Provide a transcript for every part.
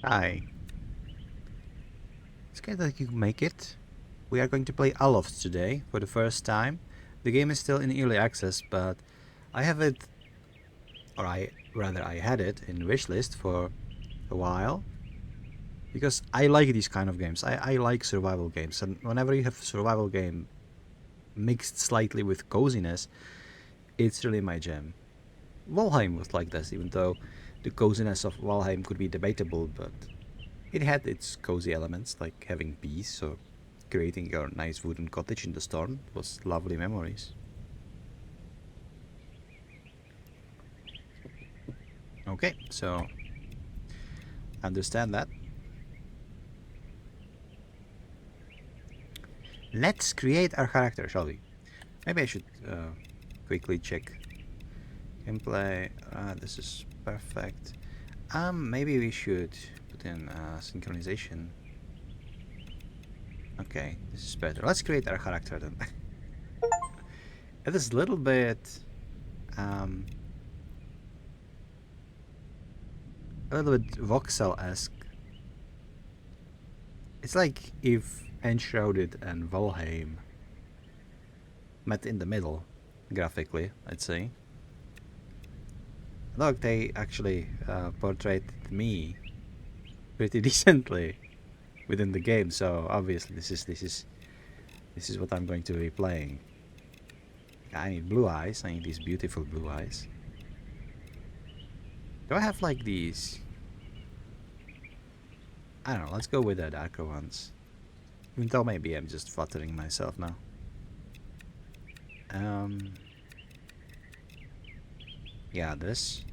Hi. It's good that you make it. We are going to play Aloft today for the first time. The game is still in early access, but I have it, or I had it in wishlist for a while because I like these kind of games. I like survival games, and whenever you have a survival game mixed slightly with coziness, it's really my jam. Valheim was like this, even though the coziness of Valheim could be debatable, but it had its cozy elements, like having bees or creating your nice wooden cottage in the storm. It was lovely memories. Okay, so understand that. Let's create our character, shall we? Maybe I should quickly check gameplay. This is perfect. Maybe we should put in synchronization. Okay, this is better. Let's create our character then. It is a little bit, um, voxel-esque. It's like if Enshrouded and Valheim met in the middle, graphically, I'd say. Look, they actually portrayed me pretty decently within the game, so obviously this is what I'm going to be playing. I need blue eyes. I need these beautiful blue eyes. Do I have like these? I don't know. Let's go with the darker ones. Even though maybe I'm just flattering myself now. Yeah, this.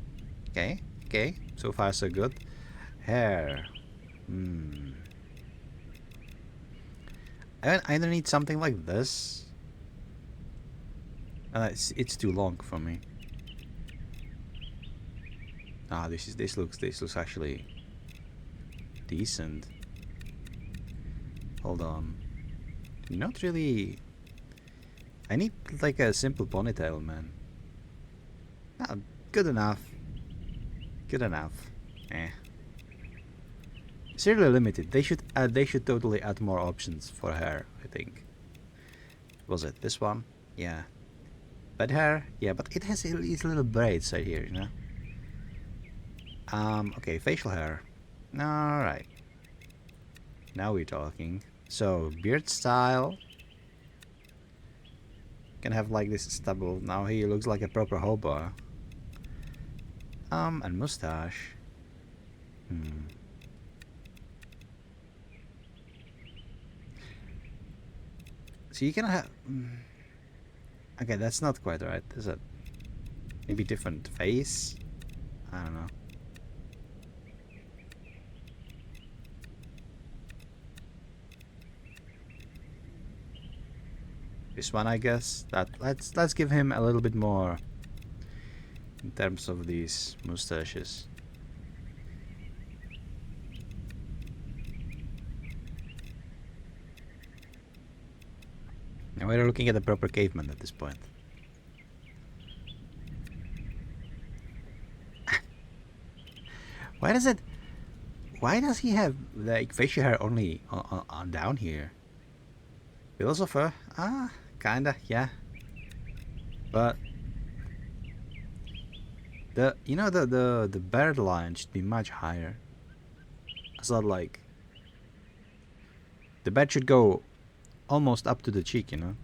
Okay, okay. So far so good. Hair. I either need something like this. It's too long for me. This looks actually decent. Hold on. Not really. I need like a simple ponytail, man. Good enough. Good enough. Eh. Seriously limited. They should totally add more options for hair, I think. Was it this one? Yeah. Bad hair? Yeah, but it has these little braids right here, you know? Okay, facial hair. Alright. Now we're talking. So, beard style. Can have like this stubble. Now he looks like a proper hobo. And mustache. So you can have... Okay, that's not quite right, is it? Maybe different face? I don't know. This one, I guess. Let's give him a little bit more in terms of these mustaches. Now we're looking at a proper caveman at this point. Why does he have like facial hair only on down here? Philosopher? Kinda, yeah. But the bird line should be much higher. It's not like the bird should go almost up to the cheek, you know?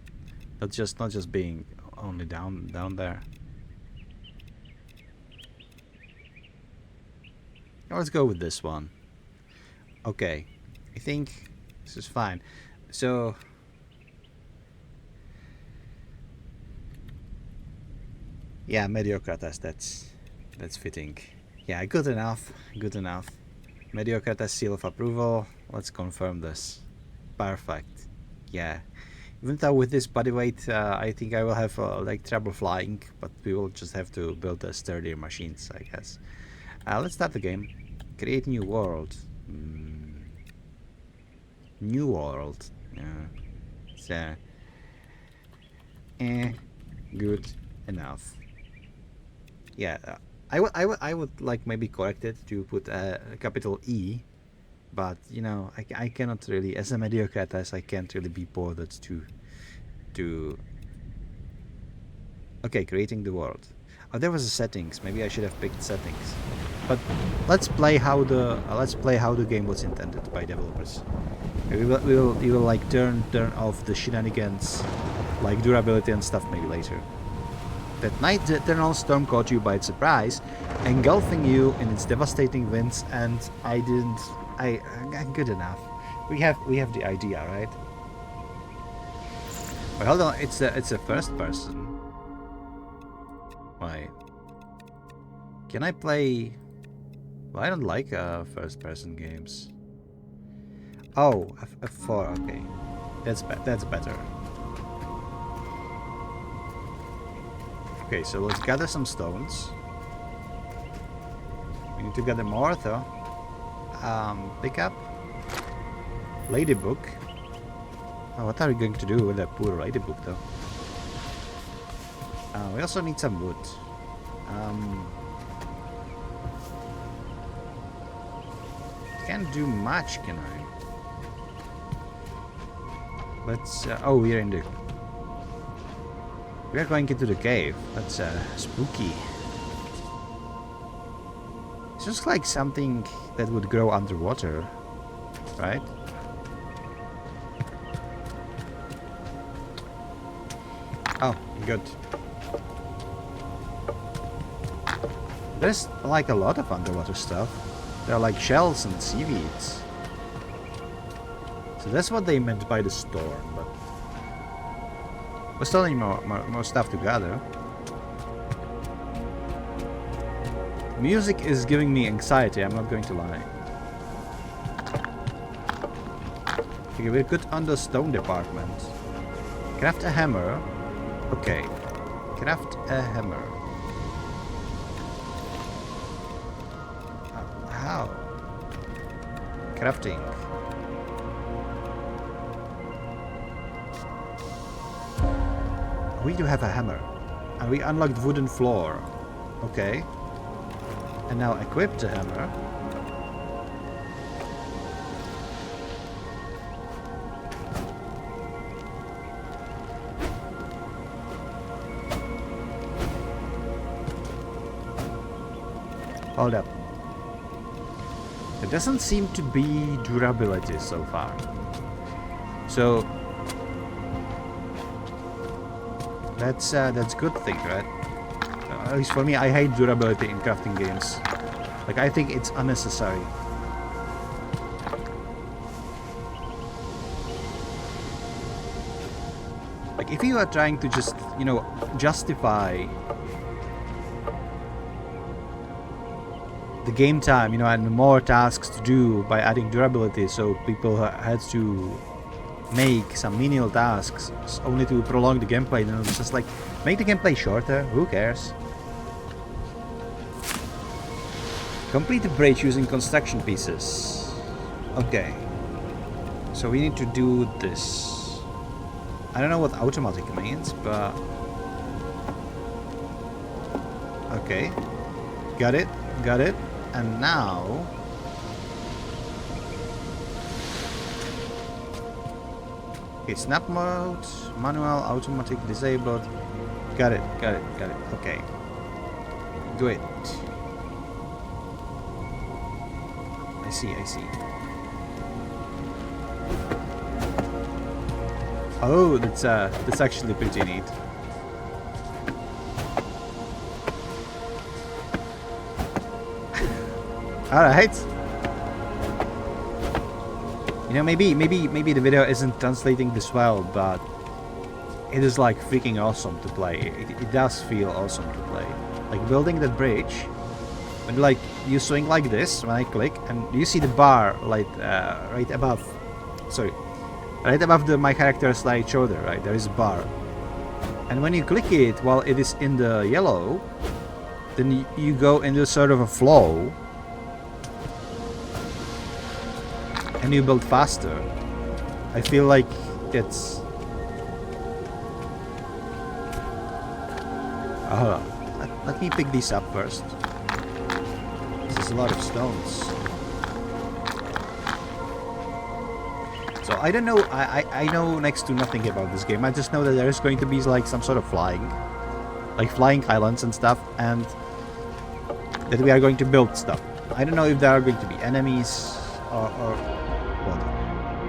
Not just being only down there. Now let's go with this one. Okay. I think this is fine. So yeah, Mediocritas, that's fitting. Yeah, good enough. Good enough. Mediocritas seal of approval. Let's confirm this. Perfect. Yeah. Even though with this body weight, I think I will have like trouble flying, but we will just have to build a sturdier machines, I guess. Let's start the game. Create new world. New world. Yeah. So, good enough. Yeah, I would like maybe correct it to put a capital E but you know, I cannot really, as a mediocre as I can't really be bothered to. Okay, creating the world. Oh, there was a settings. Maybe I should have picked settings. But let's play how the game was intended by developers. We will like turn off the shenanigans, like durability and stuff maybe later. That night, the eternal storm caught you by surprise, engulfing you in its devastating winds, and good enough. We have the idea, right? But hold on, it's a first person. Why? Can I play? Well, I don't like first person games. Oh, F4. Okay, that's better. Okay, so let's gather some stones. We need to gather more though. Pick up Ladybook. Oh, what are we going to do with that poor Ladybook though? We also need some wood. Can't do much, can I? Let's. Oh, we're in the. We are going into the cave. That's spooky. It's just like something that would grow underwater, right? Oh, good. There's like a lot of underwater stuff. There are like shells and seaweeds. So that's what they meant by the storm, but we still need more stuff to gather. Music is giving me anxiety, I'm not going to lie. Okay, we're good on the stone department. Craft a hammer. Okay. Craft a hammer. How? Crafting. We do have a hammer. And we unlocked wooden floor. Okay. And now equip the hammer. Hold up. There doesn't seem to be durability so far. So that's good thing, right? At least for me, I hate durability in crafting games. Like, I think it's unnecessary. Like, if you are trying to just, you know, justify the game time, you know, and more tasks to do by adding durability, so people had to make some menial tasks only to prolong the gameplay, you know, it's just like, make the gameplay shorter, who cares? Complete the bridge using construction pieces. Okay. So we need to do this. I don't know what automatic means, but... Okay. Got it. Got it. And now... Okay, snap mode, manual, automatic, disabled. Got it, got it, got it. Okay. Do it. I see, I see. Oh, that's actually pretty neat. All right. You know, maybe the video isn't translating this well, but it is like freaking awesome to play. It does feel awesome to play. Like building that bridge, when like you swing like this when I click, and you see the bar like right above. Sorry, right above my character's like shoulder. Right, there is a bar, and when you click it while it is in the yellow, then you go into sort of a flow. And you build faster. I feel like it's... let me pick these up first. This is a lot of stones. So I don't know, I know next to nothing about this game. I just know that there is going to be like some sort of flying. Like flying islands and stuff, and that we are going to build stuff. I don't know if there are going to be enemies or what.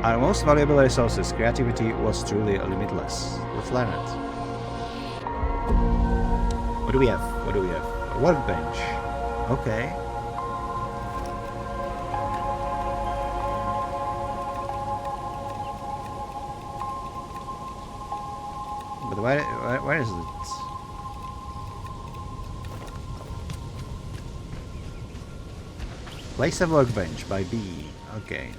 Our most valuable resources, creativity, was truly limitless. Let's learn it. What do we have? What do we have? A workbench. Okay. But where is it? Place a workbench by B. Okay.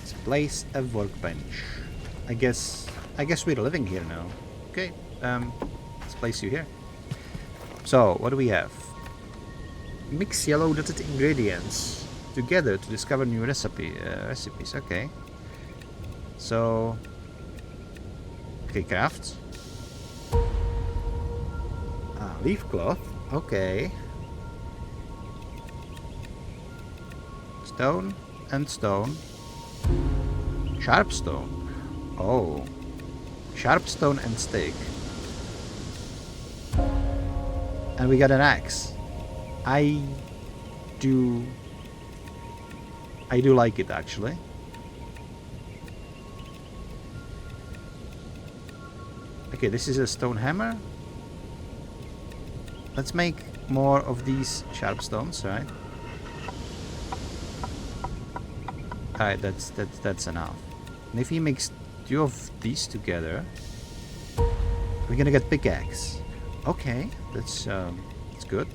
Let's place a workbench. I guess we're living here now. Okay. Let's place you here. So what do we have? Mix yellow dotted ingredients together to discover new recipes. Okay. So. Okay, craft. Leaf cloth. Okay. Stone and stone. Sharp stone. Oh. Sharp stone and stick. And we got an axe. I do like it actually. Okay, this is a stone hammer. Let's make more of these sharp stones, right? Alright, that's enough. And if he makes 2 of these together, we're gonna get pickaxe. Okay, that's good.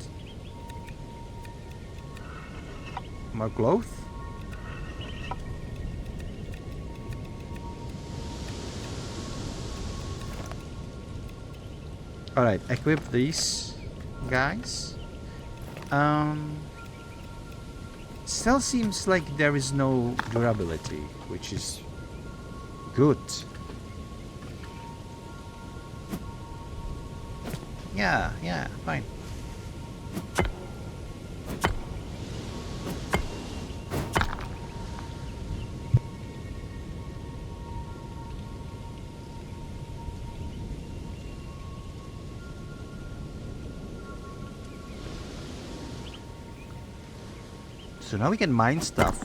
More cloth. Alright, equip these guys. Still seems like there is no durability, which is good. Yeah, fine. So now we can mine stuff.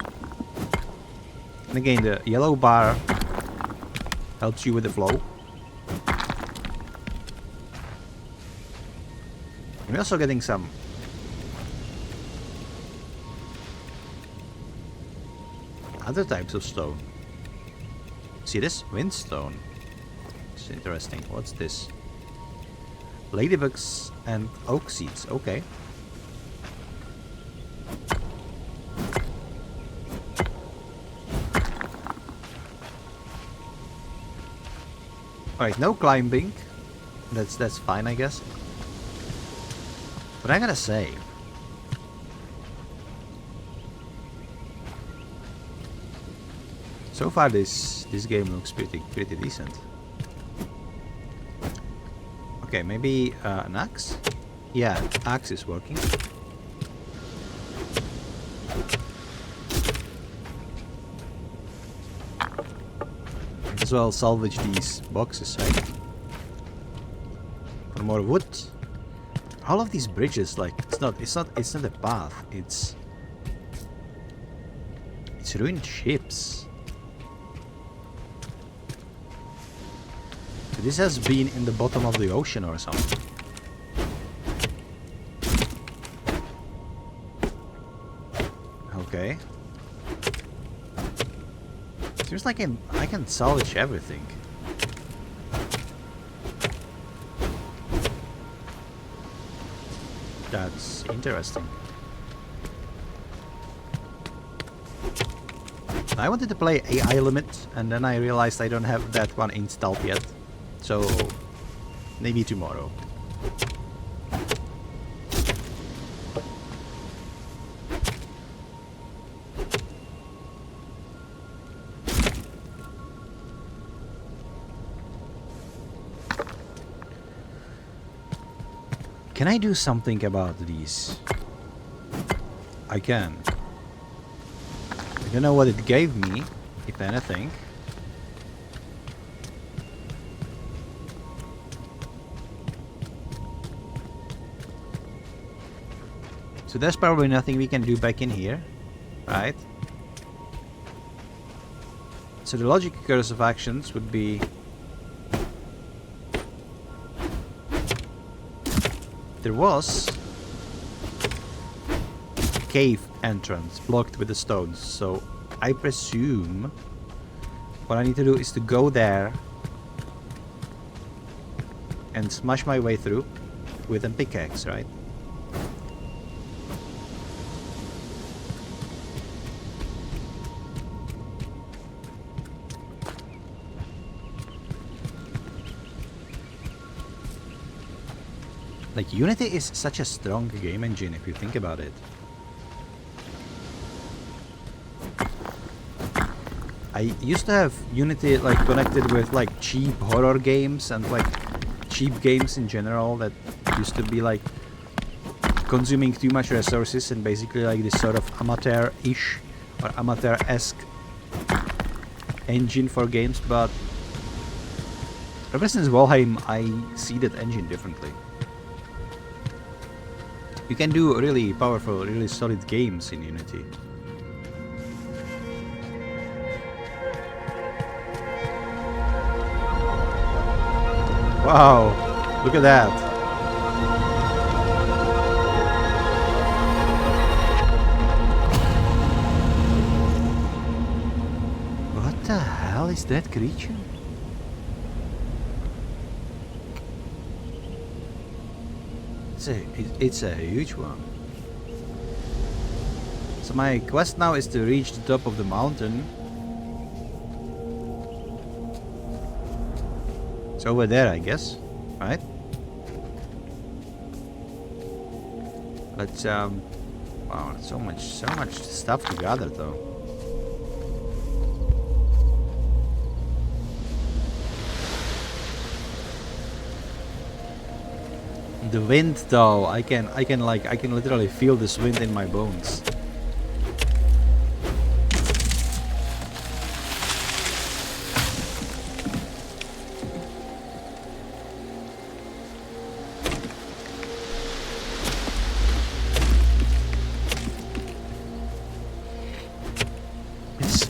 And again, the yellow bar helps you with the flow. We're also getting some other types of stone. See this? Windstone. It's interesting. What's this? Ladybugs and oak seeds. Okay. Alright, no climbing. That's fine, I guess. But I gotta say, so far this game looks pretty decent. Okay, maybe an axe? Yeah, axe is working. Might as well salvage these boxes, right? For more wood. All of these bridges, like it's not a path. It's ruined ships. So this has been in the bottom of the ocean or something. Okay. Seems like I can salvage everything. That's interesting. I wanted to play AI Limit, and then I realized I don't have that one installed yet. So, maybe tomorrow. Can I do something about these? I can don't know what it gave me, if anything. So there's probably nothing we can do back in here, right? So the logical course of actions would be... There was a cave entrance blocked with the stones, so I presume what I need to do is to go there and smash my way through with a pickaxe, right? Like, Unity is such a strong game engine if you think about it. I used to have Unity like connected with like cheap horror games and like cheap games in general that used to be like consuming too much resources and basically like this sort of amateur-ish or amateur-esque engine for games, but ever since Valheim I see that engine differently. You can do really powerful, really solid games in Unity. Wow, look at that. What the hell is that creature? It's a huge one. So my quest now is to reach the top of the mountain. It's over there, I guess, right? But wow, so much stuff to gather though. The wind though, I can literally feel this wind in my bones.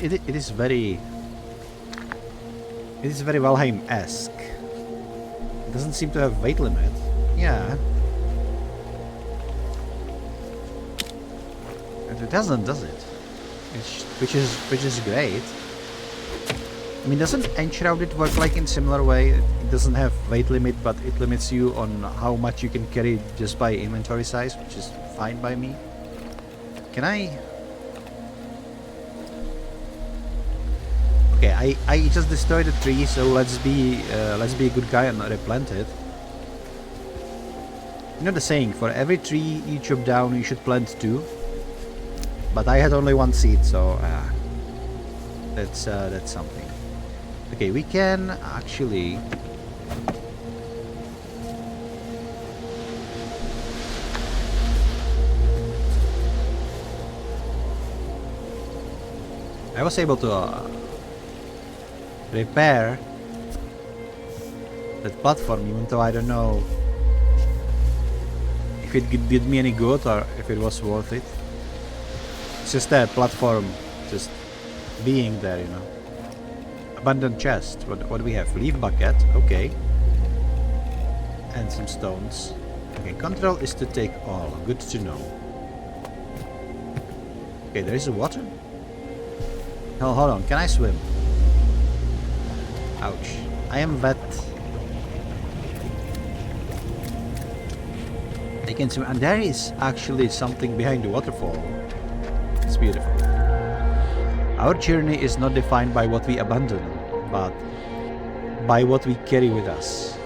It is very Valheim-esque. It doesn't seem to have weight limit. Yeah. And it doesn't, does it? Which is great. I mean, doesn't Enshrouded work like in similar way? It doesn't have weight limit, but it limits you on how much you can carry just by inventory size, which is fine by me. Can I? Okay, I just destroyed a tree, so let's be a good guy and replant it. You know the saying, for every tree you chop down, you should plant 2. But I had only 1 seed, so that's something. Okay, we can actually I was able to repair that platform, even though I don't know if it did me any good or if it was worth it. It's just that platform just being there, you know. Abandoned chest. What do we have? Leaf bucket. Okay. And some stones. Okay, control is to take all. Good to know. Okay, there is a water. Oh, hold on. Can I swim? Ouch. I am wet. I can swim. And there is actually something behind the waterfall. It's beautiful. Our journey is not defined by what we abandon, but by what we carry with us.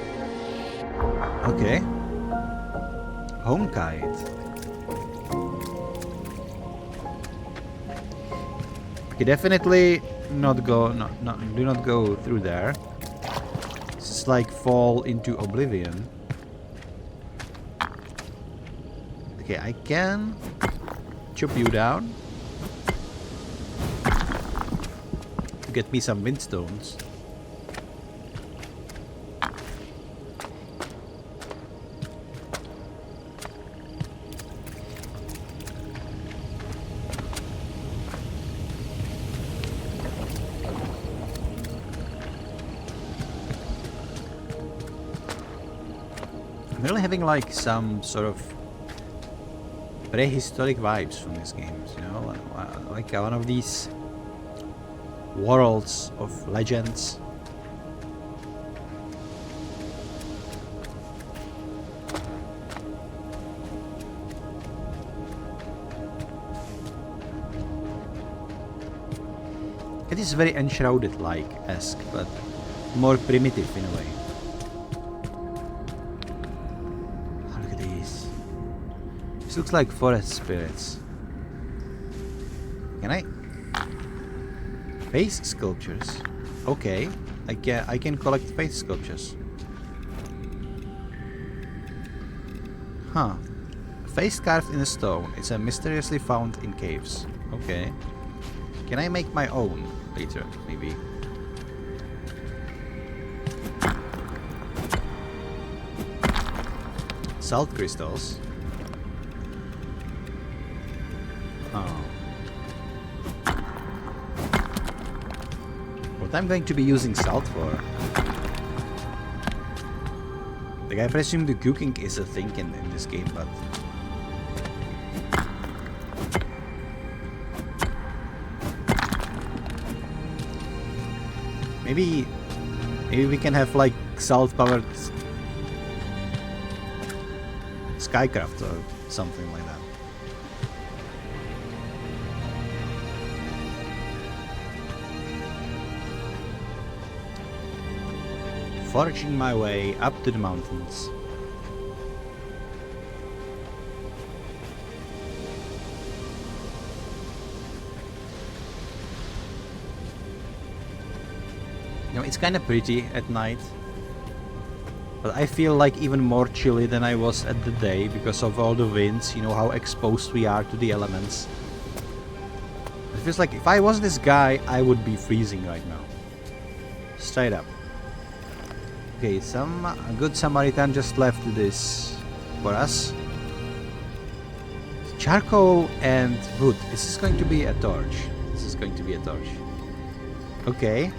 Okay. Home kite. Okay, definitely not go. Do not go through there. It's like fall into oblivion. Okay, I can chop you down. to get me some windstones. I'm really having like some sort of prehistoric vibes from these games, you know, like one of these worlds of legends. It is very Enshrouded-like-esque, but more primitive in a way. Oh, look at these. This looks like forest spirits. Can I? Face sculptures. Okay, I can collect face sculptures. Huh. Face carved in a stone. It's mysteriously found in caves. Okay. Can I make my own later, maybe? Salt crystals. Oh. What I'm going to be using salt for? Like, I presume the cooking is a thing in this game, but... Maybe we can have like salt-powered skycraft or something like that. Forging my way up to the mountains. You know, it's kind of pretty at night, but I feel like even more chilly than I was at the day because of all the winds, you know, how exposed we are to the elements. It feels like if I was this guy, I would be freezing right now. Straight up. Okay, a good Samaritan just left this for us. Charcoal and wood. This is going to be a torch. This is going to be a torch. Okay.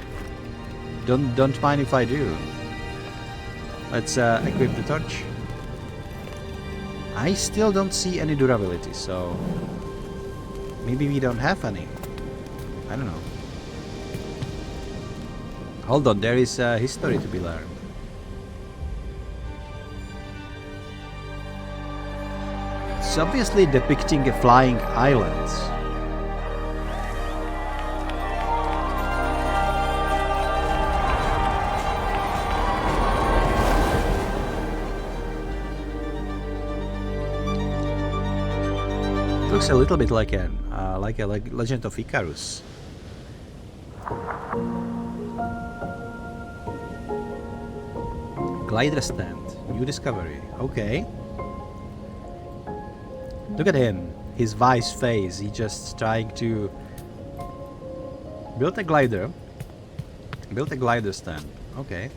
Don't mind if I do. Let's equip the torch. I still don't see any durability, so maybe we don't have any. I don't know. Hold on, there is history to be learned. It's obviously depicting a flying island. Looks a little bit like a Legend of Icarus. Glider stand, new discovery. Okay. Look at him, his wise face. He just trying to build a glider. Build a glider stand. Okay.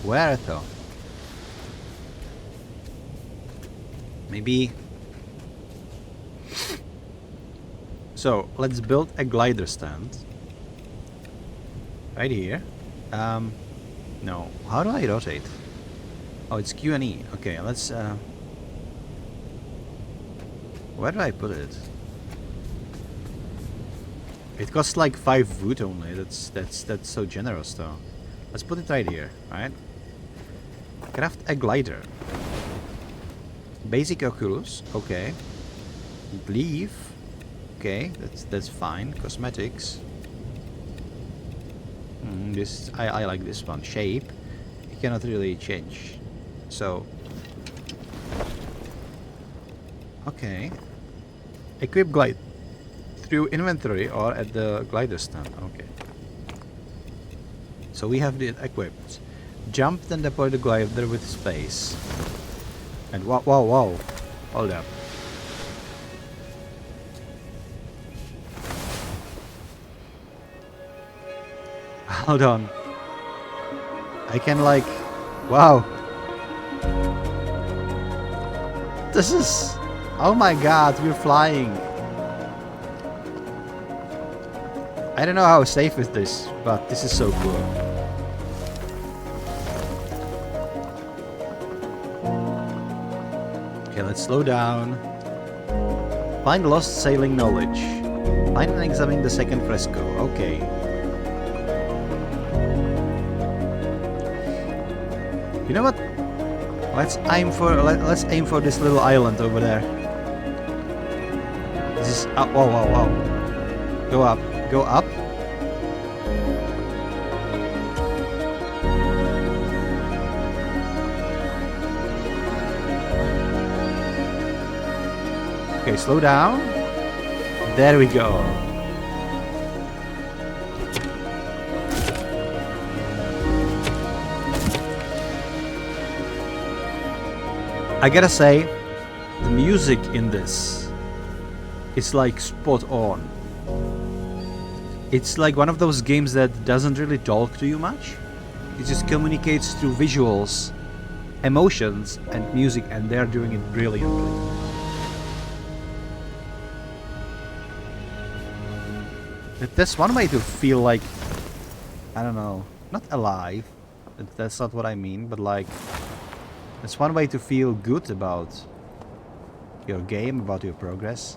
Where though? Maybe. So let's build a glider stand. Right here. No. How do I rotate? Oh, it's Q and E. Okay, let's. Where do I put it? It costs like 5 wood only. That's so generous though. Let's put it right here. Right. Craft a glider. Basic Oculus, okay. Leaf, okay, that's fine. Cosmetics. This I like this one. Shape, you cannot really change. So, okay. Equip glide through inventory or at the glider stand. Okay. So we have it equipped. Jump, then deploy the glider with space. And wow, hold up. Hold on. I can like... Wow. This is... Oh my god, we're flying. I don't know how safe is this, but this is so cool. Okay, let's slow down. Find lost sailing knowledge. Find and examine the second fresco. Okay. You know what? Let's aim for this little island over there. This is whoa, whoa, whoa. Go up. Go up. Okay, slow down. There we go. I gotta say, the music in this is like spot on. It's like one of those games that doesn't really talk to you much. It just communicates through visuals, emotions, and music, and they're doing it brilliantly. That's one way to feel like, I don't know, not alive. That's not what I mean, but like, that's one way to feel good about your game, about your progress.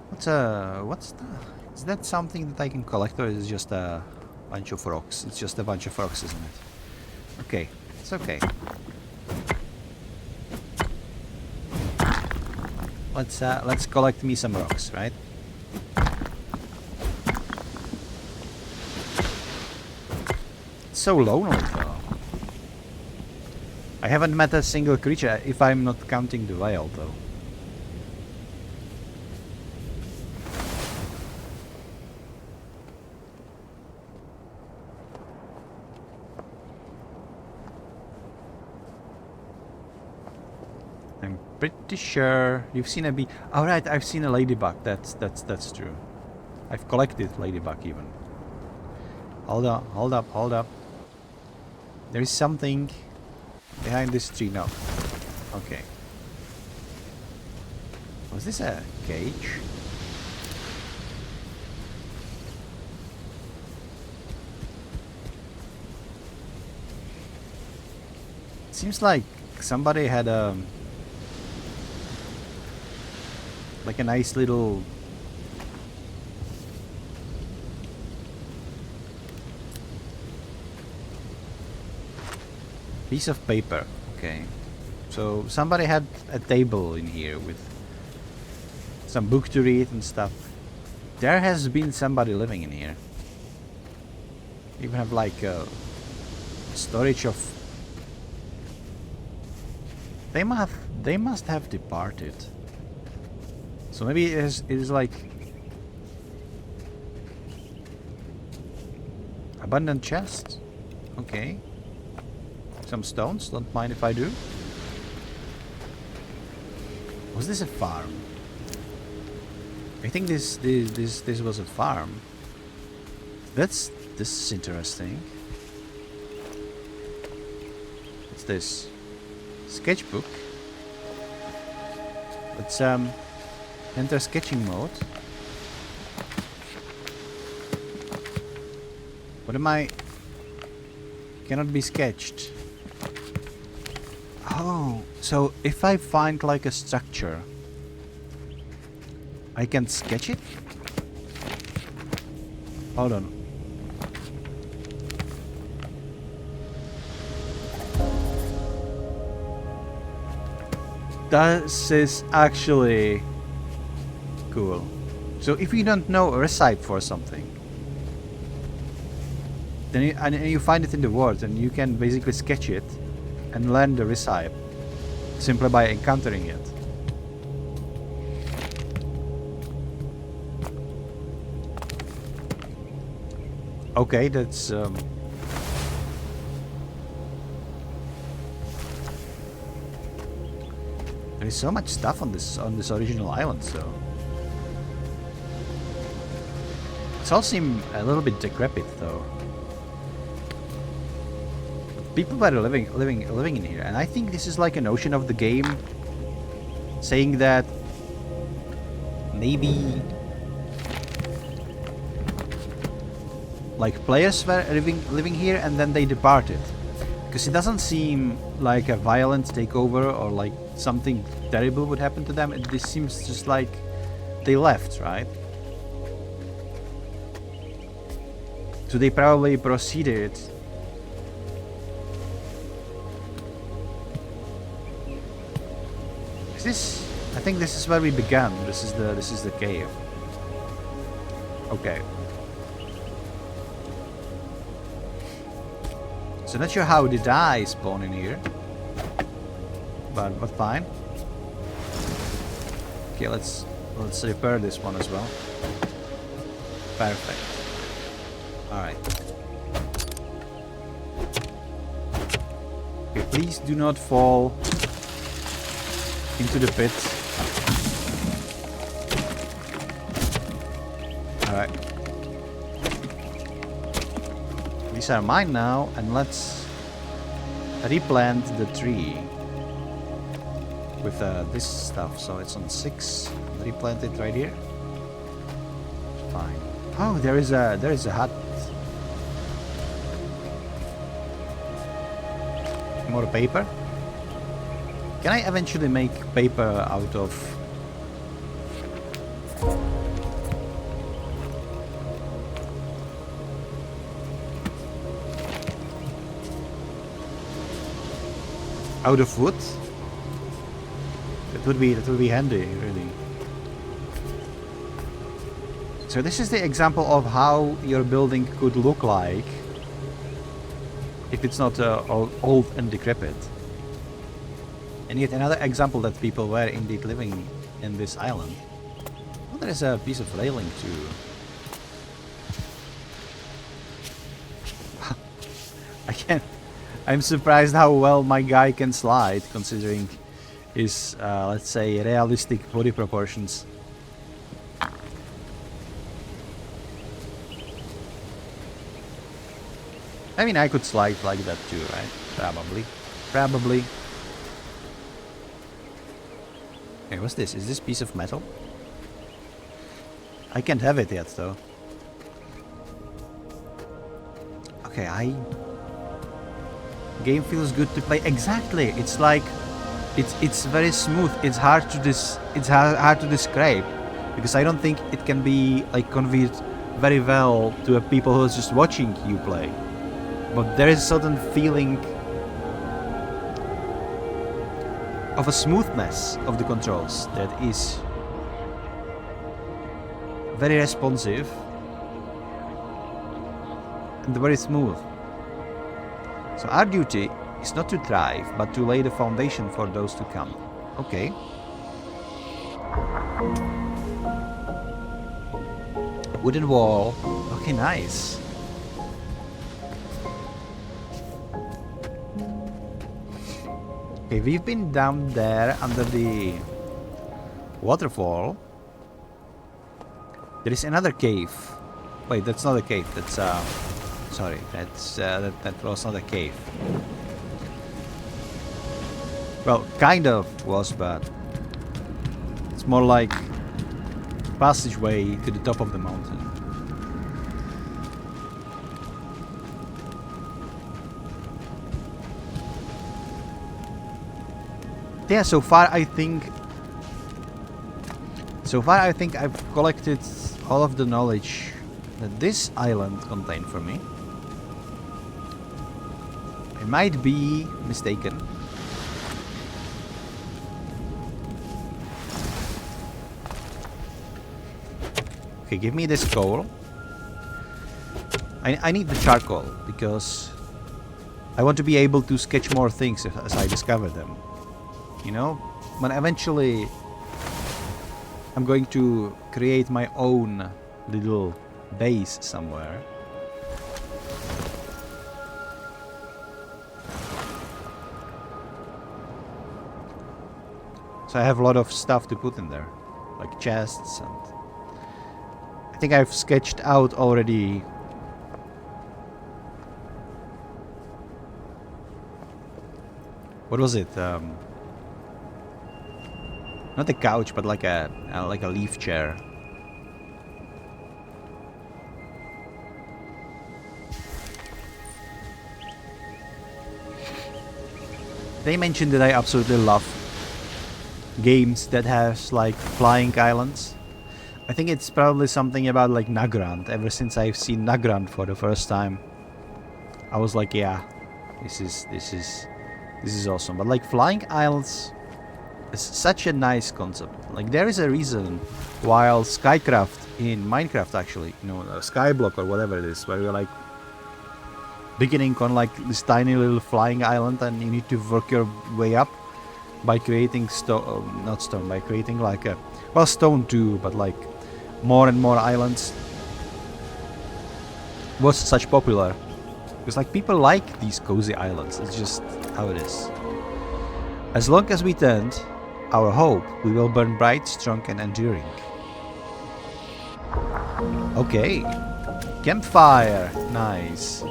What's the... Is that something that I can collect, or is it just a bunch of rocks? It's just a bunch of rocks, isn't it? Okay, it's okay. Let's collect me some rocks, right? It's so lonely though. I haven't met a single creature, if I'm not counting the whale though. I'm pretty sure you've seen a bee. Oh right, I've seen a ladybug. That's true. I've collected ladybug even. Hold on, hold up, hold up. There is something behind this tree now. Okay. Was this a cage? It seems like somebody had like a nice little piece of paper. Okay, so somebody had a table in here with some book to read and stuff. There has been somebody living in here. Even have like a storage of... They must have departed. So maybe it is like abandoned chest. Okay. Some stones, don't mind if I do. Was this a farm? I think this was a farm. This is interesting. What's this? Sketchbook. Let's enter sketching mode. What am I? Cannot be sketched. Oh, so if I find like a structure, I can sketch it? Hold on. This is actually cool. So if you don't know a recipe for something, then you find it in the world, and you can basically sketch it and learn the recipe simply by encountering it. Okay, that's there is so much stuff on this original island, so It all seems a little bit decrepit, though. People were living in here, and I think this is like a notion of the game, saying that maybe like players were living here and then they departed, because it doesn't seem like a violent takeover or like something terrible would happen to them. This seems just like they left, right? So they probably proceeded. Is this? I think this is where we began. This is the cave. Okay. So not sure how did I spawn in here, but fine. Okay, let's repair this one as well. Perfect. All right. Okay, please do not fall into the pit. All right. These are mine now, and let's replant the tree with this stuff. So it's on 6. Replant it right here. Fine. Oh, there is a hut. More paper. Can I eventually make paper out of? Out of wood? That would be handy, really. So this is the example of how your building could look like if it's not old and decrepit. And yet another example that people were indeed living in this island. Oh, there is a piece of railing too. I'm surprised how well my guy can slide, considering his, let's say, realistic body proportions. I mean, I could slide like that too, right? Probably. Hey, what's this? Is this piece of metal? I can't have it yet, though. Okay, game feels good to play. Exactly. It's like it's very smooth. It's hard to describe, because I don't think it can be like conveyed very well to people who are just watching you play. But there is a certain feeling of a smoothness of the controls that is very responsive and very smooth. So our duty is not to thrive, but to lay the foundation for those to come. Okay. Wooden wall. Okay, nice. Okay, we've been down there under the waterfall. There is another cave. Wait, that's not a cave. That's sorry, that was not a cave. Well, kind of was, but it's more like passageway to the top of the mountain. Yeah, so far I think I've collected all of the knowledge that this island contained for me. I might be mistaken. Okay, give me this coal. I need the charcoal because I want to be able to sketch more things as I discover them. You know, but eventually I'm going to create my own little base somewhere. So I have a lot of stuff to put in there, like chests I think I've sketched out already. What was it? Not a couch, but like a leaf chair. They mentioned that I absolutely love games that has like flying islands. I think it's probably something about like Nagrand. Ever since I've seen Nagrand for the first time, I was like, yeah, this is awesome. But like flying islands is such a nice concept. Like there is a reason why Skycraft in Minecraft, actually, you know, Skyblock or whatever it is, where you're like beginning on like this tiny little flying island and you need to work your way up by creating not stone, by creating like a, well, stone too, but like more and more islands was such popular because like people like these cozy islands. It's just how it is. As long as we tend our hope, we will burn bright, strong and enduring. Okay, campfire, nice.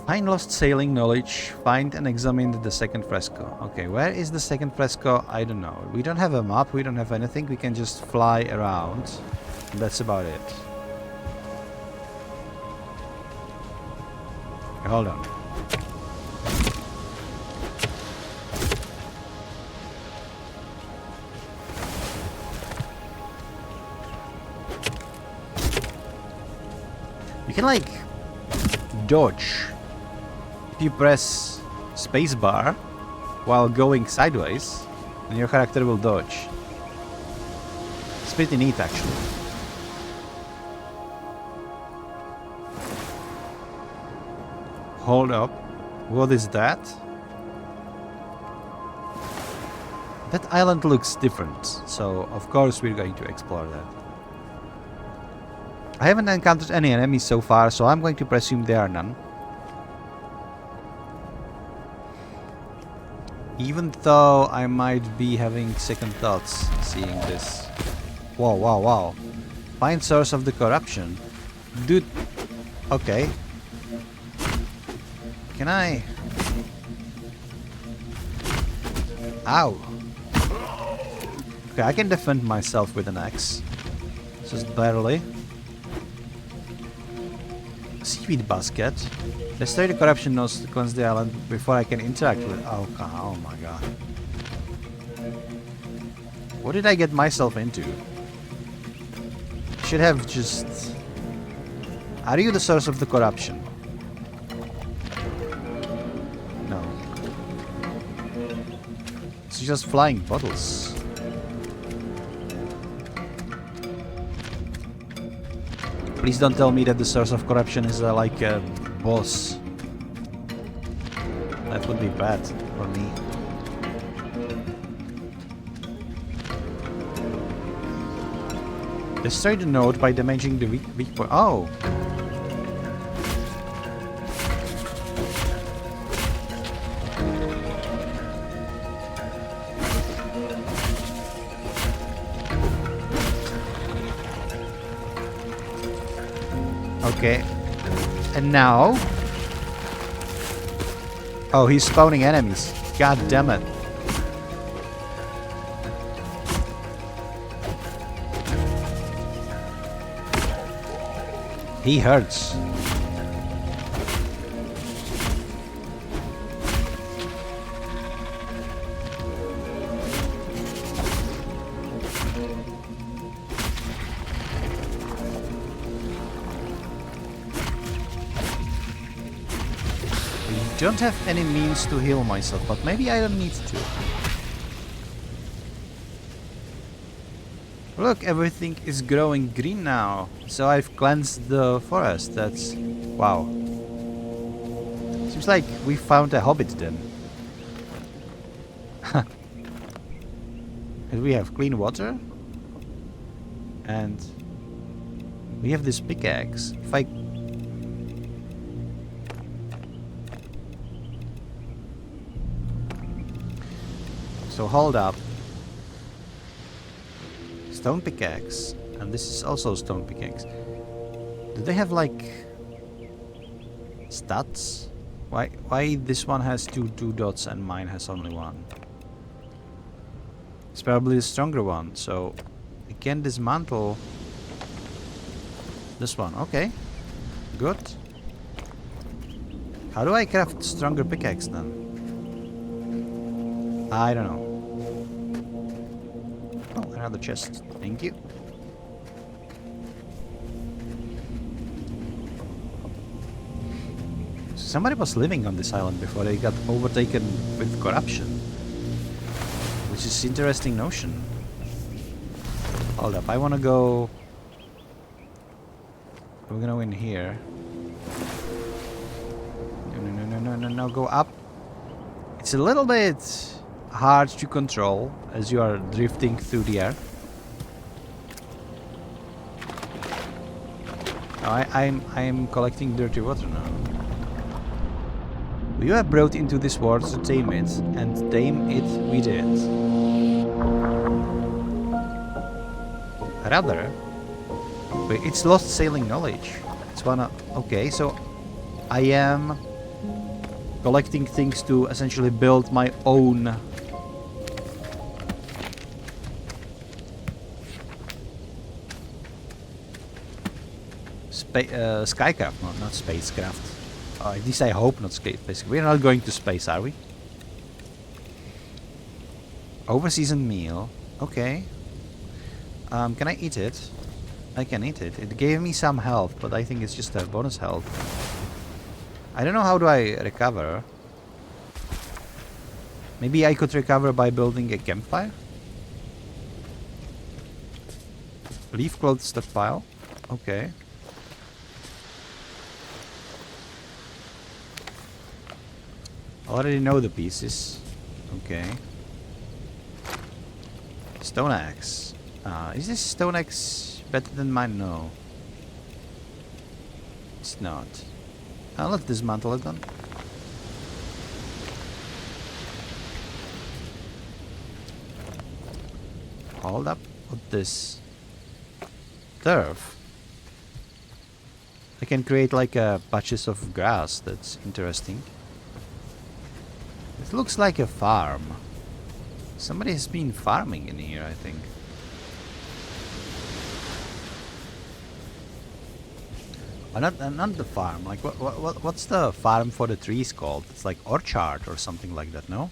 Find lost sailing knowledge. Find and examine the second fresco. Okay, where is the second fresco? I don't know. We don't have a map. We don't have anything. We can just fly around. And that's about it. Okay, hold on. You can like dodge. If you press spacebar while going sideways, then your character will dodge. It's pretty neat, actually. Hold up. What is that? That island looks different, so of course we're going to explore that. I haven't encountered any enemies so far, so I'm going to presume there are none. Even though I might be having second thoughts seeing this. Wow, wow, wow. Find source of the corruption. Dude. Okay. Can I? Ow. Okay, I can defend myself with an axe. Just barely. Seaweed basket. Destroy the corruption nodes to cleanse the island before I can interact with it. Oh my god. What did I get myself into? Should have just... Are you the source of the corruption? No. It's just flying bottles. Please don't tell me that the source of corruption is like a boss. That would be bad for me. Destroy the node by damaging the weak point. Oh! Okay. And now... Oh, he's spawning enemies. God damn it. He hurts. I don't have any means to heal myself, but maybe I don't need to. Look, everything is growing green now. So I've cleansed the forest. That's... wow. Seems like we found a hobbit then. And we have clean water. And... we have this pickaxe. If I... So hold up. Stone pickaxe. And this is also stone pickaxe. Do they have like stats? Why this one has two dots and mine has only one? It's probably the stronger one, so I can dismantle this one. Okay. Good. How do I craft stronger pickaxe then? I don't know. Oh, another chest. Thank you. Somebody was living on this island before they got overtaken with corruption. Which is interesting notion. Hold up, I wanna go... We're gonna go in here. No, go up. It's a little bit hard to control as you are drifting through the air. Oh, I'm collecting dirty water now. You have brought into this world to tame it, and tame it we did. Rather, wait, it's lost sailing knowledge. It's one of... Okay, so I am collecting things to essentially build my own skycraft, not spacecraft. At least I hope not space. We're not going to space, are we? Overseasoned meal. Okay. Can I eat it? I can eat it. It gave me some health, but I think it's just a bonus health. I don't know how do I recover. Maybe I could recover by building a campfire? Leaf cloth stockpile. Okay. Already know the pieces. Okay. Stone axe. Is this stone axe better than mine? No. It's not. Let's dismantle it then. Hold up. What's this? Turf. I can create like patches of grass. That's interesting. It looks like a farm. Somebody has been farming in here, I think. Oh, not the farm. Like what's the farm for the trees called? It's like orchard or something like that, no?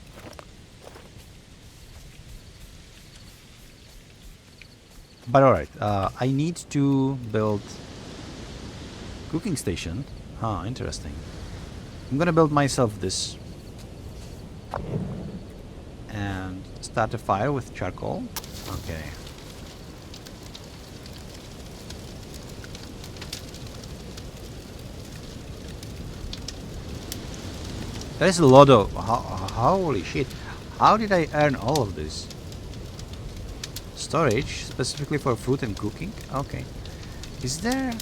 But alright, I need to build cooking station. Huh, interesting. I'm gonna build myself this. And start a fire with charcoal. Okay. There is a lot of... holy shit. How did I earn all of this? Storage, specifically for food and cooking? Okay. Is there...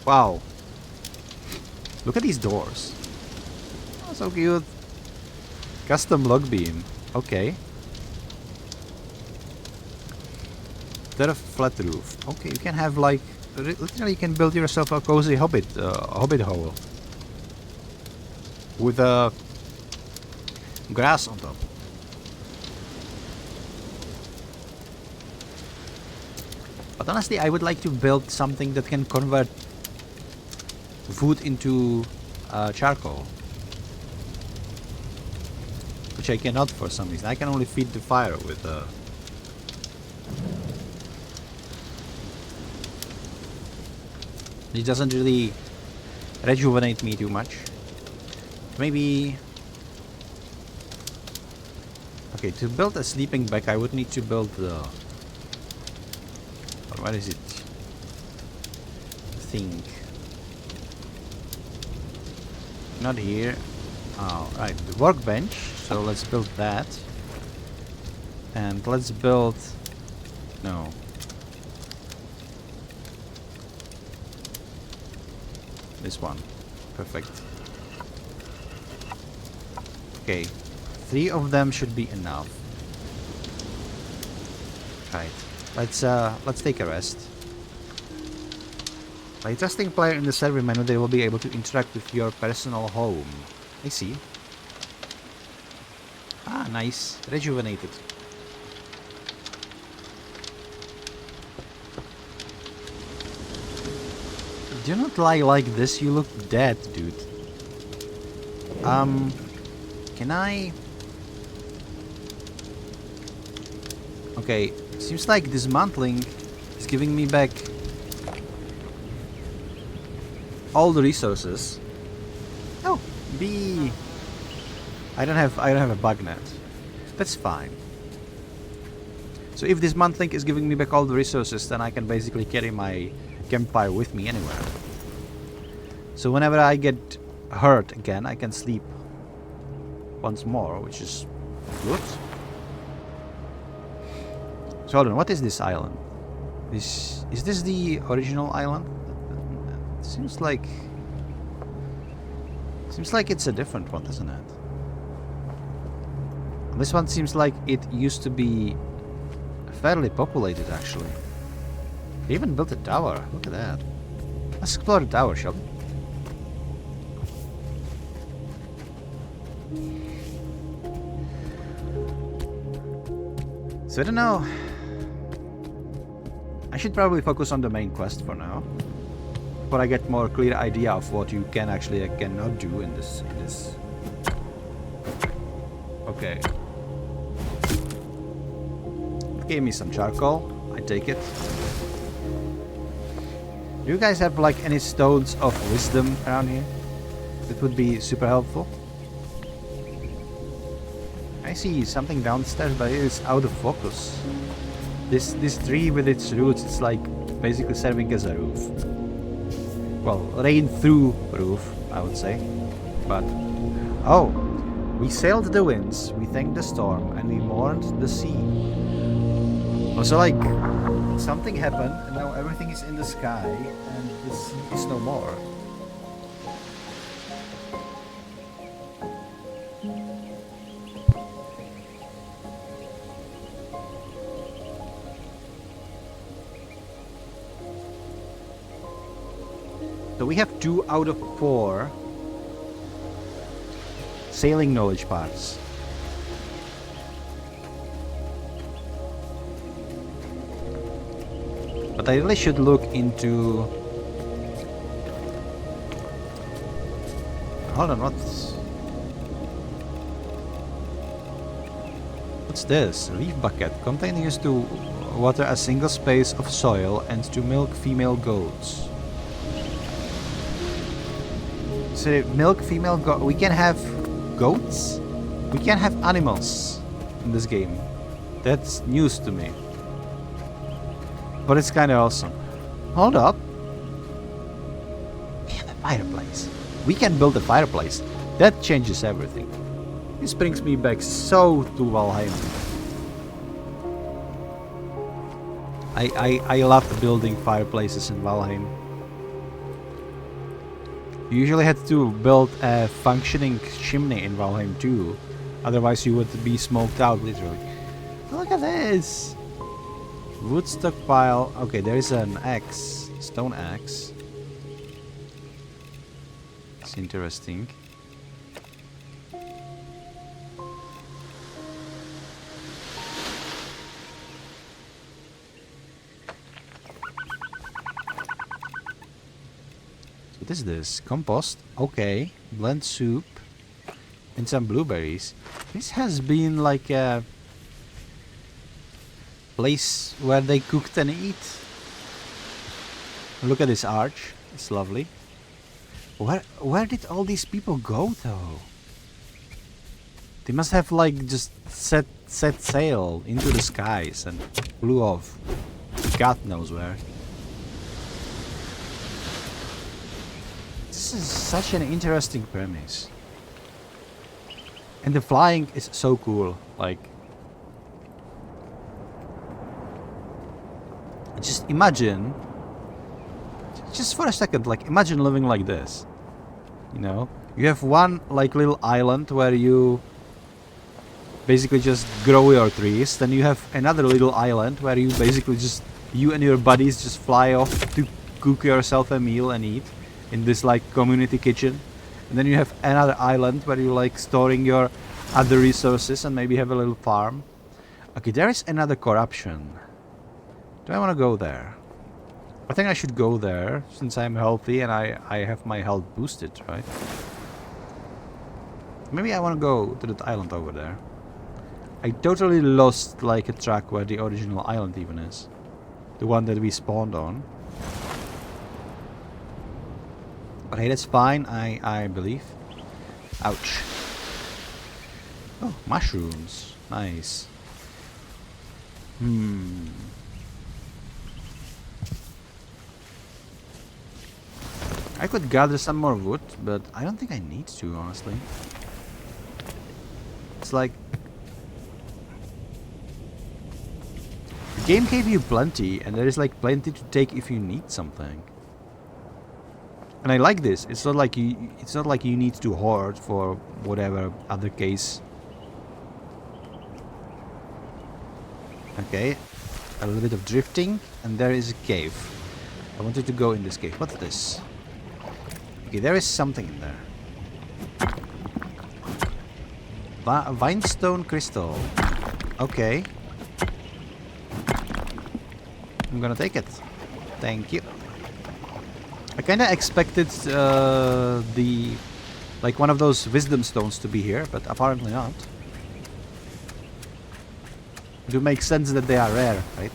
Wow. Look at these doors. Oh, so cute. Custom log beam. Okay. There a flat roof. Okay, you can have like... Literally you can build yourself a cozy hobbit hole. With grass on top. But honestly, I would like to build something that can convert food into charcoal, which I cannot for some reason. I can only feed the fire with it doesn't really rejuvenate me too much. Maybe... Okay, to build a sleeping bag I would need to build the... What is it? Think. Not here. Oh, right, the workbench. So let's build that. And let's build... No. This one. Perfect. Okay, 3 of them should be enough. Right, let's take a rest. By trusting player in the server menu, they will be able to interact with your personal home. I see. Ah, nice. Rejuvenated. Do not lie like this, you look dead, dude. Can I... Okay, seems like dismantling is giving me back all the resources. Oh, B. I don't have a bug net. That's fine. So if dismantling is giving me back all the resources, then I can basically carry my campfire with me anywhere. So whenever I get hurt again, I can sleep once more, which is good. So hold on, what is this island? Is this the original island? Seems like it's a different one, doesn't it? This one seems like it used to be fairly populated, actually. They even built a tower. Look at that. Let's explore the tower, shall we? So I don't know. I should probably focus on the main quest for now, but I get more clear idea of what you can actually and cannot do in this. Okay. It gave me some charcoal. I take it. Do you guys have like any stones of wisdom around here? That would be super helpful. I see something downstairs, but it is out of focus. This tree with its roots, it's like basically serving as a roof. Well, rain-through roof, I would say. But oh, we sailed the winds, we thanked the storm, and we mourned the sea. Also, like something happened, and now everything is in the sky, and the sea is no more. So we have 2 out of 4 sailing knowledge parts. But I really should look into... Hold on, what's this? Leaf bucket, container used to water a single space of soil and to milk female goats. So milk female goat. We can have goats? We can have animals in this game. That's news to me. But it's kind of awesome. Hold up. We have a fireplace. We can build a fireplace. That changes everything. This brings me back so to Valheim. I love building fireplaces in Valheim. You usually had to build a functioning chimney in Valheim too. Otherwise you would be smoked out, literally. Look at this! Wood stockpile. Okay, there is an axe. Stone axe. It's interesting. What is this? Compost? Okay. Blend soup. And some blueberries. This has been like a place where they cooked and eat. Look at this arch. It's lovely. Where did all these people go though? They must have like just set sail into the skies and flew off. God knows where. This is such an interesting premise. And the flying is so cool. Like, just imagine, just for a second, like imagine living like this. You know, you have one like little island where you basically just grow your trees. Then you have another little island where you basically just, you and your buddies just fly off to cook yourself a meal and eat in this like community kitchen. And then you have another island where you like storing your other resources and maybe have a little farm. Okay, there is another corruption. Do I want to go there? I think I should go there since I'm healthy and I have my health boosted, right? Maybe I want to go to that island over there. I totally lost like a track where the original island even is. The one that we spawned on. But hey, that's fine, I believe. Ouch. Oh, mushrooms. Nice. I could gather some more wood, but I don't think I need to, honestly. It's like... the game gave you plenty, and there is like plenty to take if you need something. And I like this. It's not like you need to hoard for whatever other case. Okay, a little bit of drifting, and there is a cave. I wanted to go in this cave. What's this? Okay, there is something in there. Vinestone crystal. Okay. I'm gonna take it. Thank you. I kinda expected the... like one of those wisdom stones to be here, but apparently not. It would make sense that they are rare, right?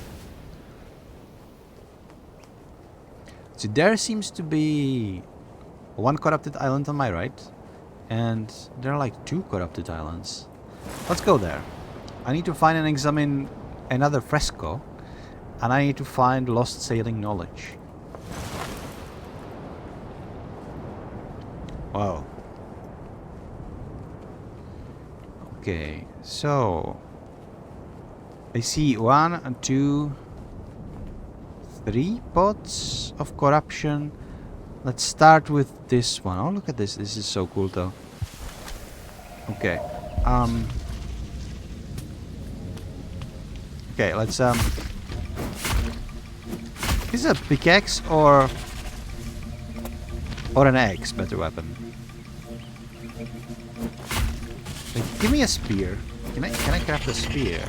So there seems to be one corrupted island on my right, and there are like 2 corrupted islands. Let's go there. I need to find and examine another fresco, and I need to find lost sailing knowledge. Wow. Okay, so I see 1 and 2, 3 pots of corruption. Let's start with this one. Oh, look at this. This is so cool, though. Okay. Okay, let's is a pickaxe or an axe better weapon? Like, give me a spear. Can I craft a spear?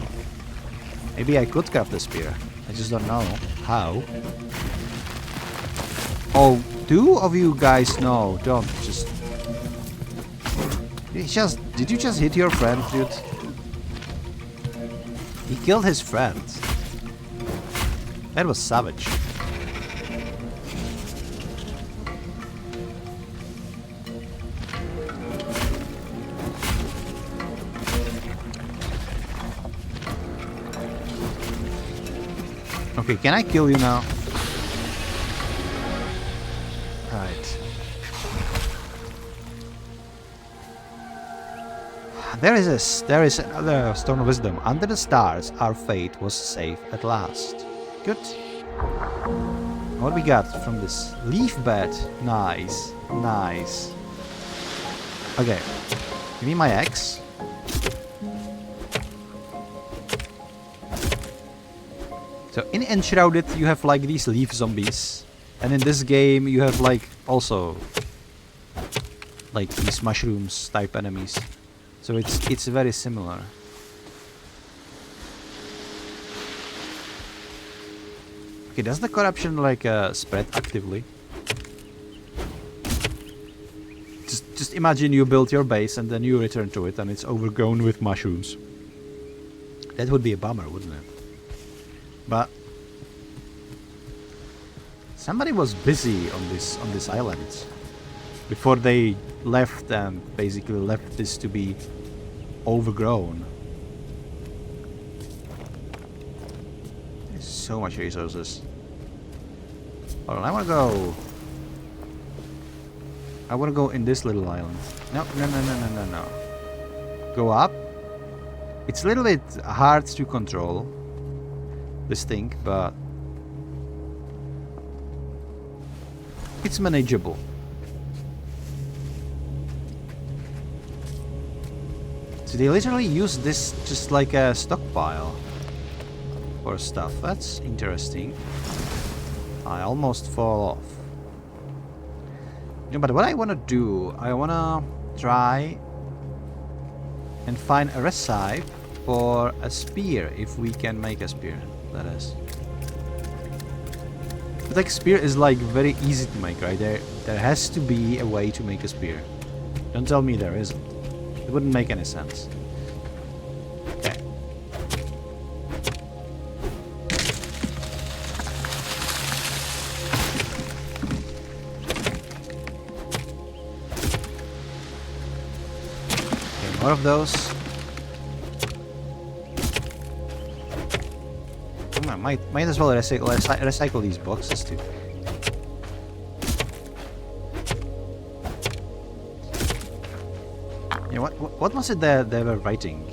Maybe I could craft a spear. I just don't know how. Oh, 2 of you guys know. Don't just... Did you just hit your friend, dude? He killed his friend. That was savage. Okay, can I kill you now? Right. There is another Stone of Wisdom. Under the stars, our fate was safe at last. Good. What we got from this leaf bed? Nice, nice. Okay, give me my axe. So in Enshrouded you have like these leaf zombies, and in this game you have like also like these mushrooms type enemies. So it's very similar. Okay, does the corruption like spread actively? Just imagine you build your base and then you return to it and it's overgrown with mushrooms. That would be a bummer, wouldn't it? But somebody was busy on this island before they left and basically left this to be overgrown. There's so much resources. Hold on, I wanna go in this little island. No. Go up. It's a little bit hard to control this thing, but it's manageable. So they literally use this just like a stockpile for stuff. That's interesting. I almost fall off. But what I want to do, I want to try and find a recipe for a spear, if we can make a spear, that is. But like spear is like very easy to make, right? There has to be a way to make a spear. Don't tell me there isn't. It wouldn't make any sense. Okay. Okay, more of those. Might as well recycle these boxes too. Yeah, what was it that they were writing?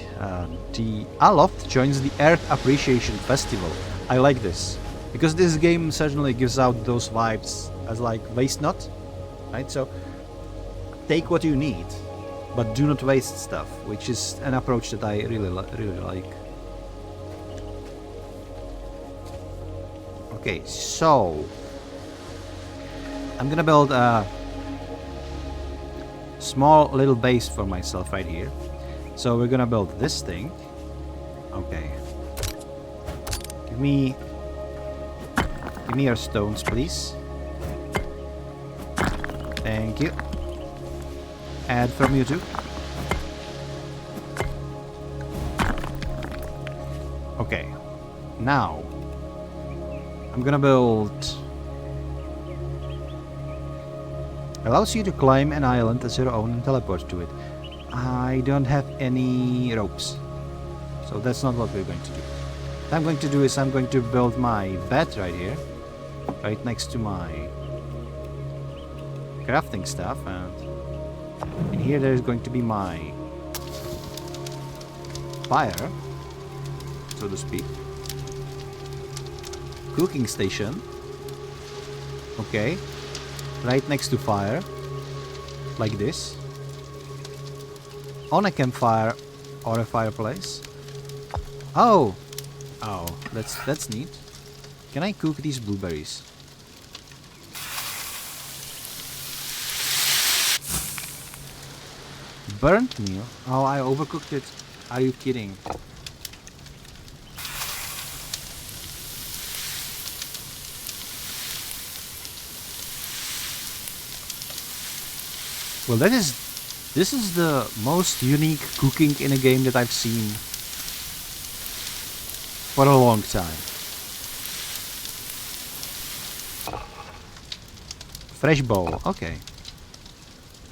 The Aloft joins the Earth Appreciation Festival. I like this because this game certainly gives out those vibes as like waste not, right? So take what you need, but do not waste stuff, which is an approach that I really like. Okay, so I'm gonna build a small little base for myself right here. So we're gonna build this thing. Okay. Give me your stones, please. Thank you. Add from you too. Okay. Now I'm gonna build. Allows you to climb an island as your own and teleport to it. I don't have any ropes, so that's not what we're going to do. What I'm going to do is I'm going to build my bed right here, right next to my crafting stuff, and in here there's going to be my fire, so to speak. Cooking station. Okay. Right next to fire. Like this. On a campfire or a fireplace. Oh! Oh, that's neat. Can I cook these blueberries? Burnt meal? Oh, I overcooked it. Are you kidding? Well, this is the most unique cooking in a game that I've seen for a long time. Fresh bowl, okay.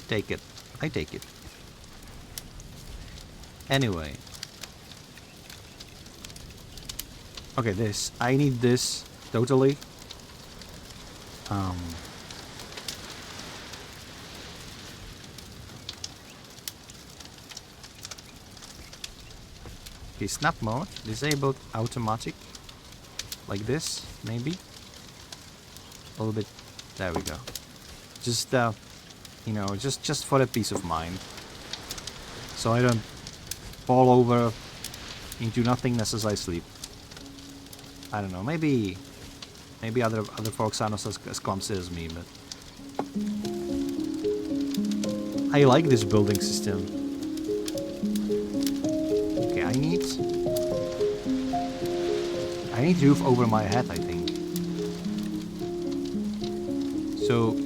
Take it. I take it. Anyway. Okay, this. I need this totally. Okay, snap mode, disabled automatic, like this, maybe. A little bit, there we go. Just, you know, just for a peace of mind. So I don't fall over into nothingness as I sleep. I don't know, maybe other folks are not as clumsy as me, but I like this building system. Okay, I need roof over my head, I think. So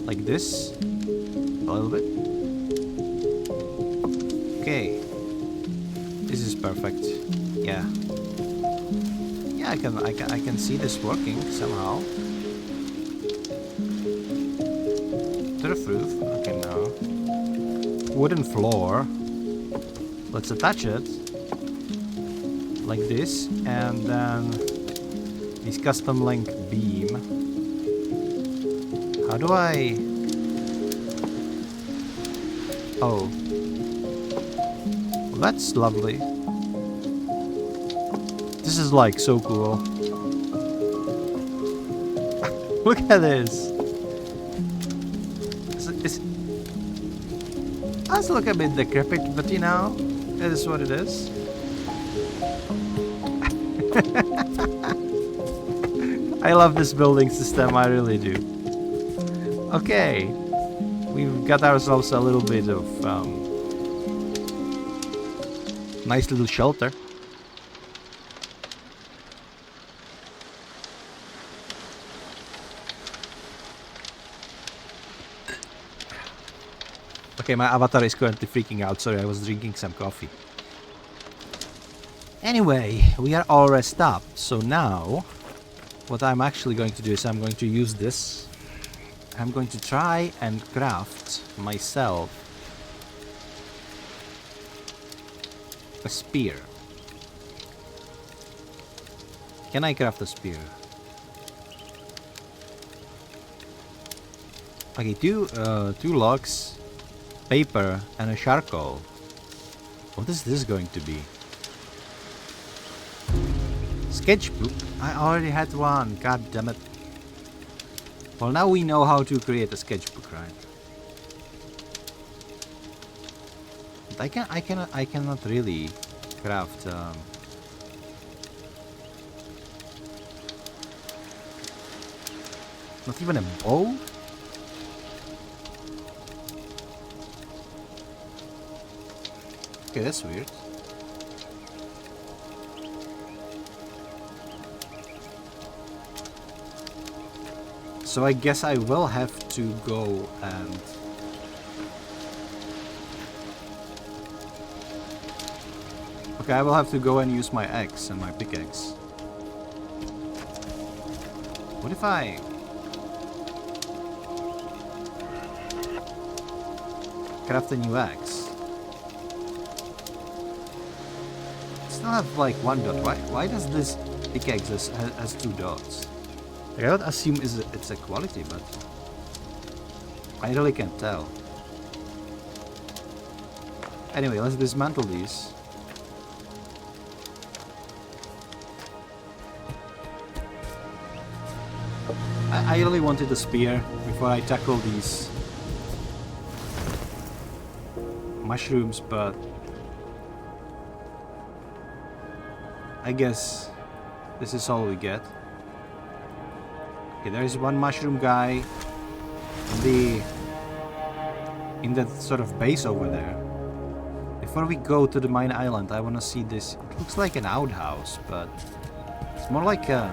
like this, a little bit. Okay, this is perfect. Yeah. Yeah, I can see this working somehow. Turf roof. Okay, no. Wooden floor. Let's attach it like this, and then this custom length beam. How do I? Oh, well, that's lovely. This is like so cool. Look at this. does look a bit decrepit, but you know, it is what it is. I love this building system, I really do. Okay, we've got ourselves a little bit of nice little shelter. Okay, my avatar is currently freaking out. Sorry, I was drinking some coffee. Anyway, we are all rest up. So now, what I'm actually going to do is I'm going to use this. I'm going to try and craft myself a spear. Can I craft a spear? Okay, two logs, paper, and a charcoal. What is this going to be? Sketchbook? I already had one. God damn it. Well, now we know how to create a sketchbook, right? But I cannot really craft. Not even a bow. Okay, that's weird. So I guess I will have to go and... Okay, I will have to go and use my axe and my pickaxe. What if I... craft a new axe? Still have like one dot. Why does this pickaxe has two dots? I would assume it's a quality, but I really can't tell. Anyway, let's dismantle these. I really wanted a spear before I tackle these mushrooms, but I guess this is all we get. Okay, there is one mushroom guy in that sort of base over there. Before we go to the mine island, I want to see this. It looks like an outhouse, but it's more like a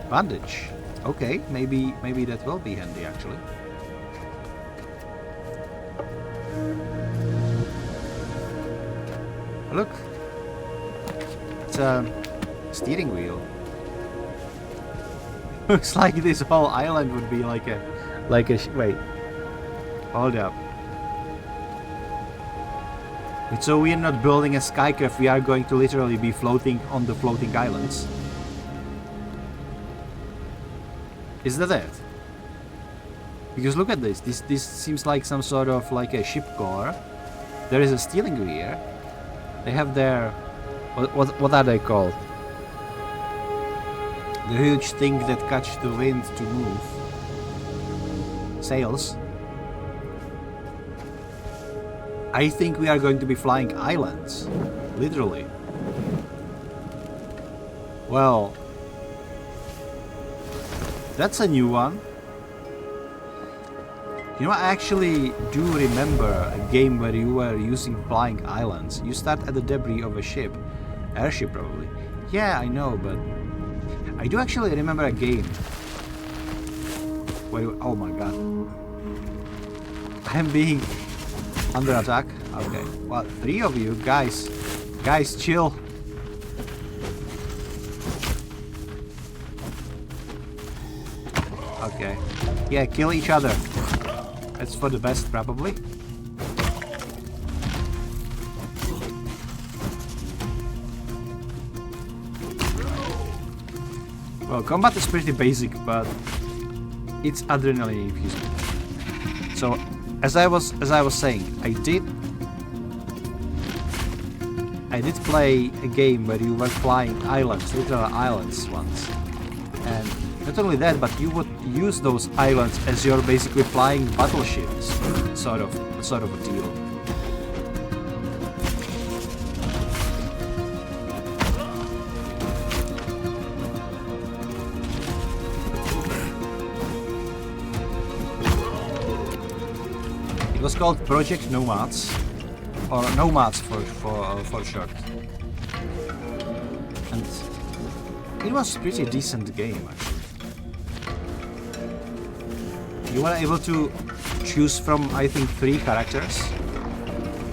bandage. Okay, maybe that will be handy actually. Look, it's a steering wheel. Looks like this whole island would be like a wait, hold up. So we are not building a skycraft, we are going to literally be floating on the floating islands. Is that it? Because look at this. This seems like some sort of like a ship core. There is a steering gear. They have their what are they called? The huge thing that catch the wind to move. Sails. I think we are going to be flying islands. Literally. Well, that's a new one. You know, I actually do remember a game where you were using flying islands. You start at the debris of a ship. Airship probably. Yeah, I know, but I do actually remember a game where you, oh my god. I'm being under attack. Okay. Well, 3 of you guys. Guys, chill. Okay. Yeah, kill each other. That's for the best, probably. Well, combat is pretty basic, but it's adrenaline infusing. So, as I was saying, I did play a game where you were flying islands, literal islands once, and Not only that, but you would use those islands as your basically flying battleships, sort of a deal. It was called Project Nomads, or Nomads for short, and it was a pretty decent game actually. You were able to choose from, I think, 3 characters,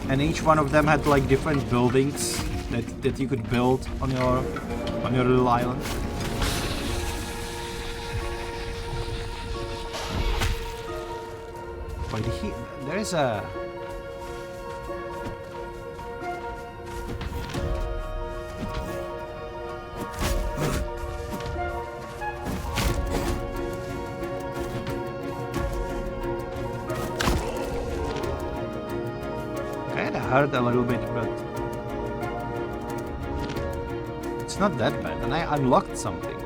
and each one of them had like different buildings that you could build on your little island. But there is a... Kinda hurt a little bit, but it's not that bad. And I unlocked something.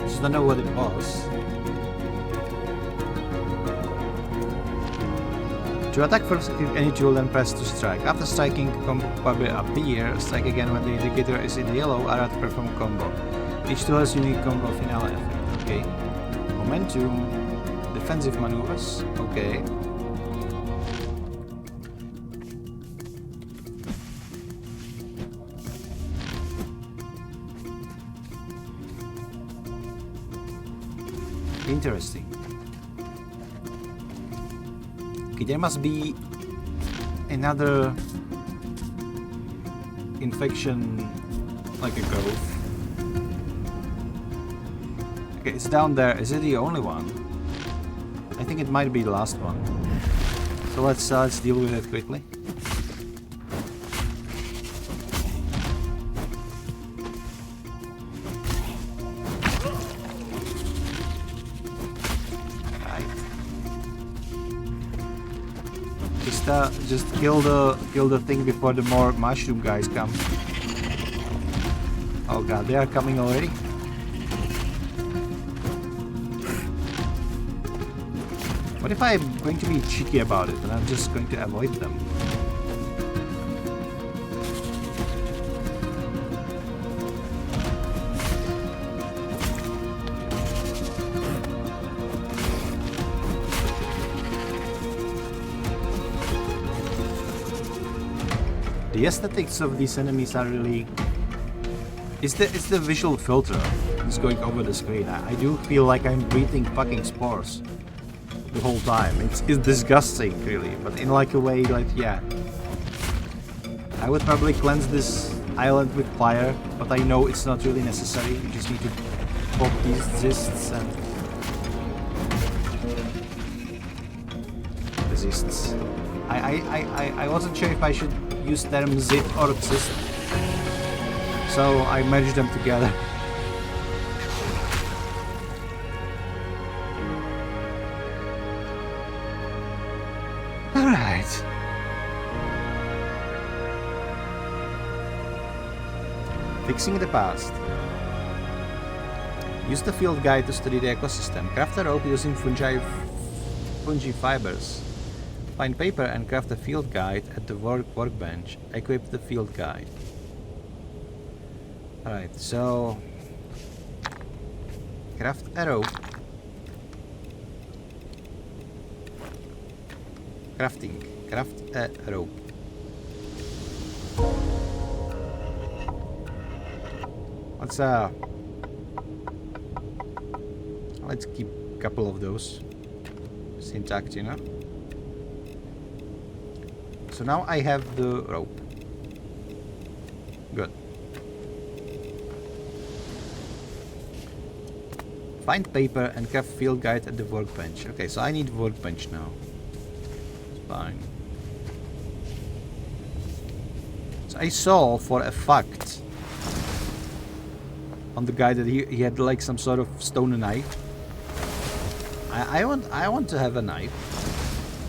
Just don't know what it was. To attack first, click any tool, then press to strike. After striking, combo will appear. Strike again when the indicator is in yellow. Allow to perform combo. Each tool has unique combo finale effect. Okay. Momentum. Defensive maneuvers. Okay. Interesting. Okay, there must be another infection, like a growth. Okay, it's down there. Is it the only one? I think it might be the last one. So let's deal with it quickly. Just kill the thing before the more mushroom guys come. Oh god, they are coming already. What if I'm going to be cheeky about it and I'm just going to avoid them? The aesthetics of these enemies are really... It's the visual filter that's going over the screen. I do feel like I'm breathing fucking spores the whole time. It's disgusting, really, but in like a way, like, yeah. I would probably cleanse this island with fire, but I know it's not really necessary. You just need to pop these resists and... resists. I wasn't sure if I should use term zit or exist, so I merged them together. Alright. Fixing the past. Use the field guide to study the ecosystem. Craft a rope using fungi fibers. Find paper and craft a field guide at the workbench. Equip the field guide. Alright, so... craft a rope. Crafting. Craft a rope. Let's keep a couple of those. It's intact, you know? So now I have the rope. Good. Find paper and craft field guide at the workbench. Okay, so I need workbench now. It's fine. So I saw for a fact on the guy that he had like some sort of stone knife. I want to have a knife.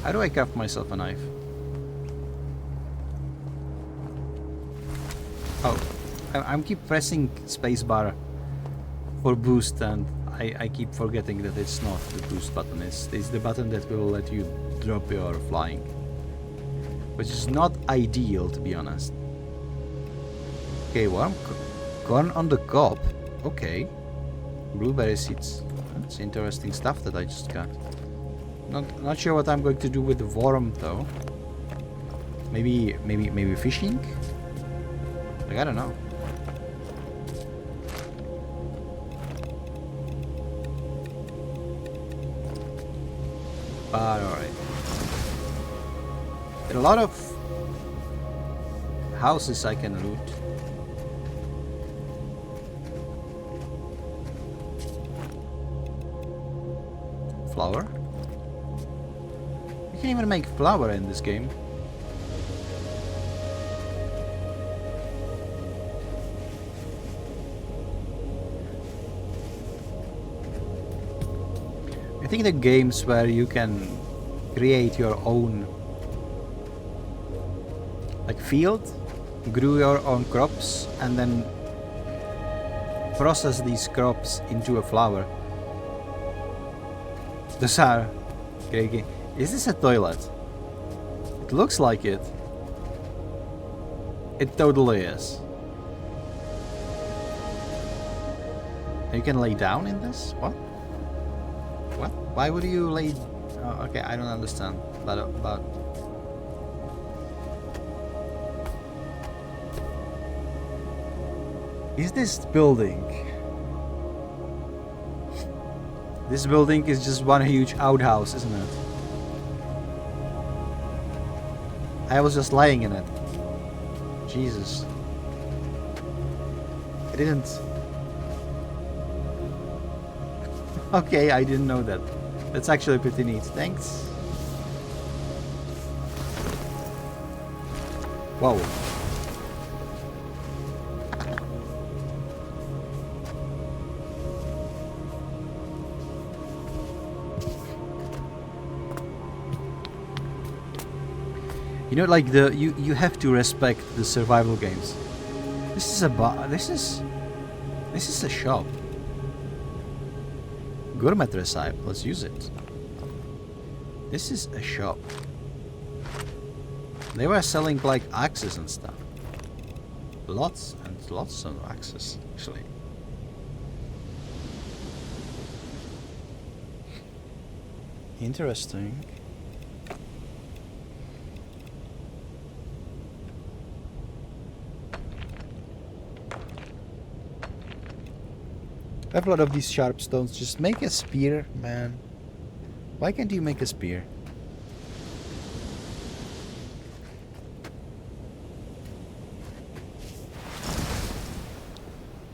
How do I craft myself a knife? Oh, I'm keep pressing spacebar for boost, and I keep forgetting that it's not the boost button. It's the button that will let you drop your flying, which is not ideal, to be honest. Okay, corn on the cob. Okay, blueberry seeds. That's interesting stuff that I just got. Not sure what I'm going to do with the worm though. Maybe fishing. Like, I don't know. But alright. There are a lot of houses I can loot. Flour? You can even make flour in this game. I think the games where you can create your own like field, grew your own crops, and then process these crops into a flour. Those are great. Is this a toilet? It looks like it. It totally is. You can lay down in this? What? What? Why would you lay... Oh, okay, I don't understand. But is this building? This building is just one huge outhouse, isn't it? I was just lying in it. Jesus. I didn't... Okay, I didn't know that. That's actually pretty neat. Thanks. Whoa. You know, like you have to respect the survival games. This is a this is a shop. Gourmet recipe. Let's use it. This is a shop. They were selling like axes and stuff. Lots and lots of axes, actually. Interesting. I have a lot of these sharp stones. Just make a spear, man. Why can't you make a spear?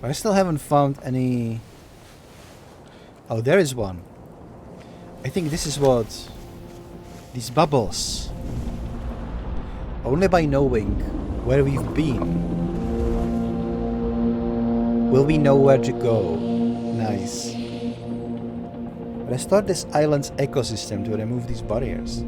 I still haven't found any... Oh, there is one. I think this is what... These bubbles. Only by knowing where we've been will we know where to go. Nice. Restore this island's ecosystem to remove these barriers.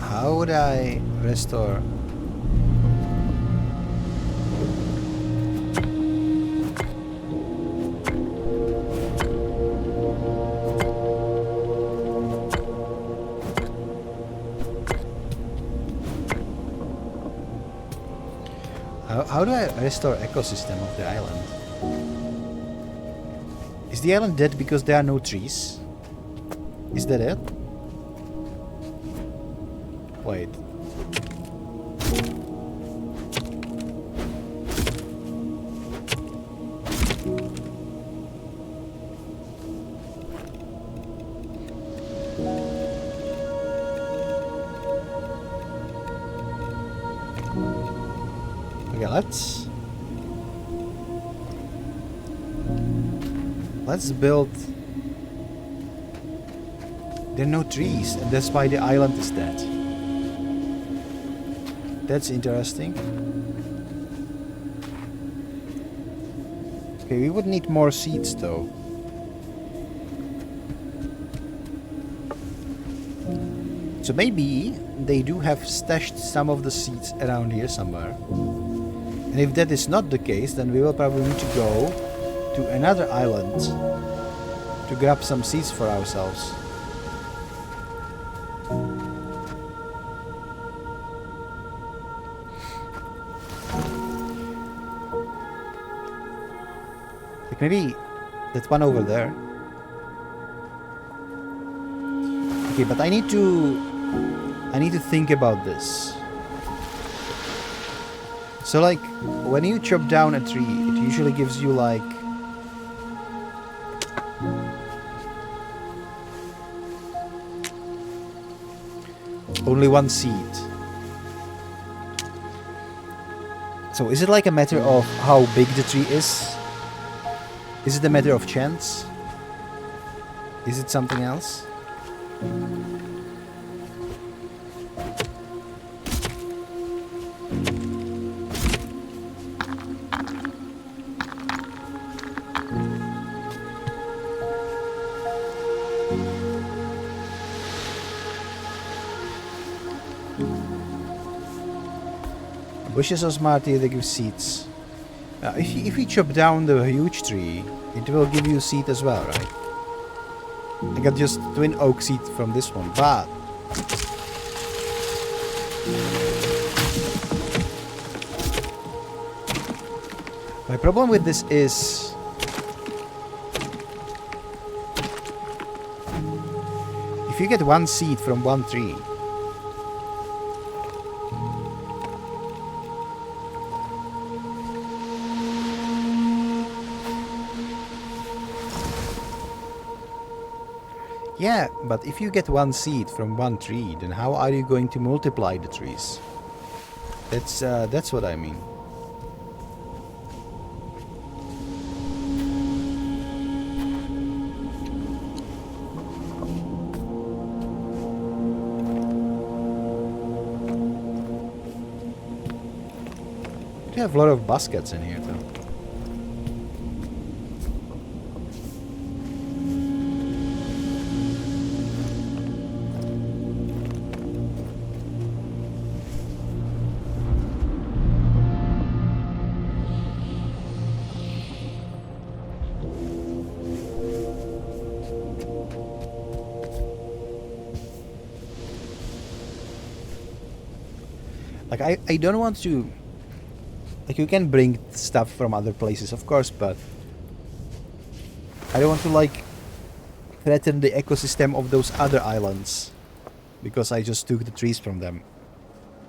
How would I restore? How do I restore ecosystem of the island? Is the island dead because there are no trees? Is that it? Wait. Okay, let's build. There are no trees, and that's why the island is dead. That's interesting. Okay, we would need more seeds So maybe they do have stashed some of the seeds around here somewhere. And if that is not the case, then we will probably need to go to another island to grab some seeds for ourselves. Like maybe that one over there. Okay, but I need to think about this. So like when you chop down a tree, it usually gives you like only one seed. So is it like a matter of how big the tree is? Is it a matter of chance? Is it something else? Bushes are smart here, they give seeds. If we chop down the huge tree, it will give you seed as well, right? I got just twin oak seed from this one, but my problem with this is if you get one seed from one tree, yeah, but if you get one seed from one tree, then how are you going to multiply the trees? That's what I mean. You have a lot of baskets in here, though. Like, I don't want to... Like, you can bring stuff from other places, of course, but... I don't want to, like, threaten the ecosystem of those other islands. Because I just took the trees from them.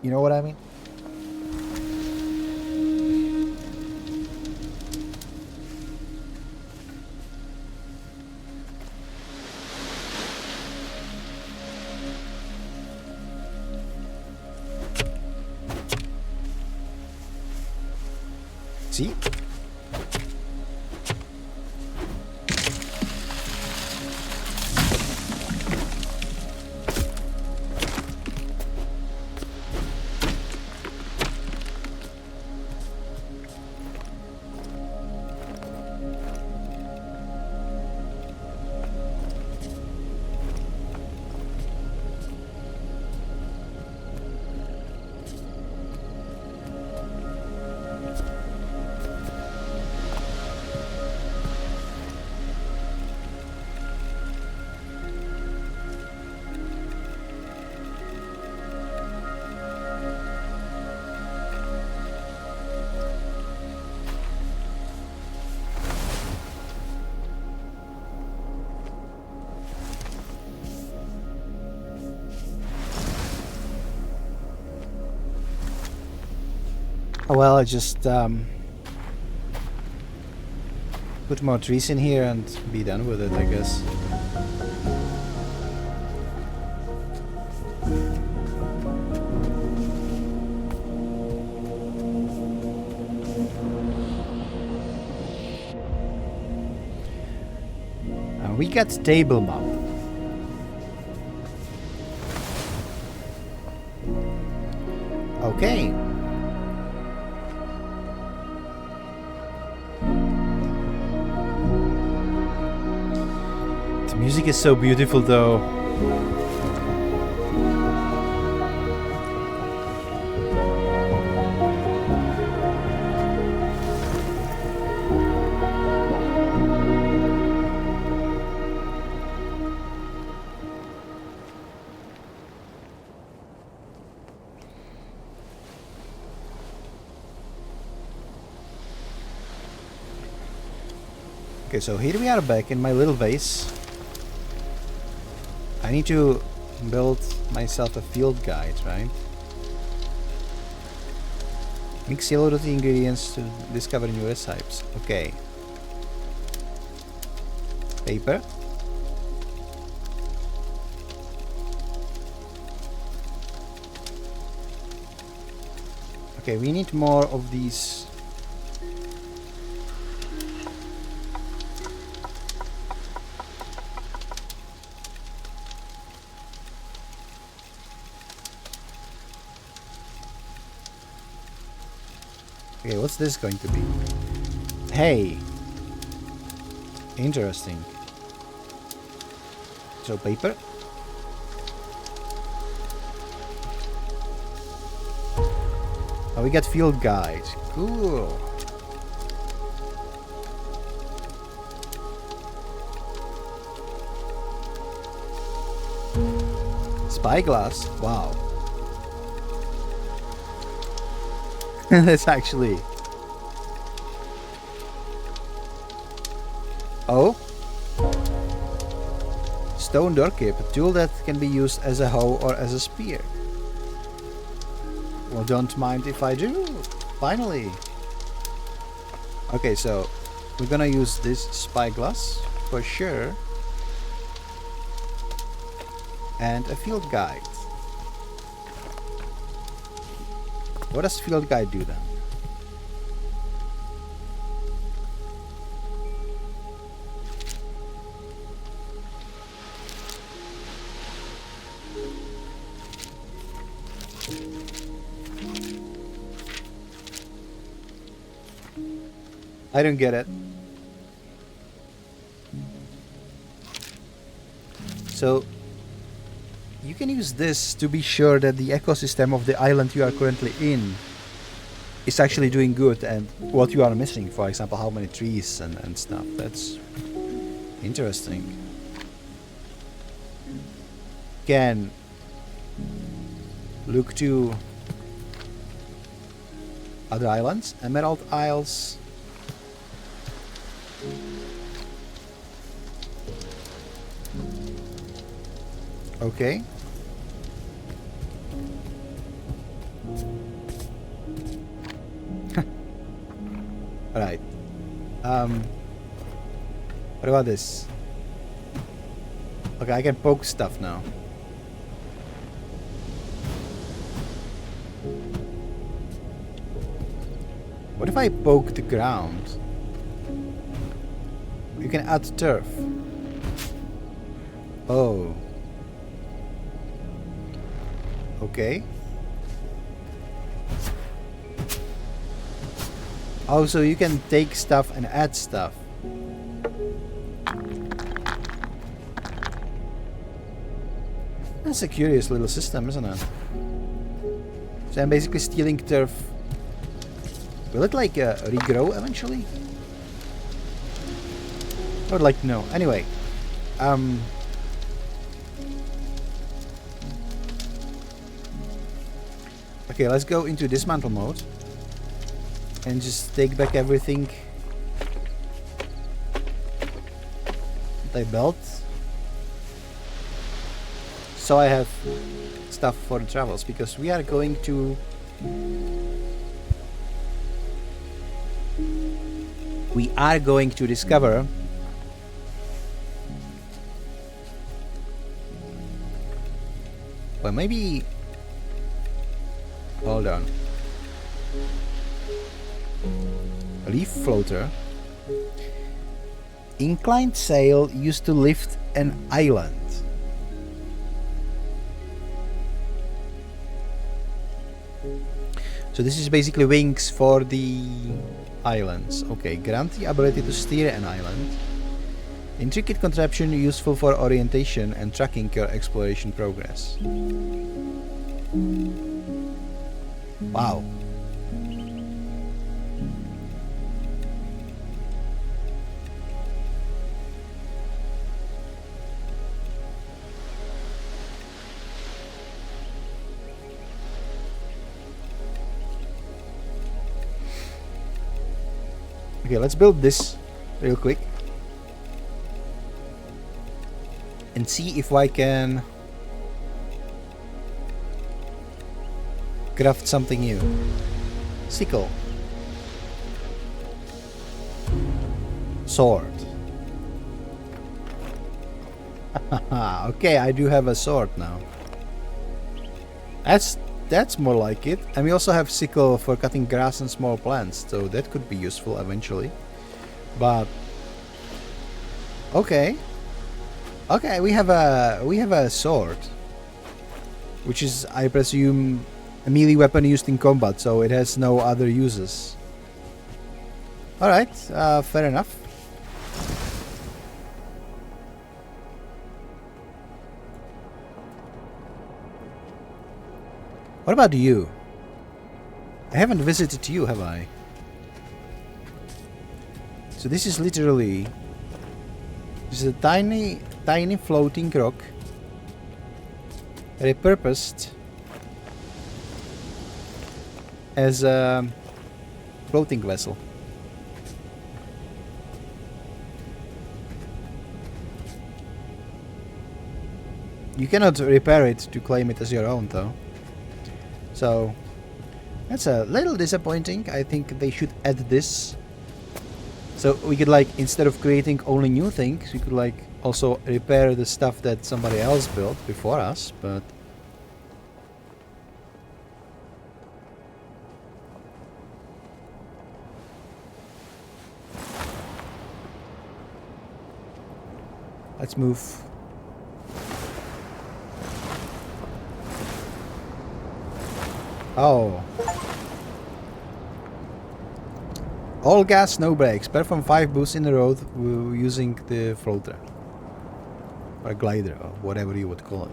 You know what I mean? See? Well, I just put more trees in here and be done with it, I guess. We got table map. Okay. The music is so beautiful, though. Okay, so here we are back in my little vase. I need to build myself a field guide, right? Mix yellow dotty ingredients to discover new recipes. Okay. Paper. Okay, we need more of these. Okay, what's this going to be? Hey! Interesting. So, paper? Oh, we got field guide. Cool. Spyglass? Wow. That's actually... Oh? Stone doorkip, a tool that can be used as a hoe or as a spear. Well, don't mind if I do. Finally. Okay, so we're gonna use this spyglass for sure. And a field guide. What does field guide do then? I don't get it. So you can use this to be sure that the ecosystem of the island you are currently in is actually doing good, and what you are missing, for example, how many trees and stuff. That's interesting. Can look to other islands, Emerald Isles. Okay. Alright. What about this? Okay, I can poke stuff now. What if I poke the ground? You can add turf. Oh. Okay. Oh, so you can take stuff and add stuff. That's a curious little system, isn't it? So I'm basically stealing turf. Will it like regrow eventually? I would like to know. Anyway. Okay, let's go into dismantle mode. And just take back everything that I built. So I have stuff for the travels, because we are going to... We are going to discover... Well, maybe... Hold on. Leaf floater. Inclined sail used to lift an island. So this is basically wings for the islands. Okay, grant the ability to steer an island. Intricate contraption useful for orientation and tracking your exploration progress. Wow. Okay, let's build this real quick. and see if I can craft something new. Sickle. Sword. Okay, I do have a sword now. That's more like it. And we also have sickle for cutting grass and small plants, so that could be useful eventually. But okay, we have a sword, which is, I presume, a melee weapon used in combat, so it has no other uses. All right, fair enough. What about you? I haven't visited you, have I? So this is literally... This is a tiny floating rock repurposed as a floating vessel. You cannot repair it to claim it as your own, though. So that's a little disappointing. I think they should add this. So we could, like, instead of creating only new things, we could, like, also repair the stuff that somebody else built before us, but... Let's move. Oh. All gas, no brakes. Perform 5 boosts in a row using the floater. Or glider, or whatever you would call it.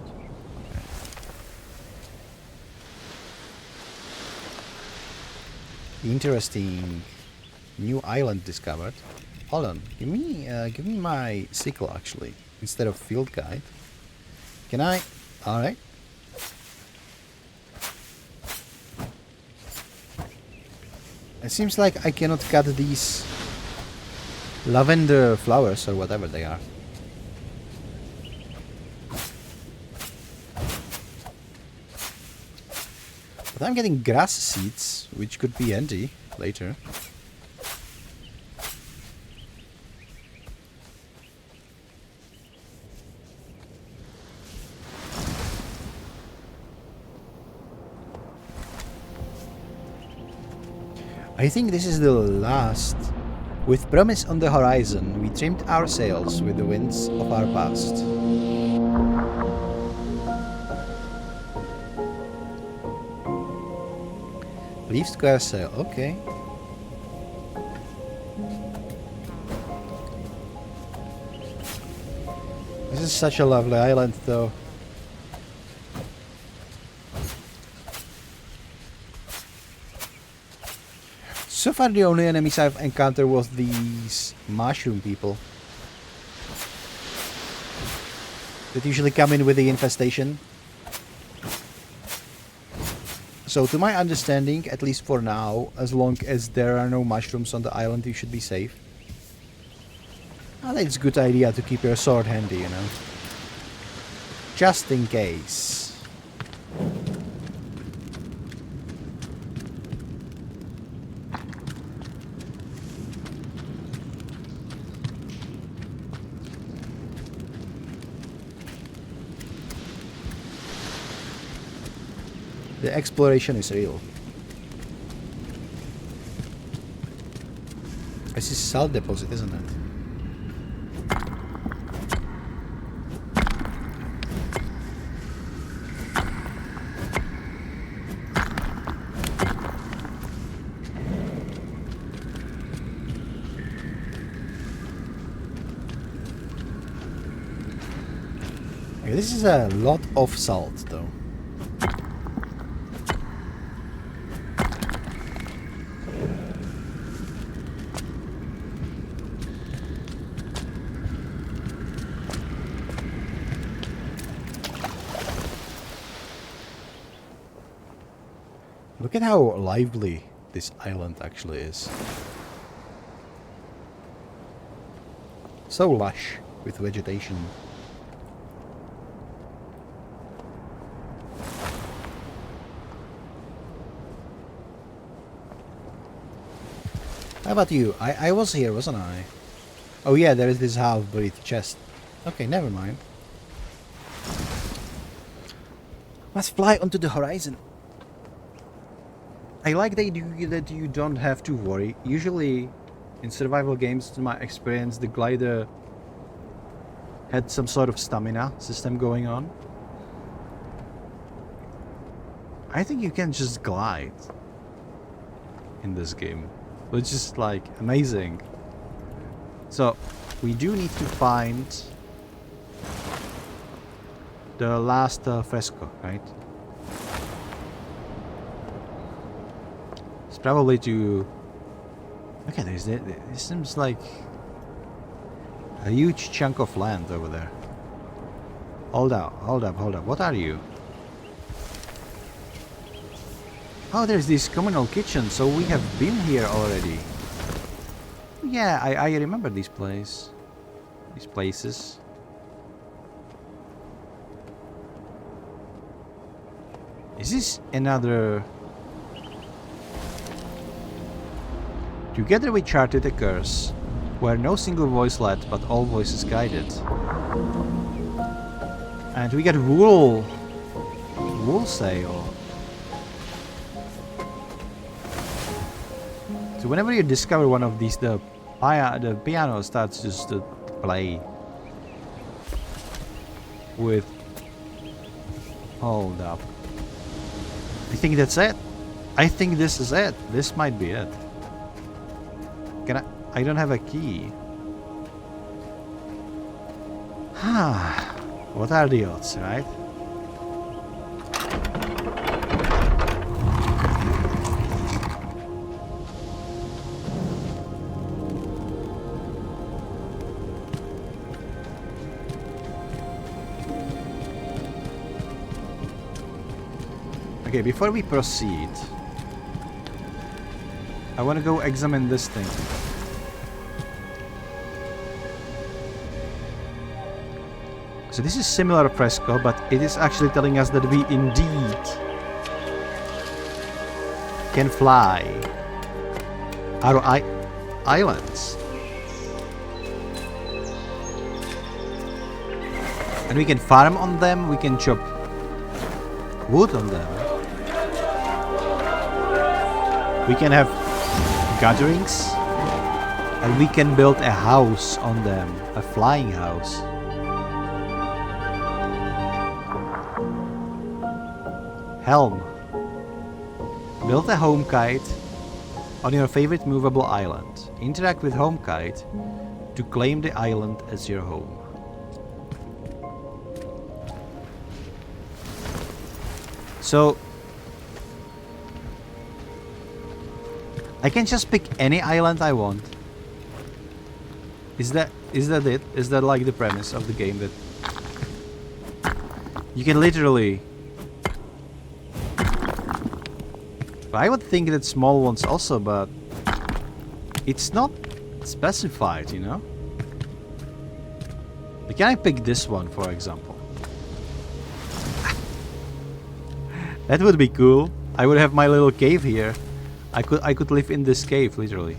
Interesting. New island discovered. Hold on. Give me my sickle, actually, instead of field guide. Can I? Alright. It seems like I cannot cut these lavender flowers or whatever they are. But I'm getting grass seeds, which could be handy later. I think this is the last. With promise on the horizon, we trimmed our sails with the winds of our past. Leave square sail, okay. This is such a lovely island, though. So far the only enemies I've encountered was these mushroom people that usually come in with the infestation. So to my understanding, at least for now, as long as there are no mushrooms on the island, you should be safe. I think it's a good idea to keep your sword handy, you know. Just in case. The exploration is real. This is salt deposit, isn't it? Okay, this is a lot of salt, though. Look at how lively this island actually is. So lush with vegetation. How about you? I was here, wasn't I? Oh yeah, there is this half-buried chest. Okay, never mind. Let's fly onto the horizon. I like that you don't have to worry. Usually, in survival games, in my experience, the glider had some sort of stamina system going on. I think you can just glide in this game, which is like amazing. So we do need to find the last fresco, right? It's probably to... Okay, this seems like a huge chunk of land over there. Hold up. What are you? Oh, there's this communal kitchen, so we have been here already. Yeah, I remember these places. Is this another... Together we charted a curse, where no single voice led, but all voices guided. And we get wool sale. So whenever you discover one of these, the piano starts just to play with... Hold up. I think that's it. I think this is it. This might be it. I don't have a key. What are the odds, right? Okay, before we proceed, I want to go examine this thing. So this is similar fresco, but it is actually telling us that we indeed can fly our islands. And we can farm on them, we can chop wood on them. We can have gatherings, and we can build a house on them, a flying house. Helm. Build a home kite on your favorite movable island. Interact with home kite to claim the island as your home. So I can just pick any island I want. Is that it? Is that like the premise of the game, that you can literally... I would think that small ones also, but it's not specified, you know? Like, can I pick this one, for example? That would be cool. I would have my little cave here. I could live in this cave, literally.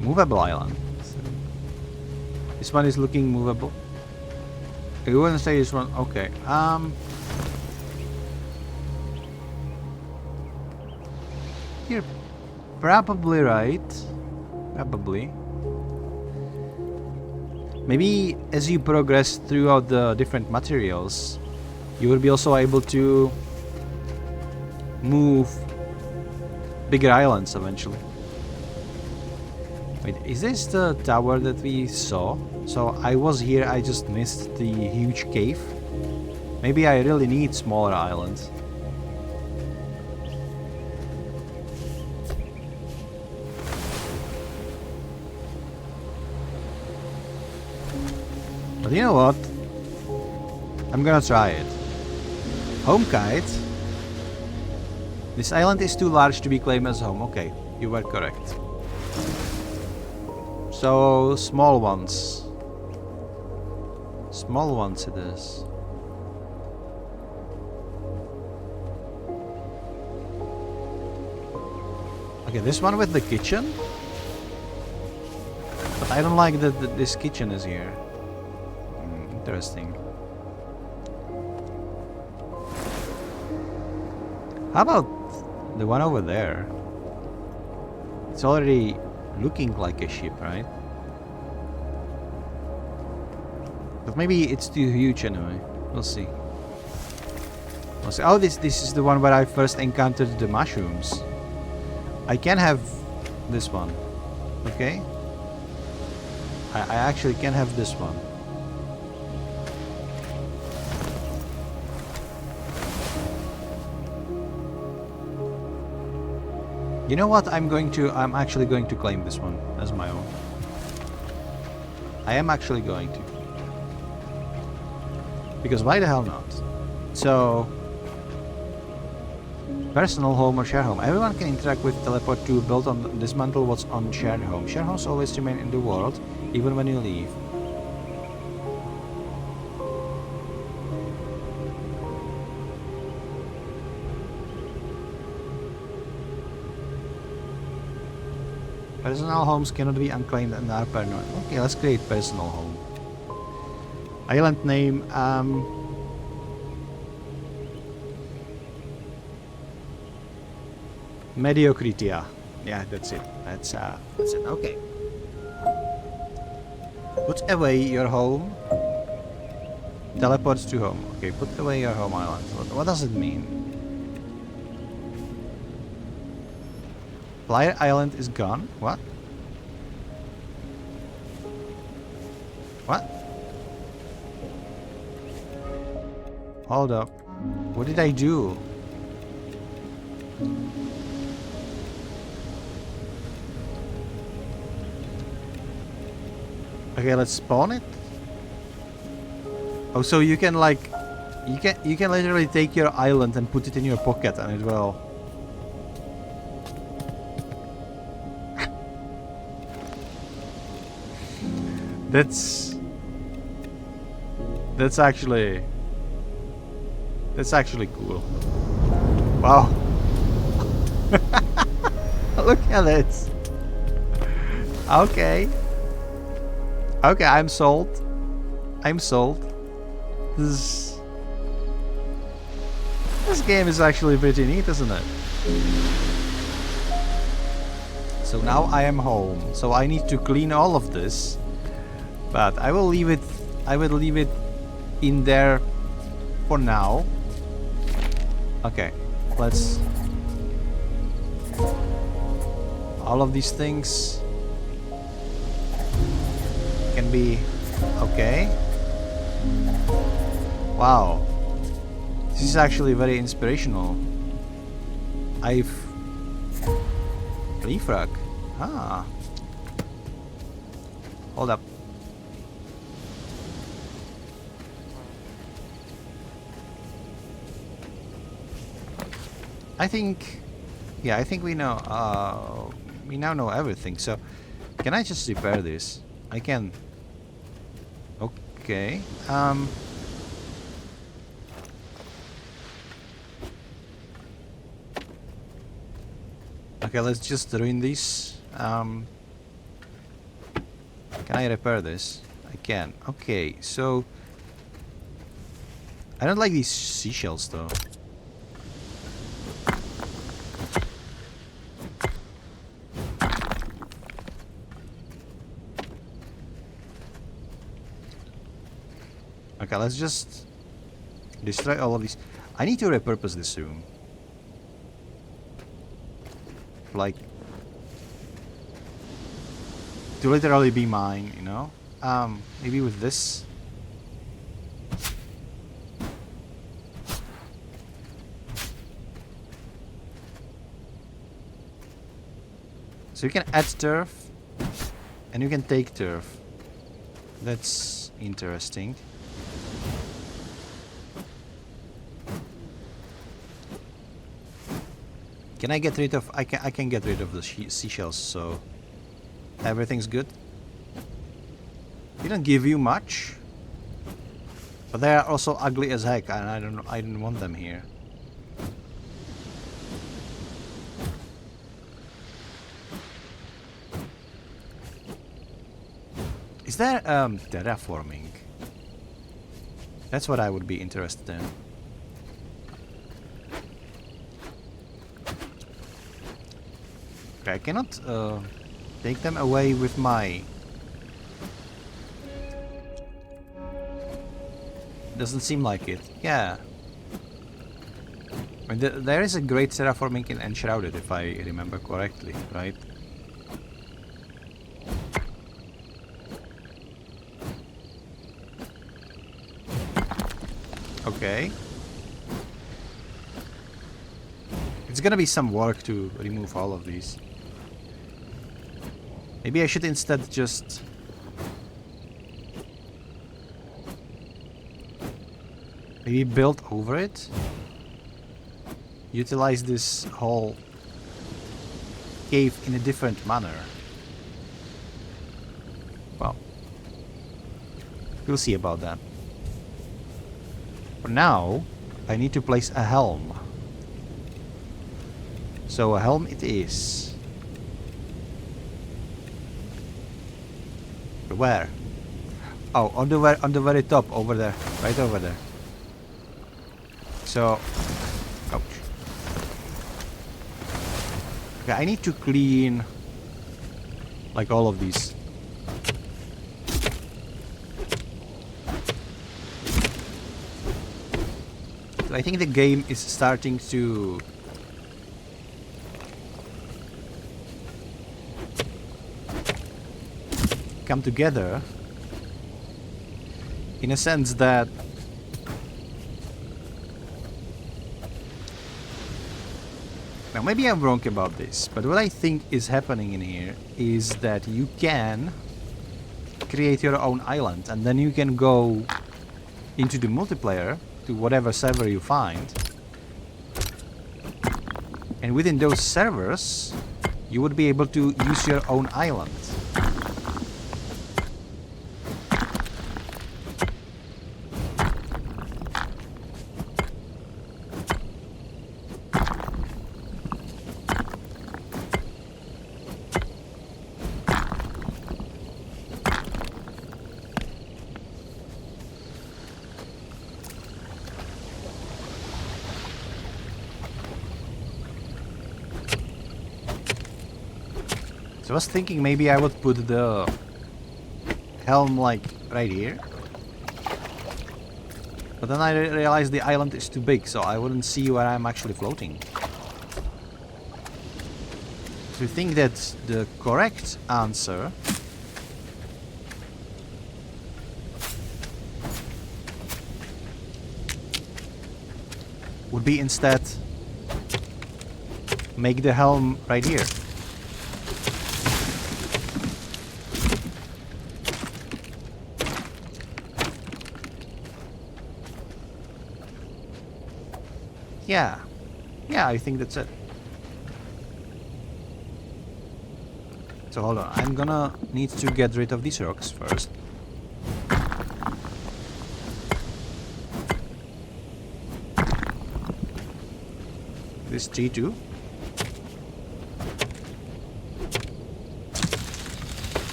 Movable island. This one is looking movable. You wouldn't say this one? Okay. You're probably right. Probably. Maybe as you progress throughout the different materials, you will be also able to move bigger islands eventually. Wait, is this the tower that we saw? So I was here, I just missed the huge cave. Maybe I really need smaller islands. But you know what? I'm gonna try it. Home kite. This island is too large to be claimed as home. Okay, you were correct. So, small ones. Small ones it is. Okay, this one with the kitchen. But I don't like that this kitchen is here. Interesting. How about the one over there? It's already looking like a ship, right? But maybe it's too huge anyway. We'll see. We'll see. Oh, this is the one where I first encountered the mushrooms. I can have this one. Okay. I actually can have this one. You know what? I'm actually going to claim this one as my own. I am actually going to. Because why the hell not? So, personal home or share home. Everyone can interact with teleport to build on dismantle what's on shared home. Shared homes always remain in the world, even when you leave. Personal homes cannot be unclaimed and are permanent. Okay, let's create personal home. Island name, Mediocritia. Yeah, that's it. That's it. Okay. Put away your home. Teleports to home. Okay, put away your home island. What does it mean? Flyer Island is gone? What? What? Hold up. What did I do? Okay, let's spawn it. Oh, so you can like you can literally take your island and put it in your pocket and it will. That's actually cool. Wow. Look at this. Okay. Okay, I'm sold. I'm sold. This game is actually pretty neat, isn't it? So now I am home. So I need to clean all of this. But I will leave it in there for now. Okay, let's all of these things can be okay. Wow, this is actually very inspirational. Leaf rug. Hold up. I think we know. We now know everything. So, can I just repair this? I can. Okay. Okay, let's just ruin this. Can I repair this? I can. Okay, so I don't like these seashells though. Okay, let's just destroy all of these. I need to repurpose this room. Like, to literally be mine, you know? Maybe with this. So you can add turf, and you can take turf. That's interesting. Can I get rid of? I can get rid of the seashells, so everything's good. Didn't give you much, but they are also ugly as heck, and I don't want them here. Is there terraforming? That's what I would be interested in. Okay, I cannot take them away with my... Doesn't seem like it. Yeah. I mean, there is a great terraforming in Enshrouded, if I remember correctly, right? Okay. It's gonna be some work to remove all of these. Maybe I should instead just... maybe build over it? Utilize this whole cave in a different manner. Well, we'll see about that. For now, I need to place a helm. So a helm it is. But where? Oh, on the very top, over there, right over there. So, ouch. Okay, I need to clean like all of these. I think the game is starting to come together in a sense that now maybe I'm wrong about this, but what I think is happening in here is that you can create your own island and then you can go into the multiplayer to whatever server you find, and within those servers you would be able to use your own island. So I was thinking maybe I would put the helm like right here. But then I realized the island is too big, so I wouldn't see where I'm actually floating. So I think that the correct answer would be instead make the helm right here. Yeah. Yeah, I think that's it. So hold on, I'm gonna need to get rid of these rocks first. This tree too.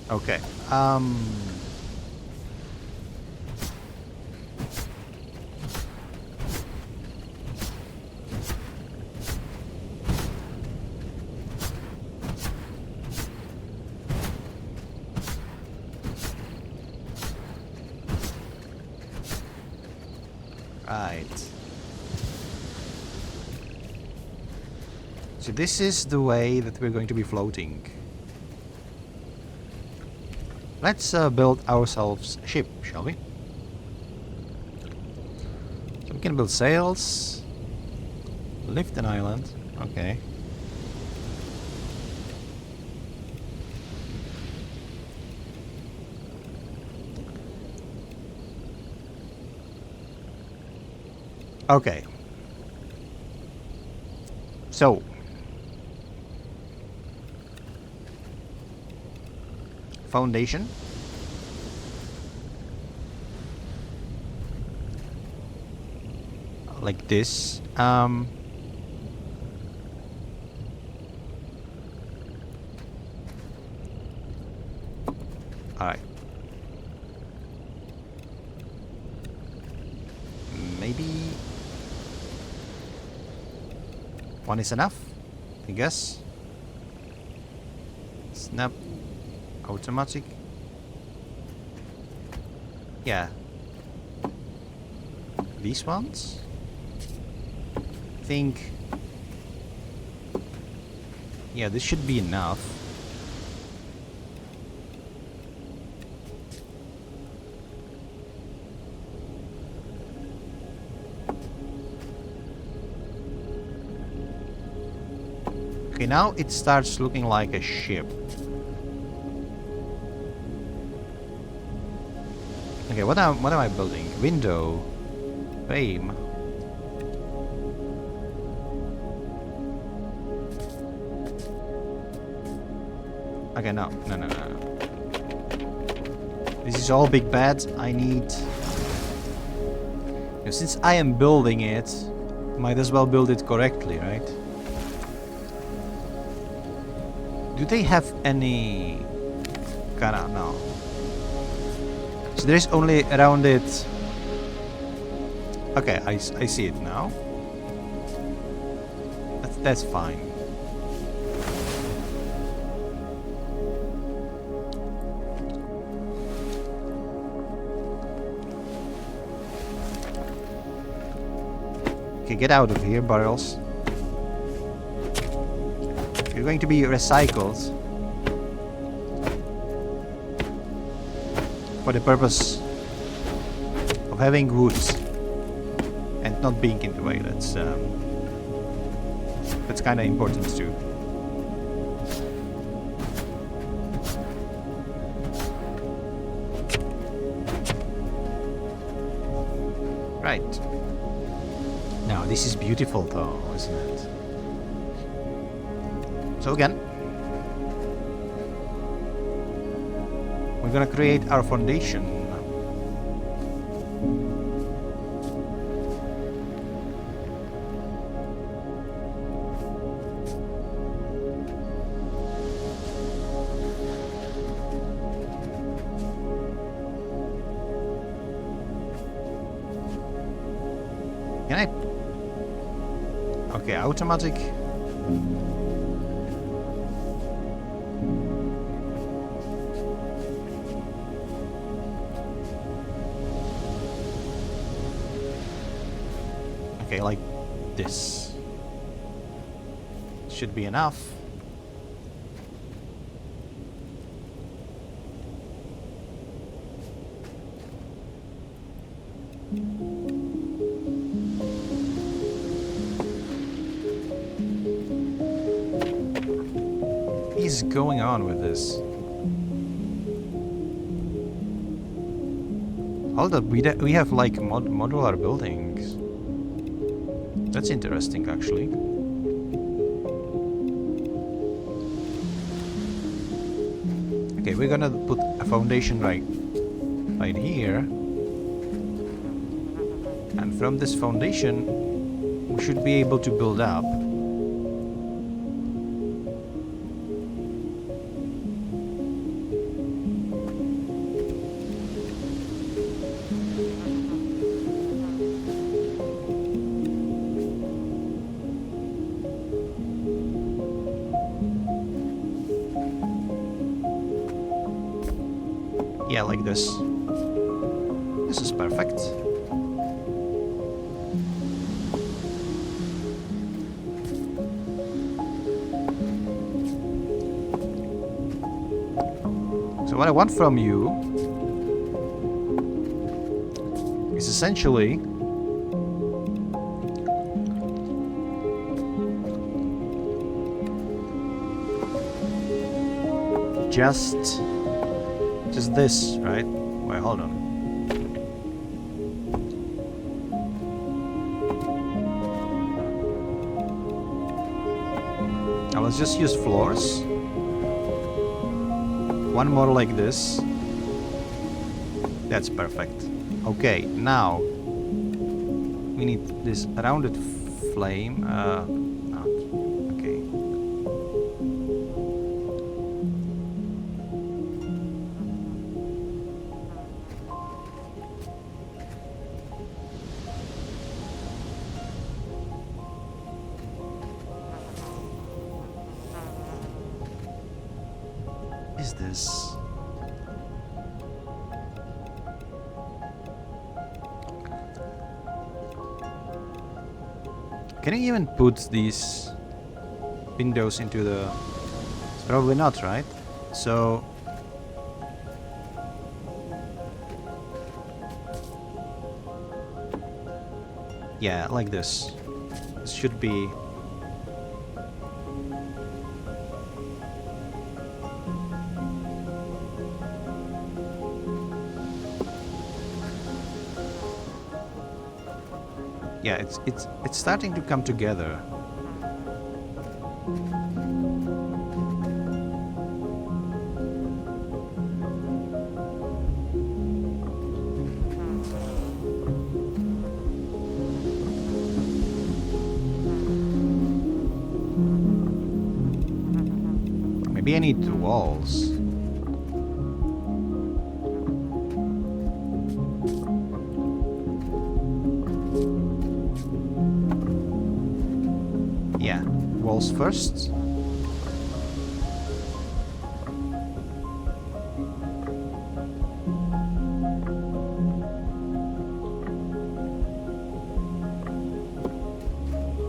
Okay. Right. So this is the way that we're going to be floating. Let's build ourselves a ship, shall we? So we can build sails, lift an island. Okay. Okay. So foundation. Like this. One is enough, I guess. Snap. Automatic. Yeah. These ones? I think... Yeah, this should be enough. Okay, now it starts looking like a ship. Okay, what am I building? Window. Frame. Okay, no. This is all big bad. I need... Since I am building it, might as well build it correctly, right? Do they have any... Kinda, no. So there is only around it... Okay, I see it now. That's fine. Okay, get out of here, barrels. You're going to be recycled for the purpose of having wood and not being in the way. That's kind of important too. Right. Now this is beautiful though, isn't it? So again, we're gonna create our foundation. Can I? Okay, automatic. Okay, like this. Should be enough. What is going on with this? Hold up, we have like modular buildings. That's interesting, actually. Okay, we're gonna put a foundation right here. And from this foundation, we should be able to build up. Yeah, like this. This is perfect. So what I want from you is essentially just this, right? Wait, hold on. Now let's just use floors. One more like this. That's perfect. Okay, now we need this rounded flame. Okay. is this? Can you even put these windows into the... It's probably not, right? So... yeah, like this. This should be... yeah, it's starting to come together. Maybe I need the walls. Yeah, walls first.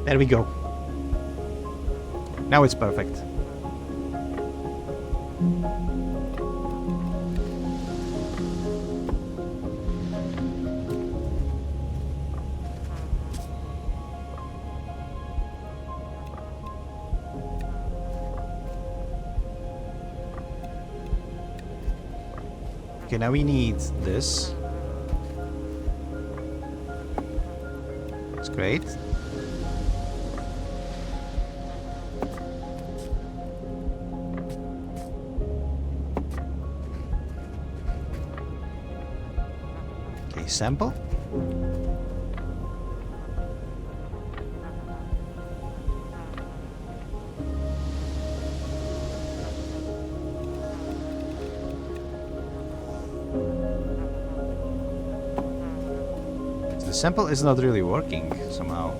There we go. Now it's perfect. Okay, now we need this. That's great. Okay, sample. The sample is not really working somehow.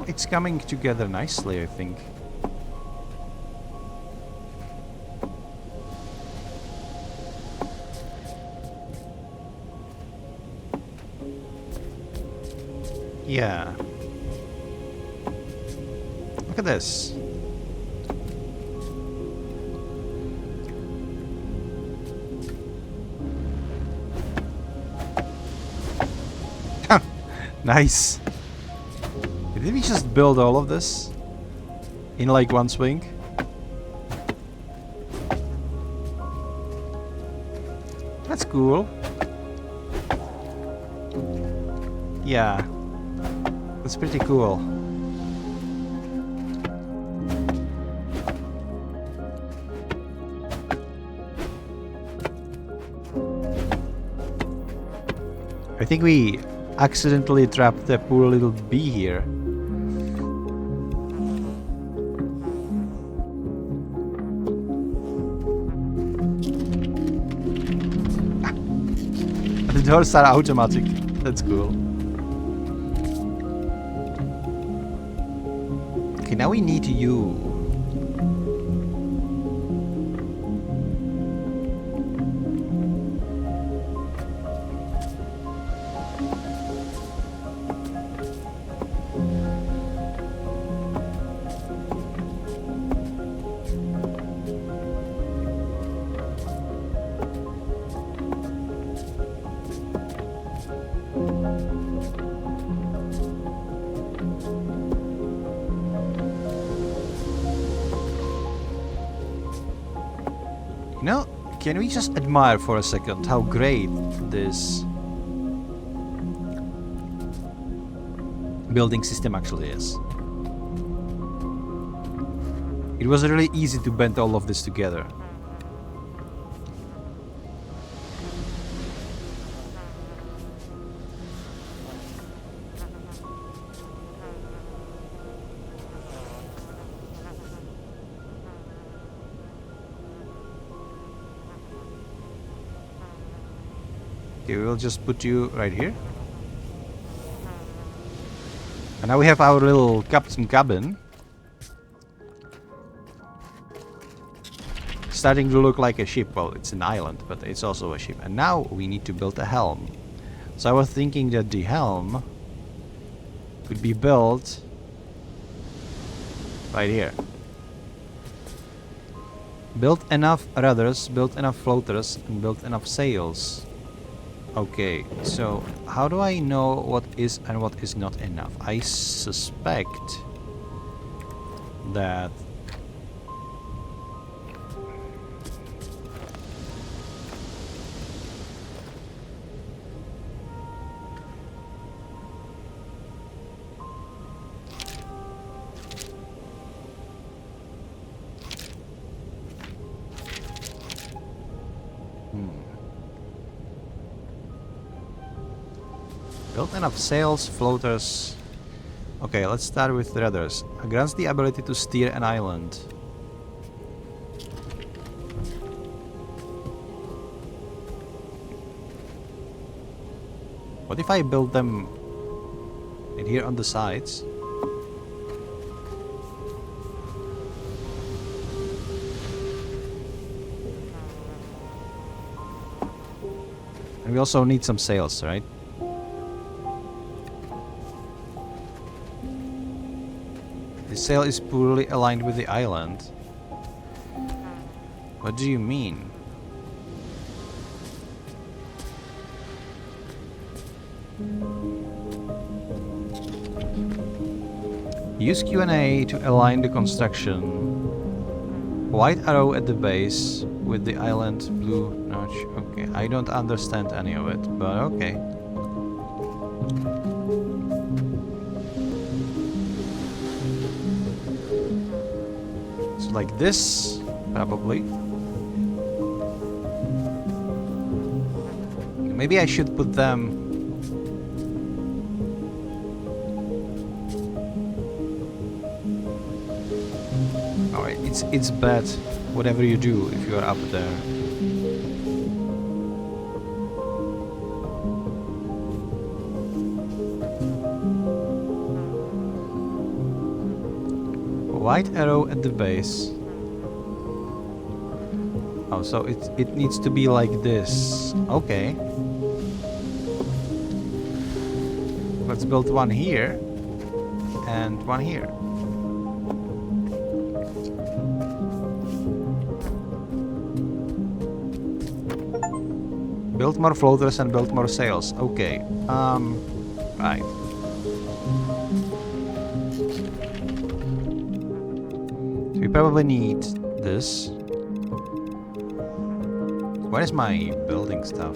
It's coming together nicely, I think. Yeah. Look at this. Nice. Did we just build all of this in like one swing? That's cool. Yeah, that's pretty cool. I think we accidentally trapped the poor little bee here. The doors are automatic. That's cool. Okay, now we need you. You know, Can we just admire for a second how great this building system actually is? It was really easy to bend all of this together. Okay, we'll just put you right here. And now we have our little captain cabin. Starting to look like a ship. Well, it's an island, but it's also a ship. And now we need to build a helm. So I was thinking that the helm could be built right here. Build enough rudders, build enough floaters, and build enough sails. Okay, so how do I know what is and what is not enough? I suspect that build enough sails, floaters. Okay, let's start with rudders. Grants the ability to steer an island. What if I build them in here on the sides? And we also need some sails, right? The sail is poorly aligned with the island. What do you mean? Use Q&A to align the construction. White arrow at the base with the island blue notch. Okay, I don't understand any of it, but okay. So like this, probably. Maybe I should put them... Alright, it's bad whatever you do if you are up there. White arrow at the base. Oh, so it needs to be like this. Okay. Let's build one here and one here. Build more floaters and build more sails. Okay. Right. So we probably need this. Where is my building stuff?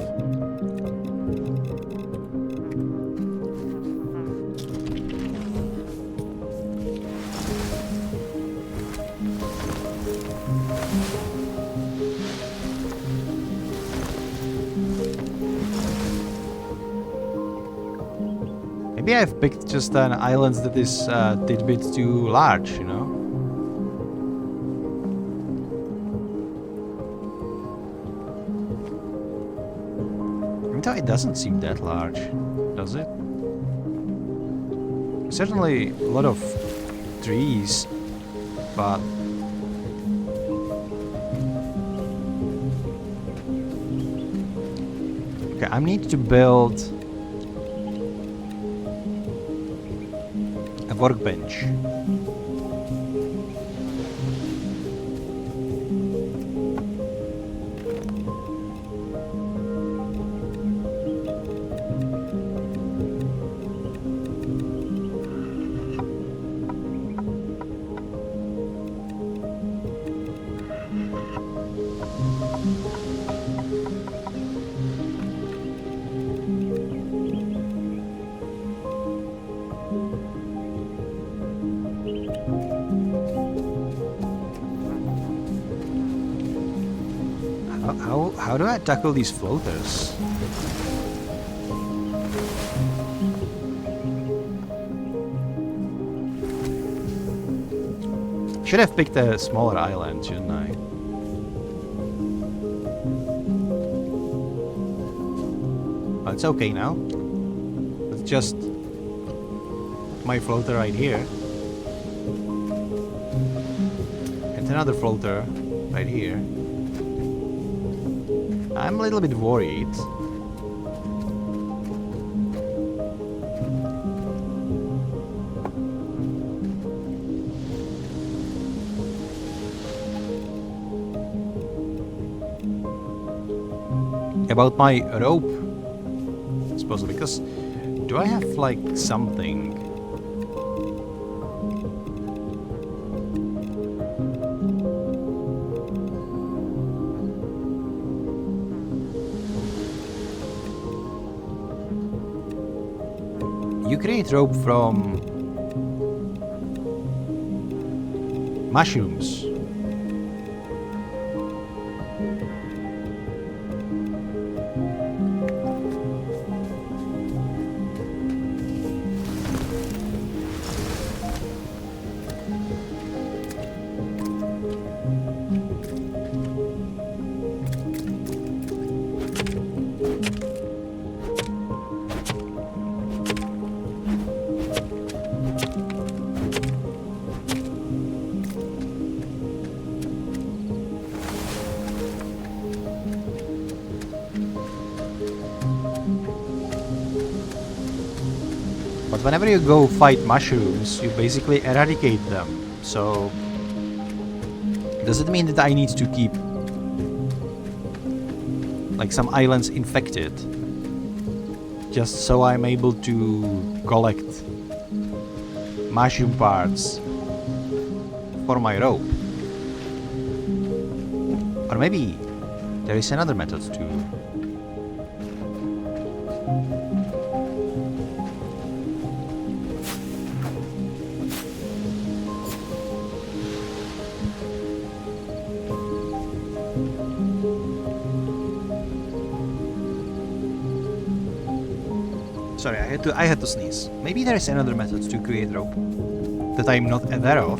Maybe I've picked just an island that is a bit too large, you know? It doesn't seem that large, does it? Certainly a lot of trees, but... Okay, I need to build a workbench. How do I tackle these floaters? Should have picked a smaller island, shouldn't I? Oh, it's okay now. It's just my floater right here. And another floater right here. I'm a little bit worried. About my rope, supposedly, because do I have like something? You create rope from mushrooms. But whenever you go fight mushrooms, you basically eradicate them. So does it mean that I need to keep like some islands infected just so I'm able to collect mushroom parts for my rope? Or maybe there is another method too. Sorry, I had to sneeze. Maybe there is another method to create rope that I'm not aware of.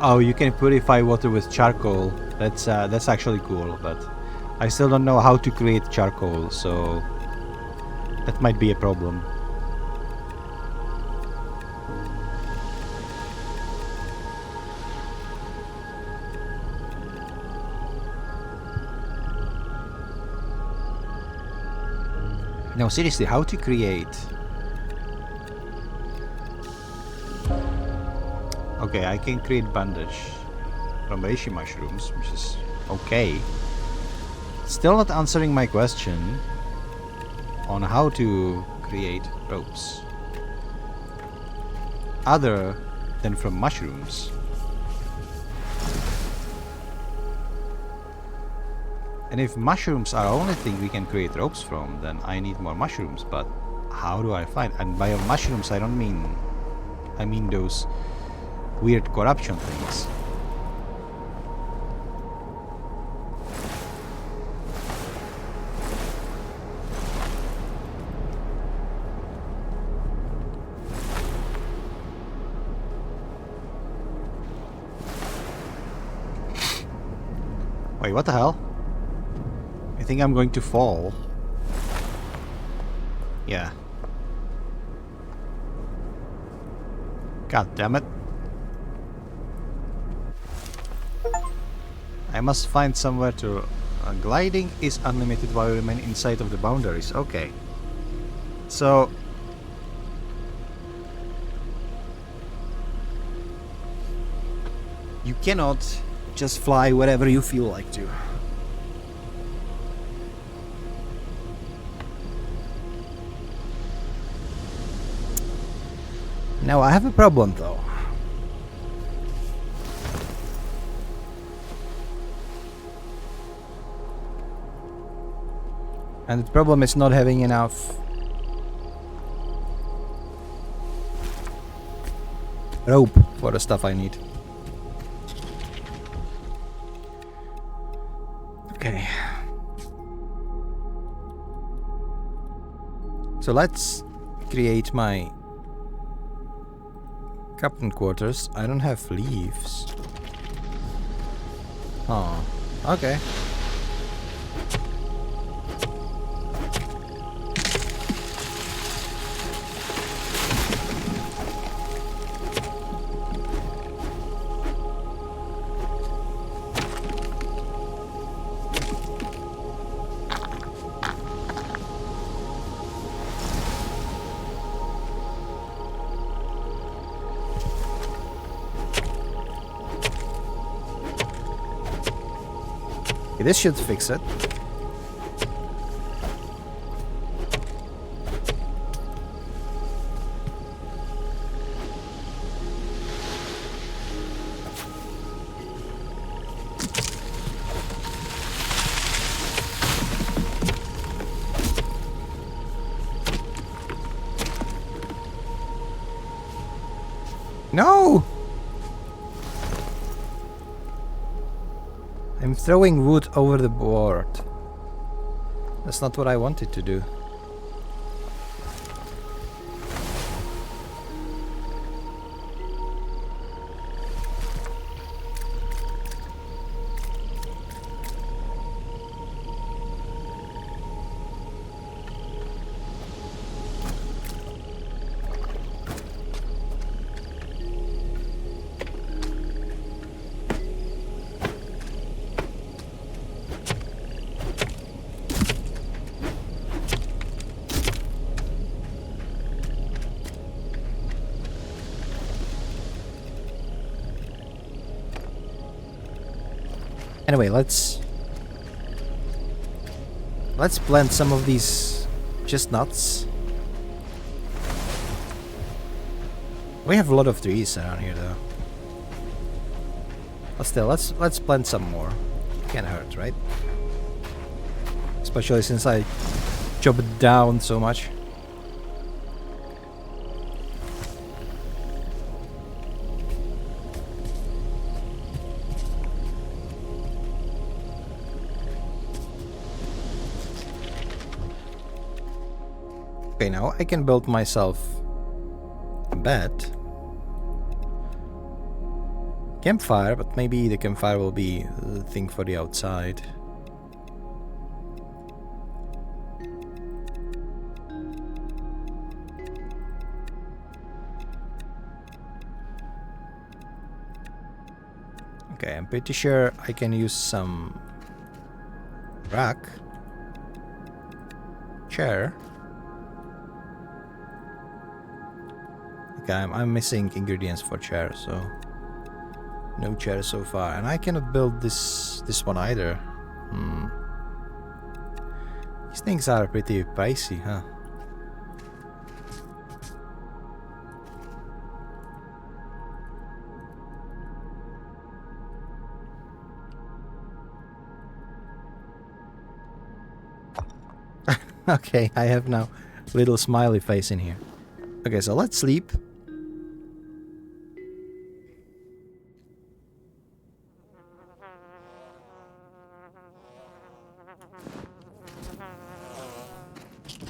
Oh, you can purify water with charcoal. That's actually cool, but I still don't know how to create charcoal, so that might be a problem. No, seriously, how to create? Okay, I can create bandage from reishi mushrooms, which is okay. Still not answering my question on how to create ropes other than from mushrooms. And if mushrooms are the only thing we can create ropes from, then I need more mushrooms. But how do I find? And by mushrooms, I don't mean, I mean those weird corruption things. Wait, what the hell? I think I'm going to fall. Yeah. God damn it. I must find somewhere to... gliding is unlimited while you remain inside of the boundaries. Okay. So... you cannot just fly wherever you feel like to. Now I have a problem though. And the problem is not having enough rope for the stuff I need. Okay. So let's create my captain quarters. I don't have leaves. Oh, okay. This should fix it. No! I'm throwing wood over the board. That's not what I wanted to do. Anyway, let's plant some of these chestnuts. We have a lot of trees around here, though. But still, let's plant some more. Can't hurt, right? Especially since I chop it down so much. Okay, now I can build myself a bed. Campfire, but maybe the campfire will be the thing for the outside. Okay, I'm pretty sure I can use some rack, chair. Okay, I'm missing ingredients for chair, so no chair so far, and I cannot build this one either. These things are pretty pricey, huh? Okay, I have now little smiley face in here. Okay, so let's sleep.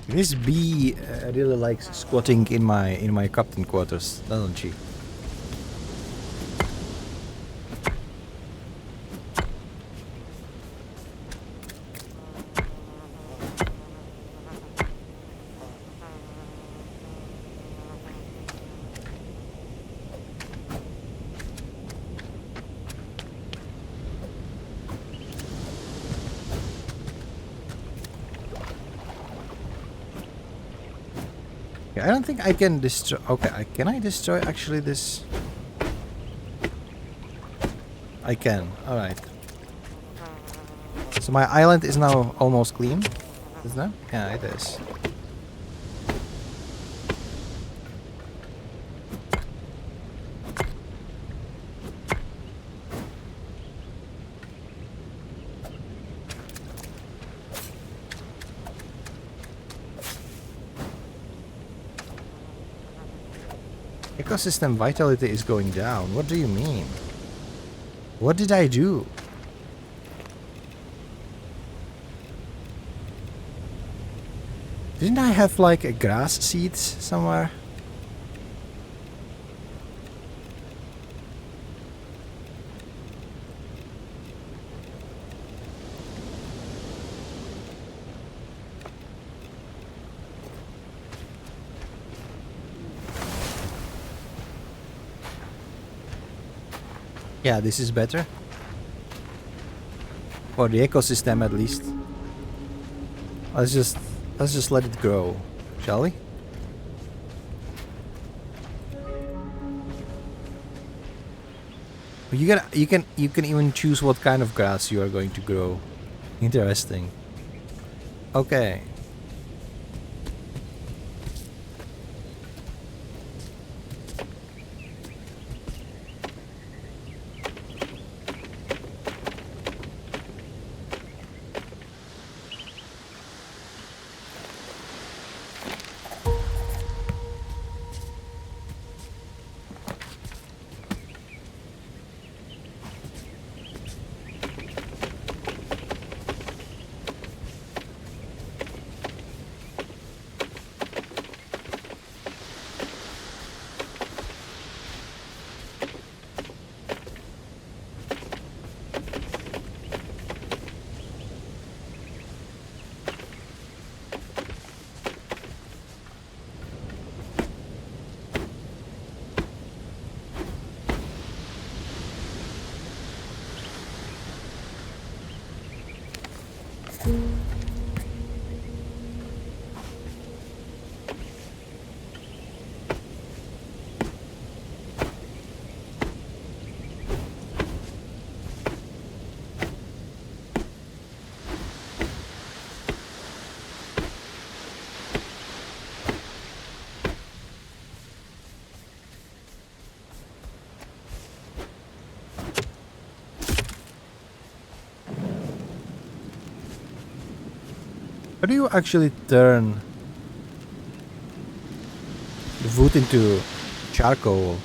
This bee really likes squatting in my captain quarters, doesn't she? Okay, I don't think I can destroy... Okay, can I destroy actually this? I can. Alright. So my island is now almost clean. Isn't it? Yeah, it is. Ecosystem vitality is going down. What do you mean? What did I do? Didn't I have like a grass seeds somewhere? Yeah, this is better. For the ecosystem at least. Let's just let it grow, shall we? You can even choose what kind of grass you are going to grow. Interesting. Okay. How do you actually turn the wood into charcoal?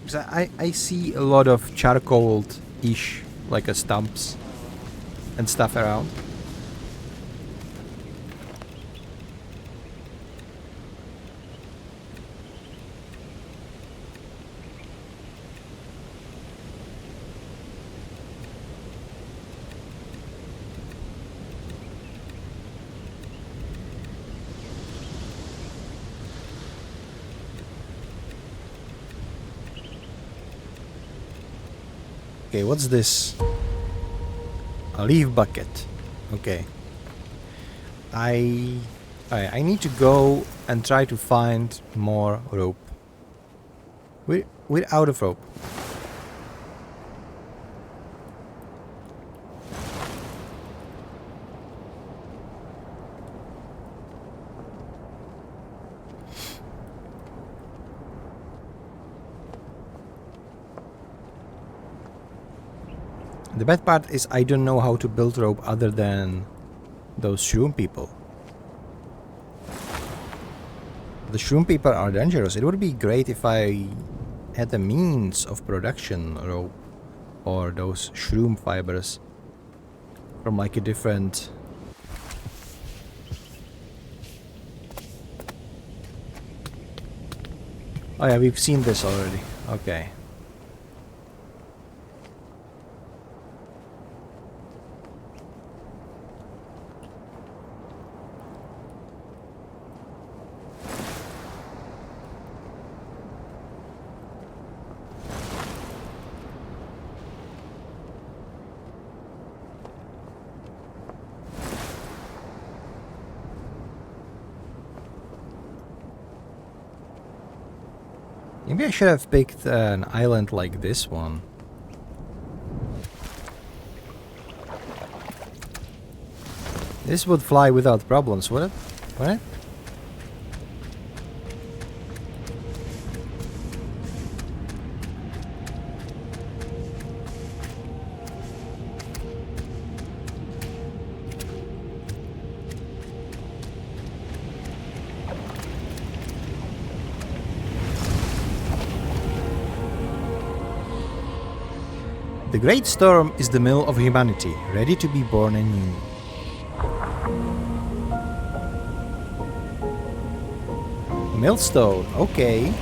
Because I see a lot of charcoal-ish, like stumps and stuff around. Okay, what's this? A leaf bucket. Okay. I need to go and try to find more rope. We're out of rope. The bad part is I don't know how to build rope other than those shroom people. The shroom people are dangerous. It would be great if I had the means of production rope or those shroom fibers from like a different... Oh yeah, we've seen this already. Okay. Maybe I should have picked an island like this one. This would fly without problems, would it? Would it? The great storm is the mill of humanity, ready to be born anew. Millstone, okay.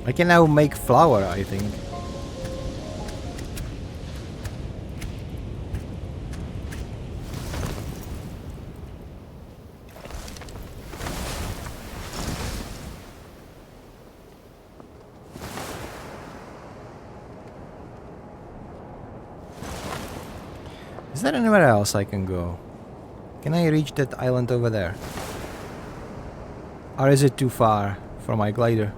I can now make flour, I think. Is there anywhere else I can go? Can I reach that island over there? Or is it too far for my glider?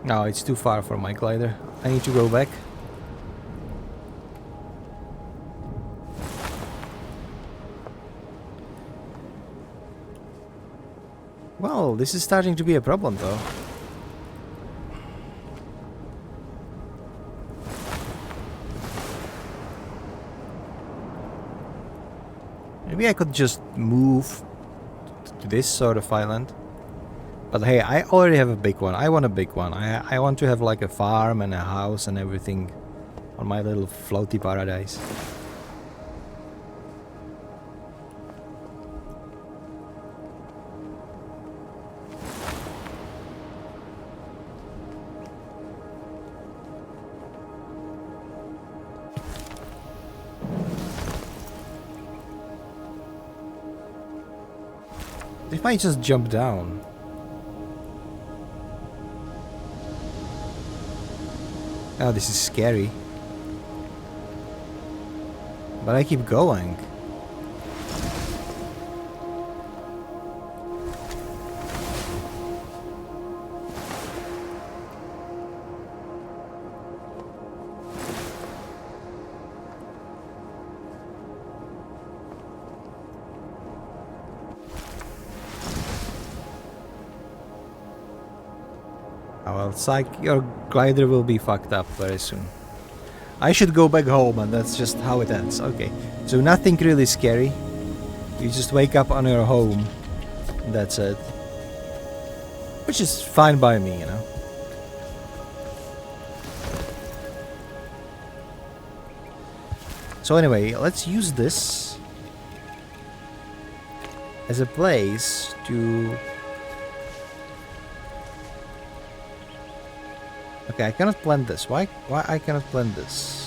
No, it's too far for my glider. I need to go back. Well, this is starting to be a problem though. Maybe I could just move to this sort of island. But hey, I already have a big one. I want a big one. I want to have like a farm and a house and everything on my little floaty paradise. If I just jump down. Oh, this is scary. But I keep going. Oh, well, it's like your glider will be fucked up very soon. I should go back home and that's just how it ends. Okay, so nothing really scary. You just wake up on your home. And that's it. Which is fine by me, you know. So anyway, let's use this as a place to... Okay, I cannot blend this. Why I cannot blend this?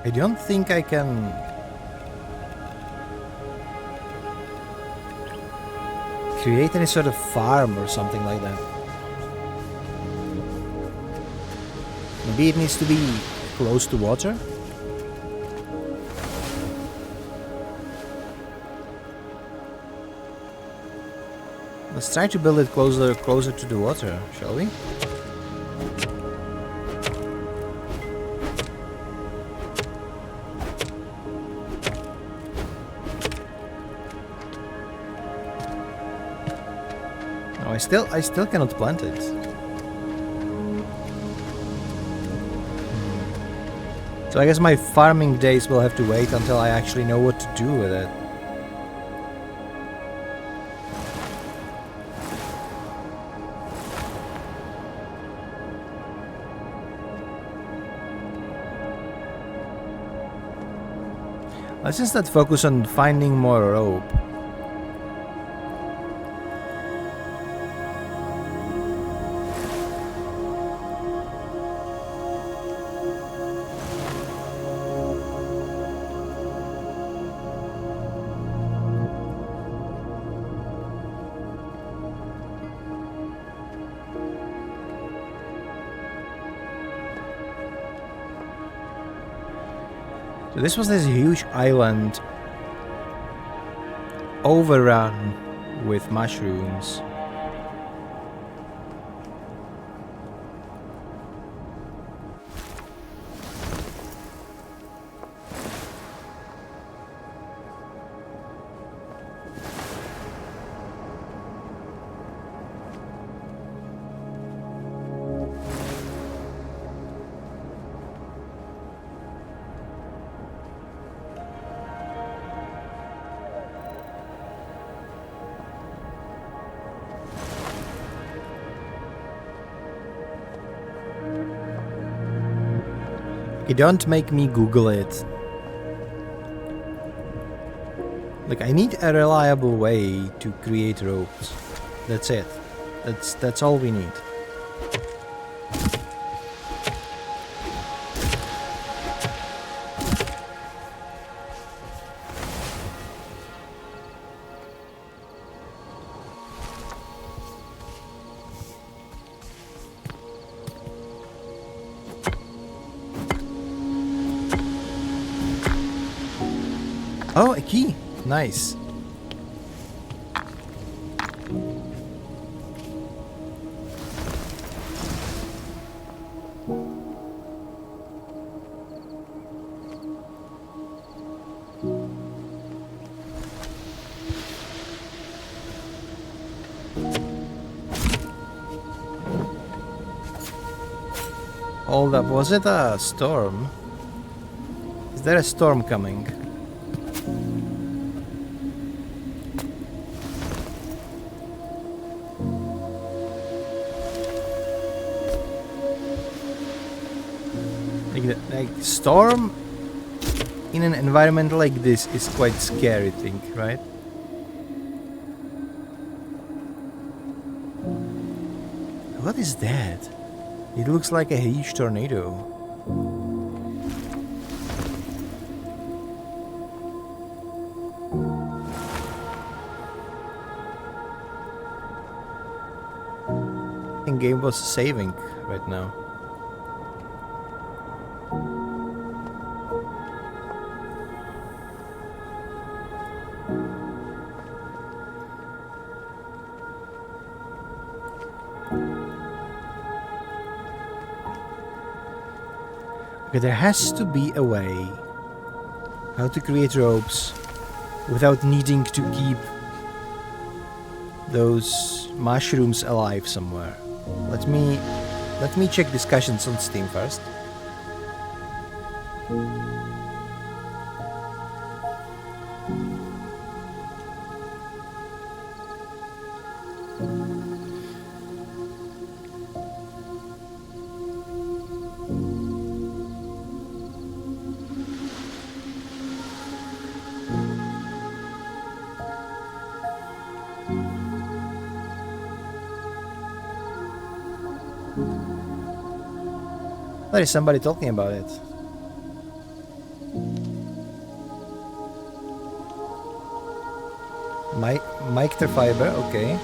I don't think I can... create any sort of farm or something like that. Maybe it needs to be close to water? Let's try to build it closer to the water, shall we? No, I still cannot plant it. So I guess my farming days will have to wait until I actually know what to do with it. Let's instead focus on finding more rope. So this was this huge island overrun with mushrooms. Don't make me Google it. Like, I need a reliable way to create ropes. That's it. That's all we need. Oh, a key. Nice. Hold up, was it a storm? Is there a storm coming? Like storm in an environment like this is quite scary thing, right? What is that? It looks like a huge tornado. I think game was saving right now. Okay, there has to be a way how to create ropes without needing to keep those mushrooms alive somewhere. Let me check discussions on Steam first. There is somebody talking about it. Microfiber, okay.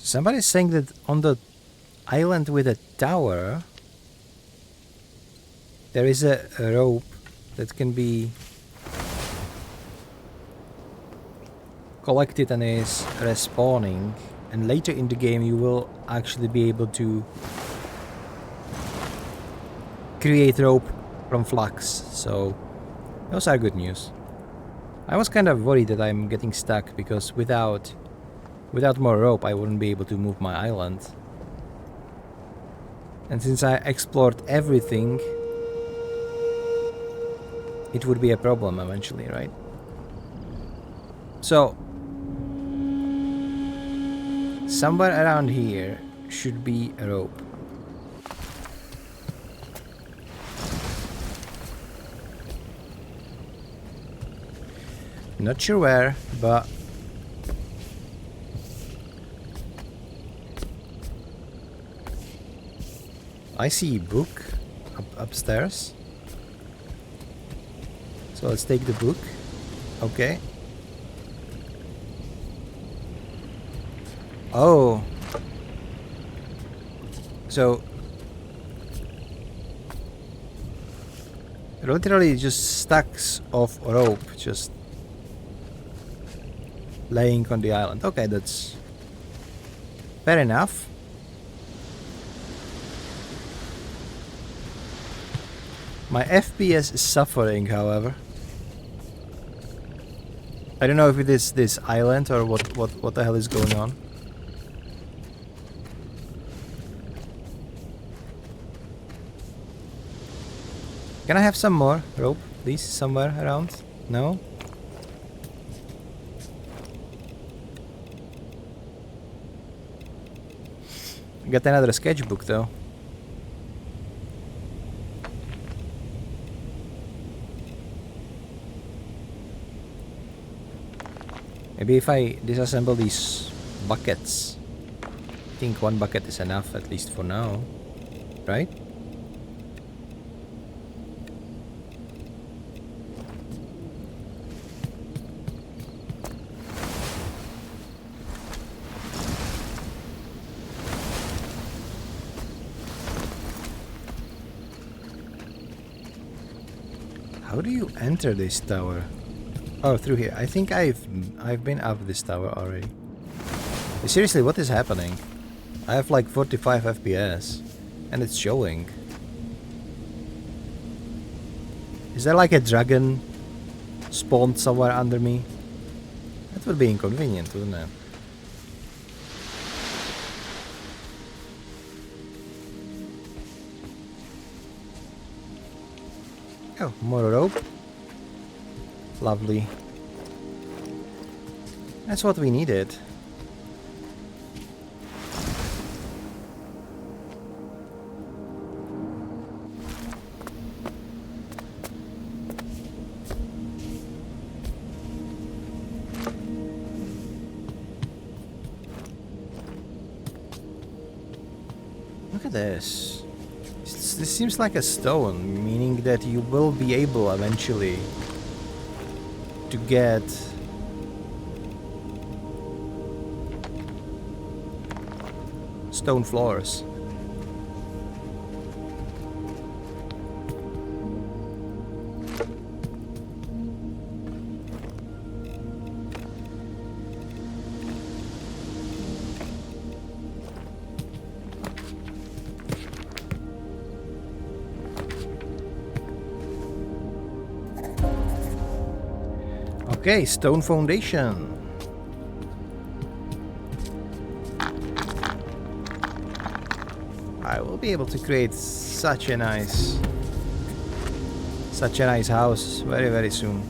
Somebody's saying that on the island with a tower, there is a rope that can be collected and is respawning, and later in the game you will actually be able to create rope from flux, so those are good news. I was kind of worried that I'm getting stuck because without more rope I wouldn't be able to move my island. And since I explored everything, it would be a problem eventually, right? So, somewhere around here should be a rope. Not sure where, but I see a book upstairs. So let's take the book. Okay. Oh. So literally just stacks of rope just laying on the island. Okay, that's fair enough. My FPS is suffering, however. I don't know if it is this island or what the hell is going on. Can I have some more rope, please, somewhere around? No? Got another sketchbook though. Maybe if I disassemble these buckets, I think one bucket is enough, at least for now, right? How do you enter this tower? Oh, through here. I think I've been up this tower already. Seriously, what is happening? I have like 45 FPS and it's showing. Is there like a dragon spawned somewhere under me? That would be inconvenient, wouldn't it? Oh, more rope. Lovely. That's what we needed. Look at this. This seems like a stone, meaning that you will be able eventually to get stone floors. Okay, stone foundation. I will be able to create such a nice house very, very soon.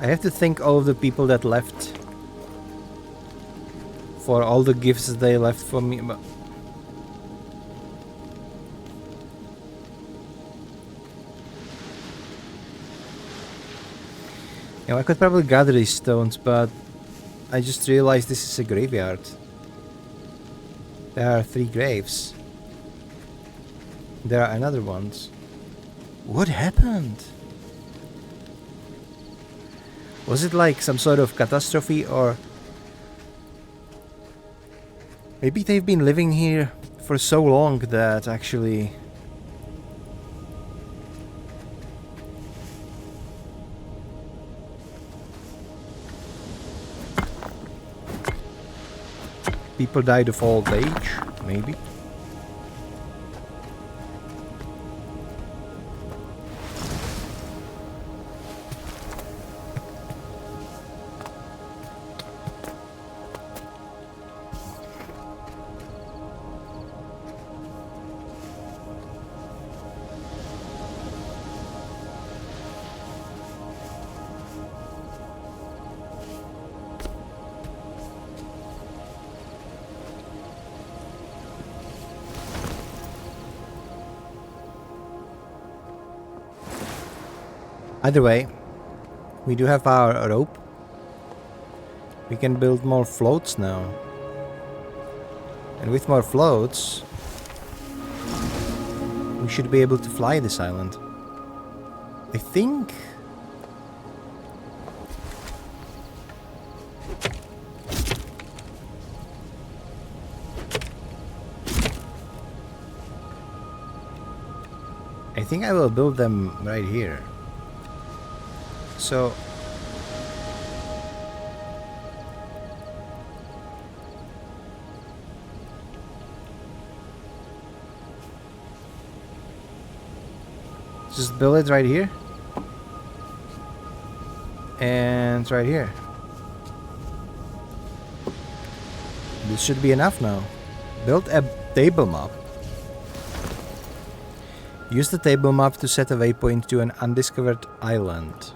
I have to thank all of the people that left for all the gifts they left for me. But you know, I could probably gather these stones, but I just realized this is a graveyard. There are 3 graves. There are another ones. What happened? Was it like some sort of catastrophe, or maybe they've been living here for so long that actually people died of old age, maybe? Either way, we do have our rope. We can build more floats now. And with more floats, we should be able to fly this island. I think... I will build them right here. So just build it right here and right here. This should be enough now. Build a table map. Use the table map to set a waypoint to an undiscovered island.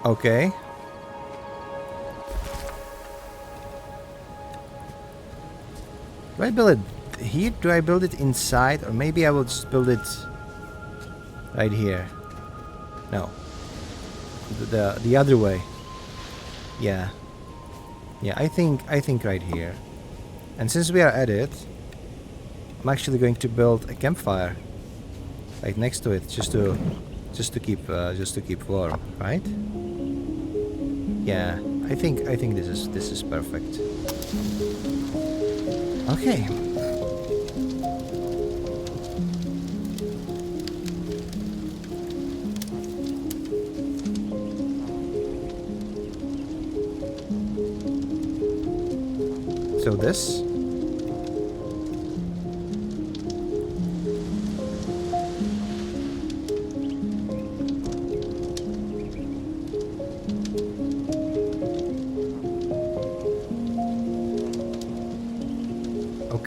Okay. Do I build it here? Do I build it inside? Or maybe I will just build it right here. No. The other way. Yeah. Yeah, I think right here. And since we are at it, I'm actually going to build a campfire right next to it, just to keep warm, right? Yeah, I think this is perfect. Okay. So this.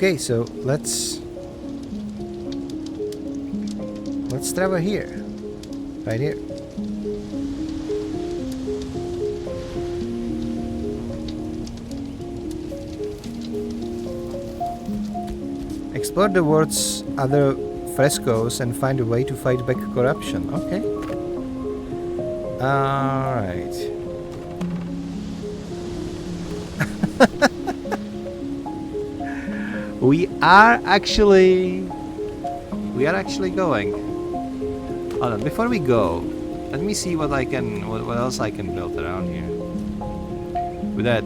Okay, so let's travel here. Right here. Explore the world's other frescoes and find a way to fight back corruption. Okay. Alright. We are actually going. Hold on, before we go, let me see what else I can build around here. With that.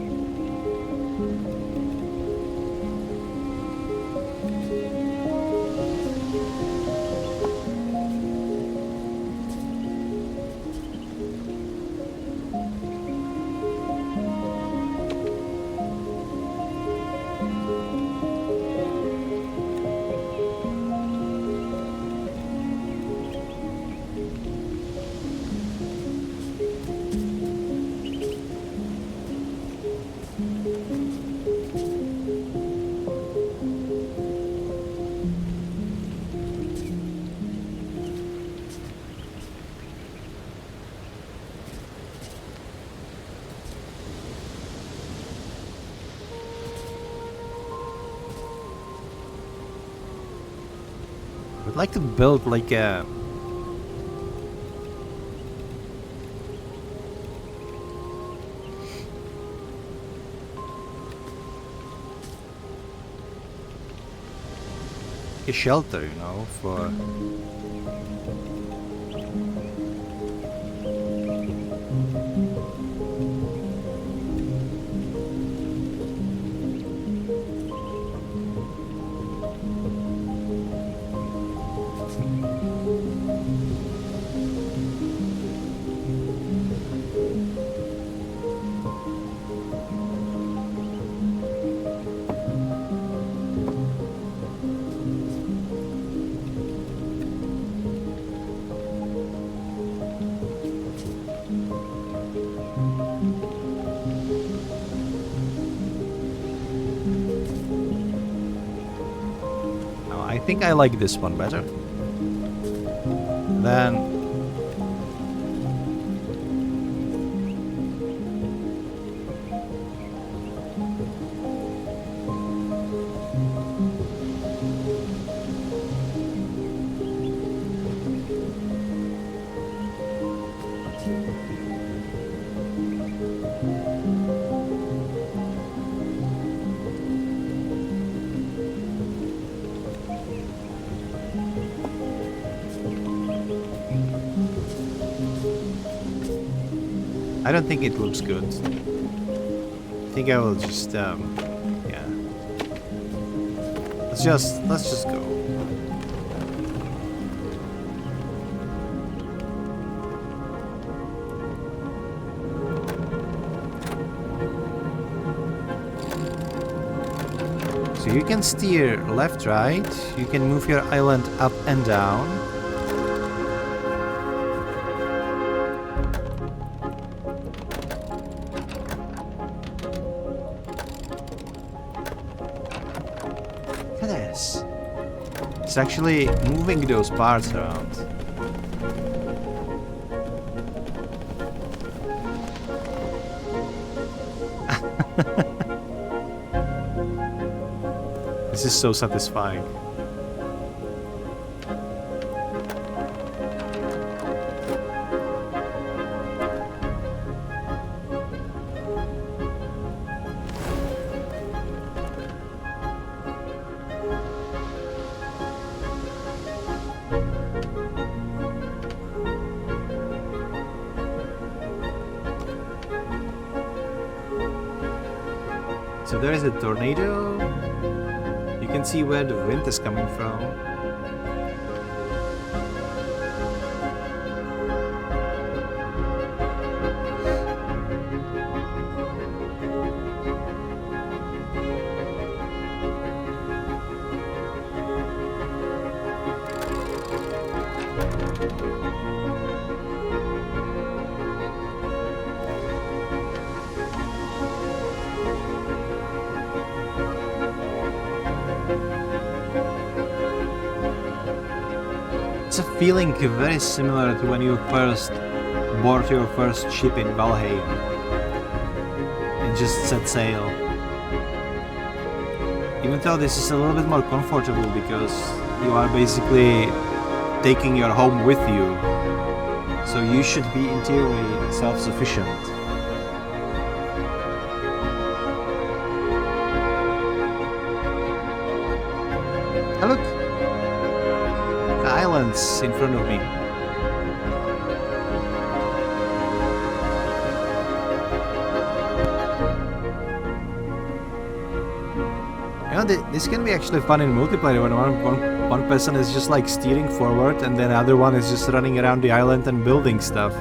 I'd like to build like a shelter, you know, for I think I like this one better. Then I don't think it looks good. I think I will just yeah. Let's just go. So you can steer left, right. You can move your island up and down. It's actually moving those parts around. This is so satisfying. So there is a tornado. You can see where the wind is coming from. It's a feeling very similar to when you first board your first ship in Valheim and just set sail. Even though this is a little bit more comfortable because you are basically taking your home with you, so you should be in theory self-sufficient. Oh, look! The islands in front of me. You know, this can be actually fun in multiplayer when one person is just like steering forward and then the other one is just running around the island and building stuff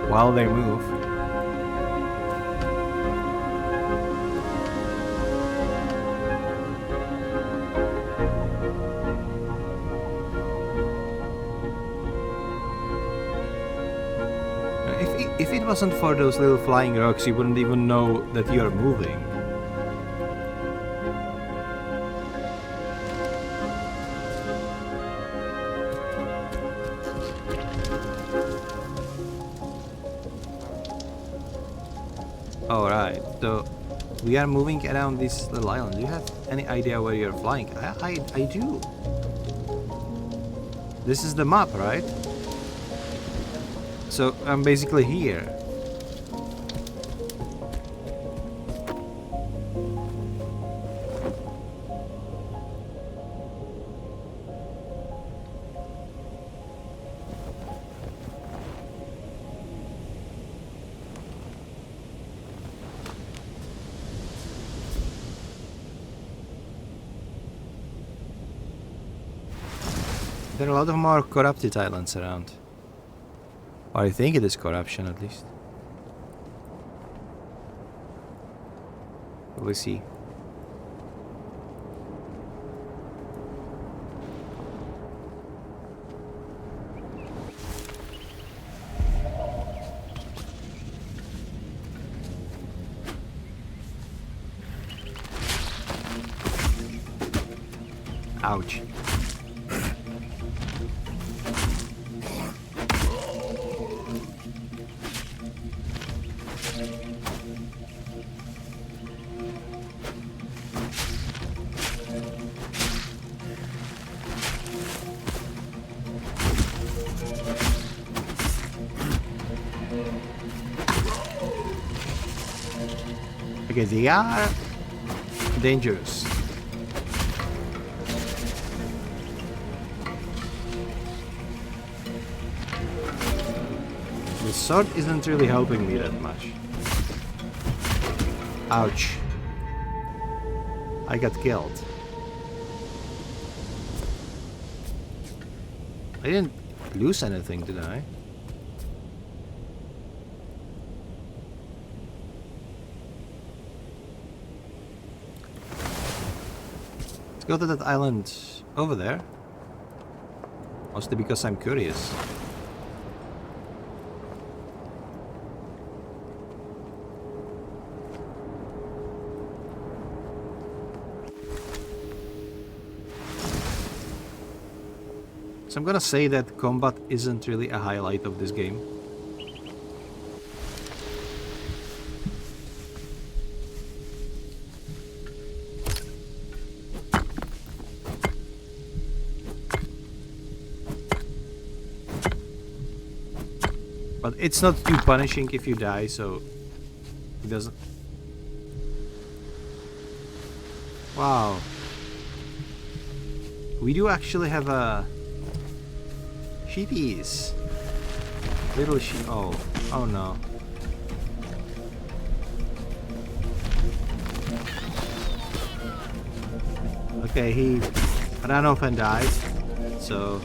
while they move. If it wasn't for those little flying rocks, you wouldn't even know that you're moving. Alright, so we are moving around this little island. Do you have any idea where you're flying? I do. This is the map, right? So I'm basically here. There are a lot of more corrupted islands around. Or I think it is corruption, at least. We'll see. Ouch. Okay, they are dangerous. The sword isn't really helping me that much. Ouch. I got killed. I didn't lose anything, did I? Go to that island over there. Mostly because I'm curious. So I'm gonna say that combat isn't really a highlight of this game. But it's not too punishing if you die, so it doesn't. Wow. We do actually have a sheepies. Little sheep. Oh no. Okay, he ran off and died. So.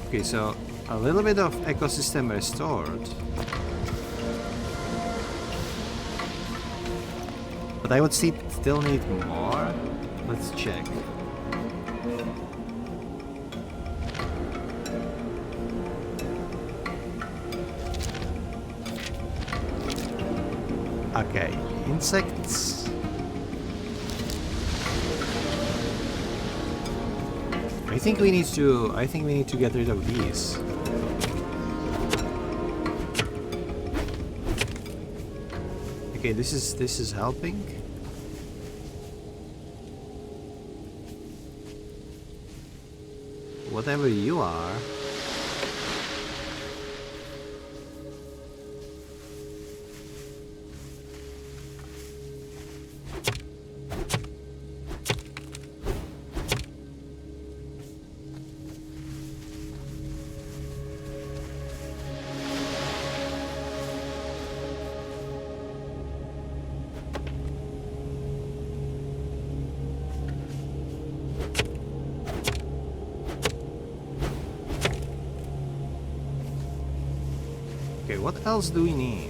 Okay, so a little bit of ecosystem restored. But I would still need more. Let's check. Okay, insects. I think we need to get rid of these. Okay, this is helping. whatever you are. Okay, what else do we need?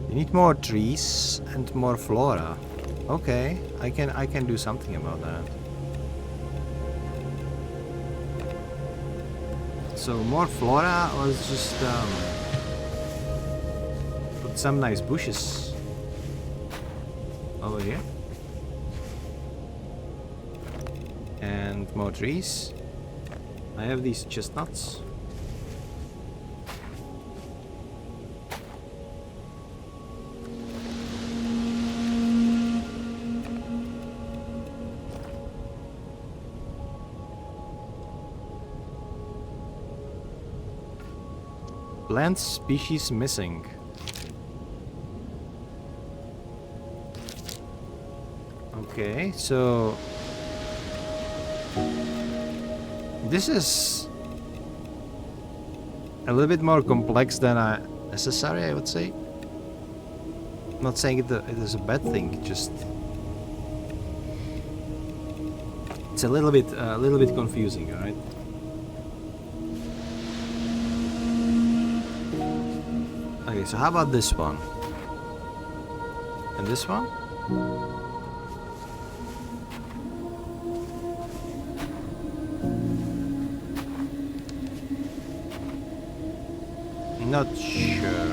We need more trees and more flora. Okay, I can do something about that. So more flora, let's just put some nice bushes over here. And more trees. I have these chestnuts. Plant species missing. Okay, so this is a little bit more complex than necessary, I would say. I'm not saying it is a bad thing, just it's a little bit confusing, all right? Okay, so how about this one? And this one? Not sure.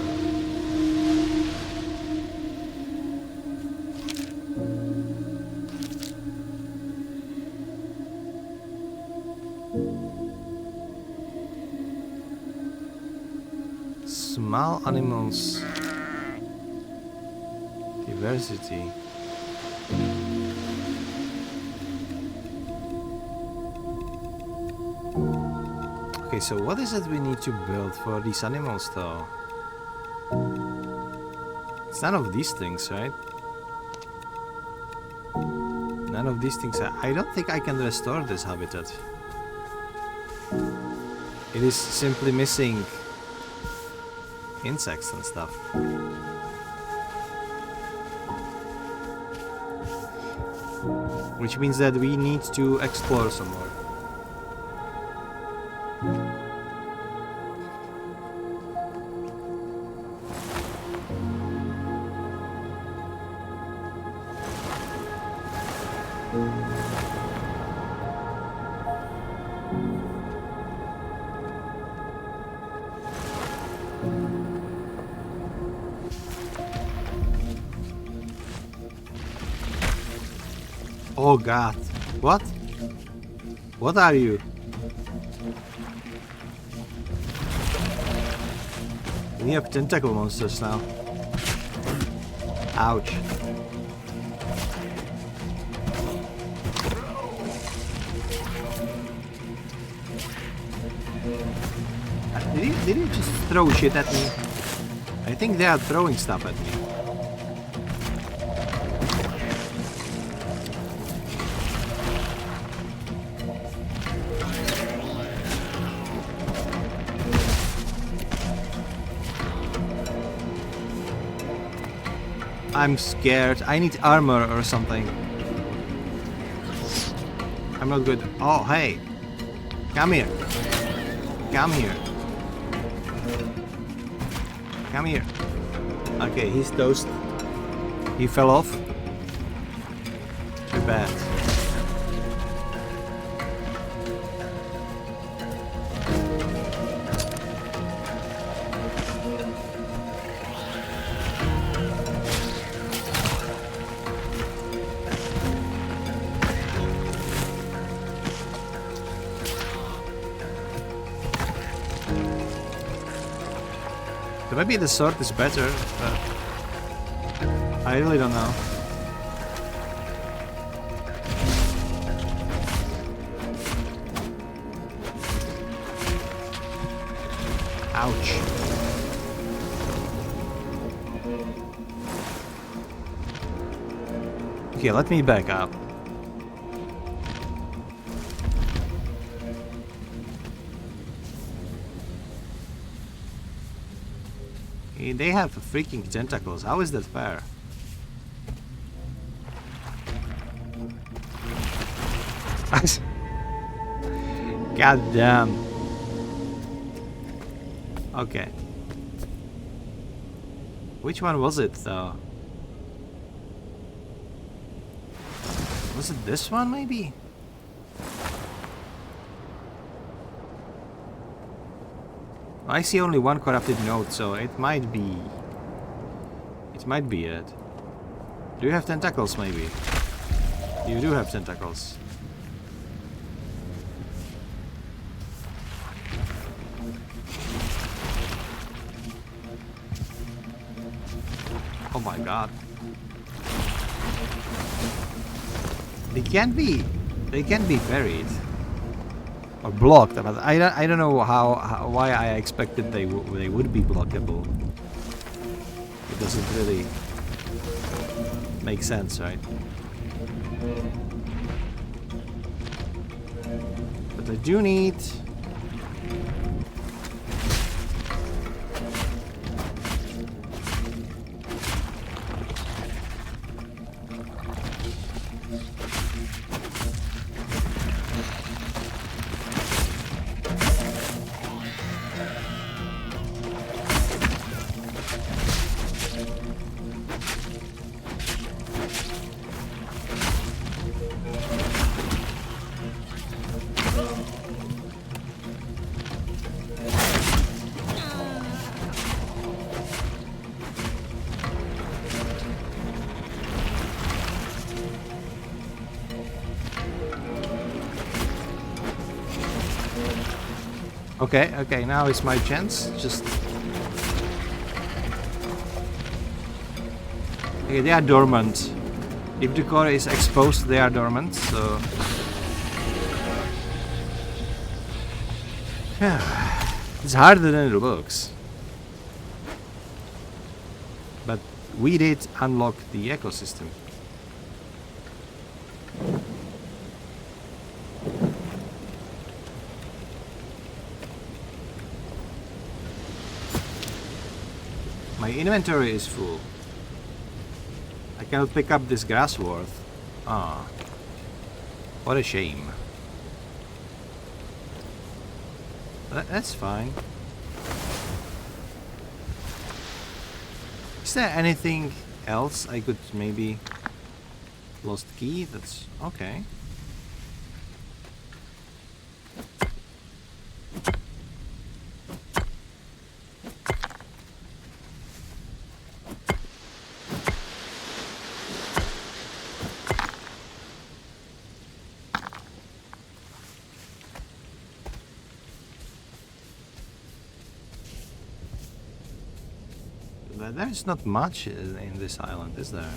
Small animals. Diversity. Okay, so what is it we need to build for these animals though? It's none of these things, right? None of these things. I don't think I can restore this habitat. It is simply missing insects and stuff. Which means that we need to explore some more. Oh god. What? What are you? We have tentacle monsters now. Ouch. Did he just throw shit at me? I think they are throwing stuff at me. I'm scared. I need armor or something. I'm not good. Oh, hey. Come here. Come here. Come here. Okay, he's toast. He fell off. Too bad. So maybe the sword is better, but I really don't know. Ouch. Okay, let me back up. They have freaking tentacles. How is that fair? God damn. Okay. Which one was it though? Was it this one maybe? I see only one corrupted node, so it might be... It might be it. Do you have tentacles maybe? You do have tentacles. Oh my god. They can be buried or blocked, but I don't know why I expected they would be blockable. It doesn't really make sense, right? But I do need... Okay, now is my chance. Just... Okay, they are dormant. If the core is exposed, they are dormant, so... It's harder than it looks. But we did unlock the ecosystem. My inventory is full. I cannot pick up this grass worth. Ah. What a shame. That's fine. Is there anything else I could maybe... Lost key? That's... okay. There's not much in this island, is there?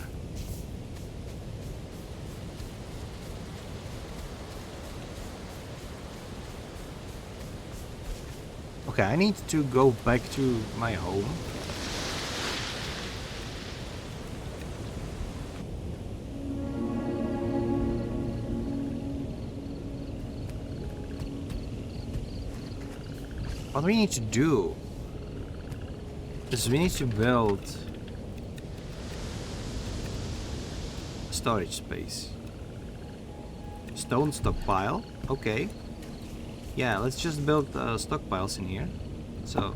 Okay, I need to go back to my home. What do we need to do? Because we need to build a storage space. Stone stockpile. Okay. Yeah, let's just build stockpiles in here. So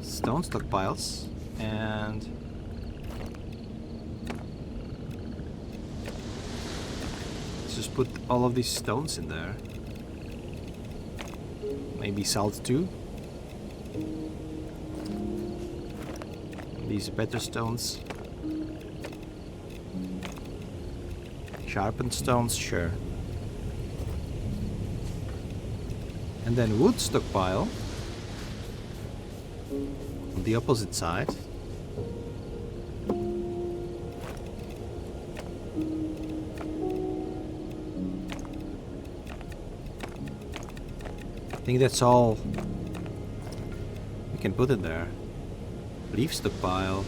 stone stockpiles, and let's just put all of these stones in there. Maybe salt too. These better stones. Sharpened stones, sure. And then wood stockpile on the opposite side. I think that's all we can put in there. Leaf stockpile.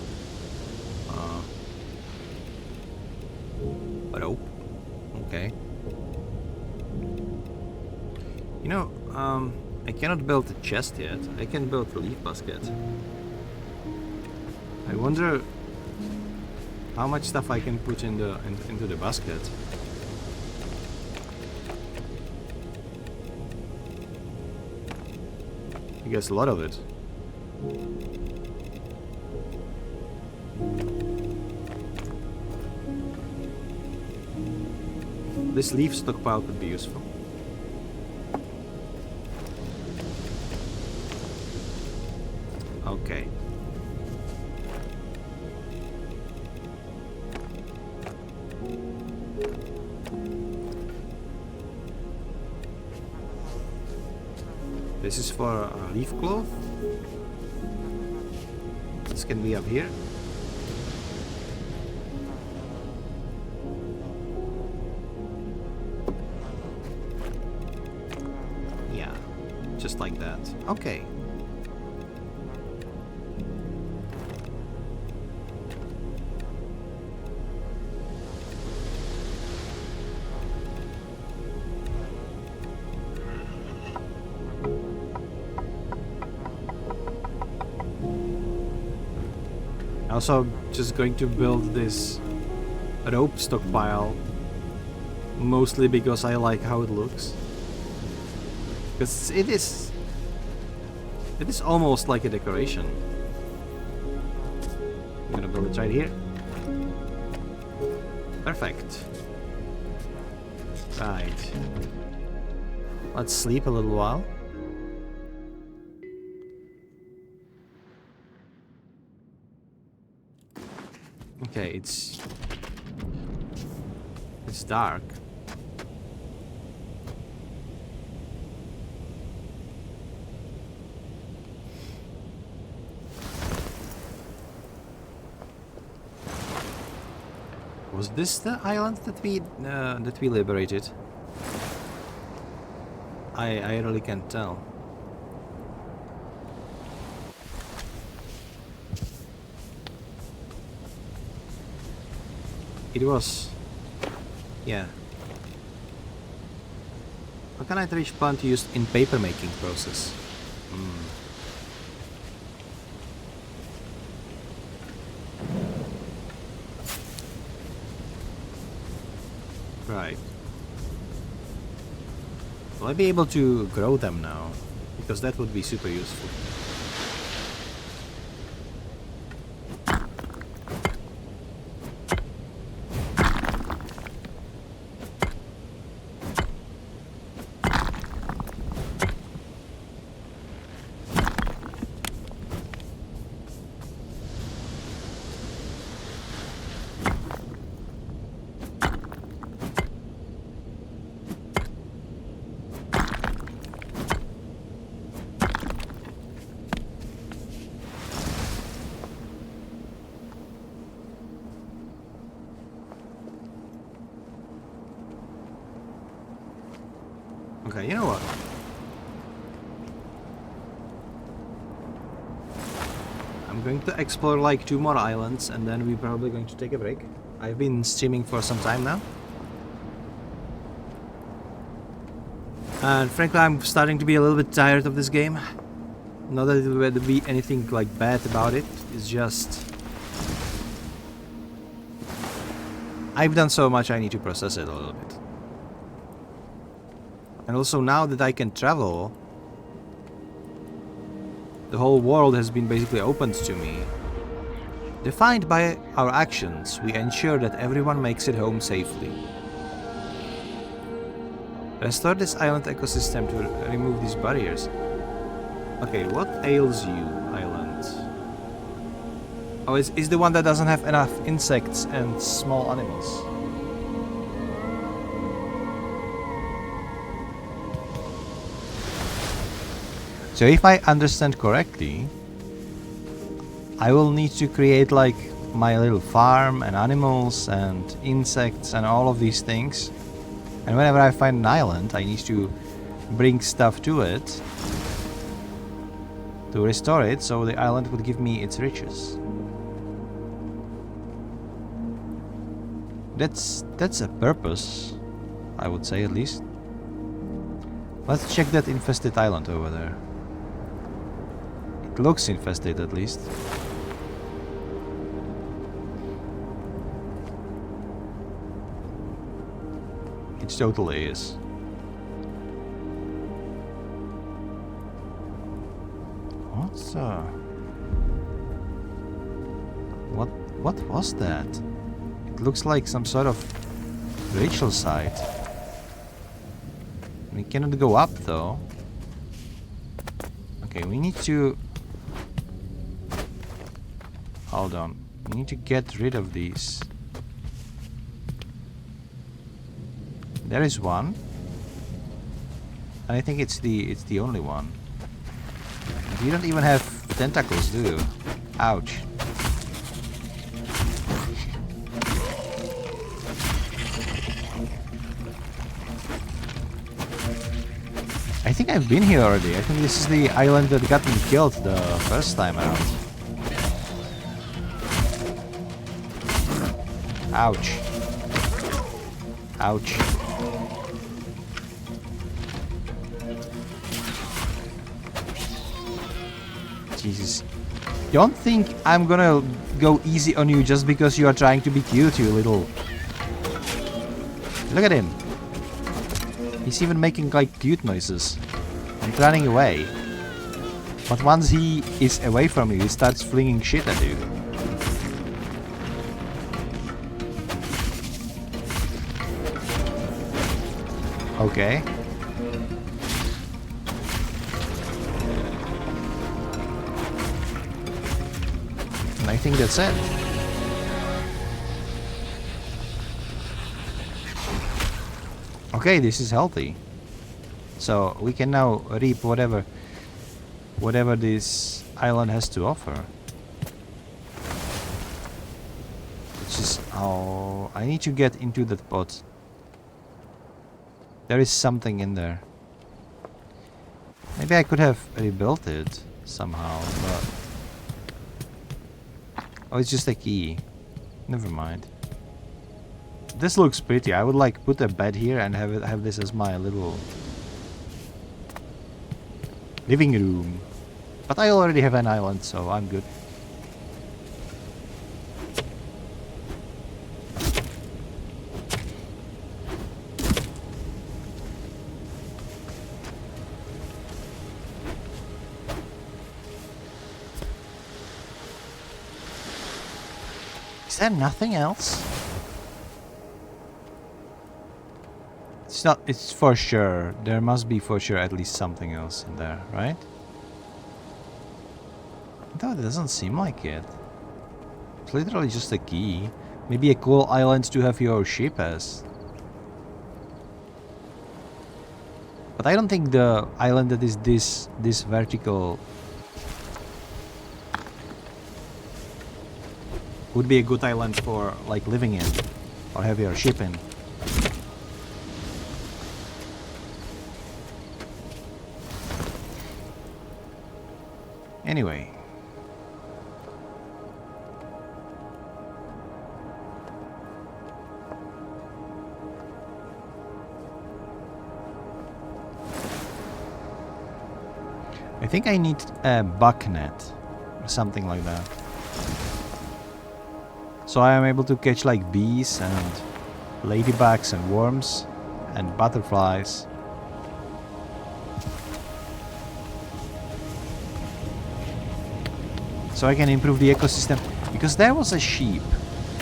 Rope. Okay. You know, I cannot build a chest yet. I can build a leaf basket. I wonder how much stuff I can put in into the basket. I guess a lot of it. This leaf stockpile could be useful. Okay. This is for leaf cloth. This can be up here. Yeah, just like that. Okay. Also, just going to build this rope stockpile, mostly because I like how it looks. Because it is almost like a decoration. I'm gonna build it right here. Perfect. Right. Let's sleep a little while. Okay, it's dark. Was this the island that we liberated? I really can't tell. It was. Yeah. How can I reach plant used in paper making process? Right. Will I be able to grow them now? Because that would be super useful. Okay, you know what? I'm going to explore like 2 more islands and then we're probably going to take a break. I've been streaming for some time now. And frankly, I'm starting to be a little bit tired of this game. Not that there would be anything like bad about it. It's just... I've done so much, I need to process it a little bit. And also now that I can travel, the whole world has been basically opened to me. Defined by our actions, we ensure that everyone makes it home safely. Restore this island ecosystem to remove these barriers. Okay, what ails you, island? Oh, it's the one that doesn't have enough insects and small animals. So if I understand correctly, I will need to create like my little farm and animals and insects and all of these things. And whenever I find an island, I need to bring stuff to it to restore it, so the island would give me its riches. That's a purpose, I would say, at least. Let's check that infested island over there. It looks infested, at least. It totally is. What's what was that? It looks like some sort of ritual site. We cannot go up though. Okay, we need to... Hold on. We need to get rid of these. There is one. And I think it's the only one. You don't even have tentacles, do you? Ouch. I think I've been here already. I think this is the island that got me killed the first time around. Ouch. Ouch. Jesus. Don't think I'm gonna go easy on you just because you are trying to be cute, you little... Look at him. He's even making like cute noises and running away. But once he is away from you, he starts flinging shit at you. Okay. And I think that's it. Okay, this is healthy. So we can now reap whatever this island has to offer. Which is... Oh, I need to get into that pot. There is something in there. Maybe I could have rebuilt it somehow, but... Oh, it's just a key. Never mind. This looks pretty. I would like put a bed here and have this as my little living room. But I already have an island, so I'm good. Is there nothing else? It's not, it's for sure. There must be for sure at least something else in there, right? No, it doesn't seem like it. It's literally just a key. Maybe a cool island to have your ship as. But I don't think the island that is this vertical would be a good island for like living in or have your ship in. Anyway. I think I need a buck net or something like that. So I am able to catch like bees and ladybugs and worms and butterflies. So I can improve the ecosystem, because there was a sheep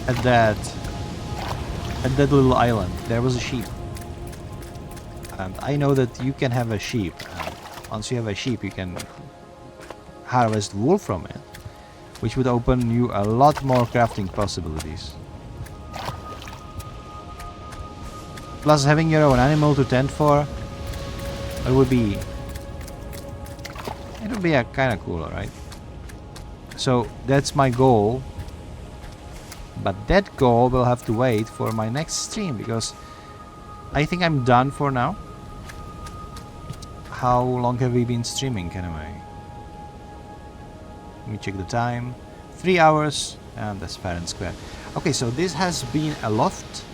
at that little island. There was a sheep, and I know that you can have a sheep. Once you have a sheep, you can harvest wool from it, which would open you a lot more crafting possibilities. Plus, having your own animal to tend for, it would be It would be kind of cool, right? So that's my goal. But that goal will have to wait for my next stream, because I think I'm done for now. How long have we been streaming anyway? Let me check the time. 3 hours, and that's fair and square. Okay, so this has been Aloft,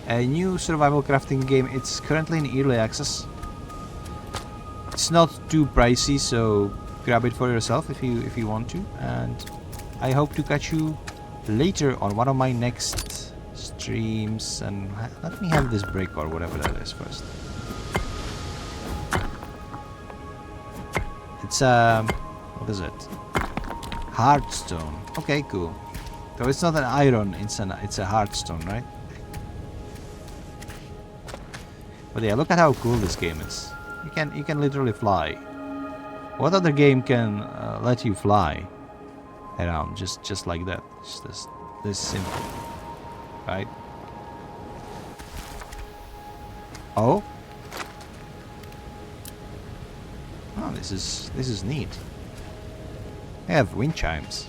a new survival crafting game. It's currently in early access. It's not too pricey, so grab it for yourself if you want to. And I hope to catch you later on one of my next streams. And let me have this brick or whatever that is first. It's what is it? Hardstone. Okay, cool. So it's not an iron, it's a hardstone, right? But yeah, look at how cool this game is. You can literally fly. What other game can let you fly around just like that? It's this simple, right? Oh, this is neat. They have wind chimes.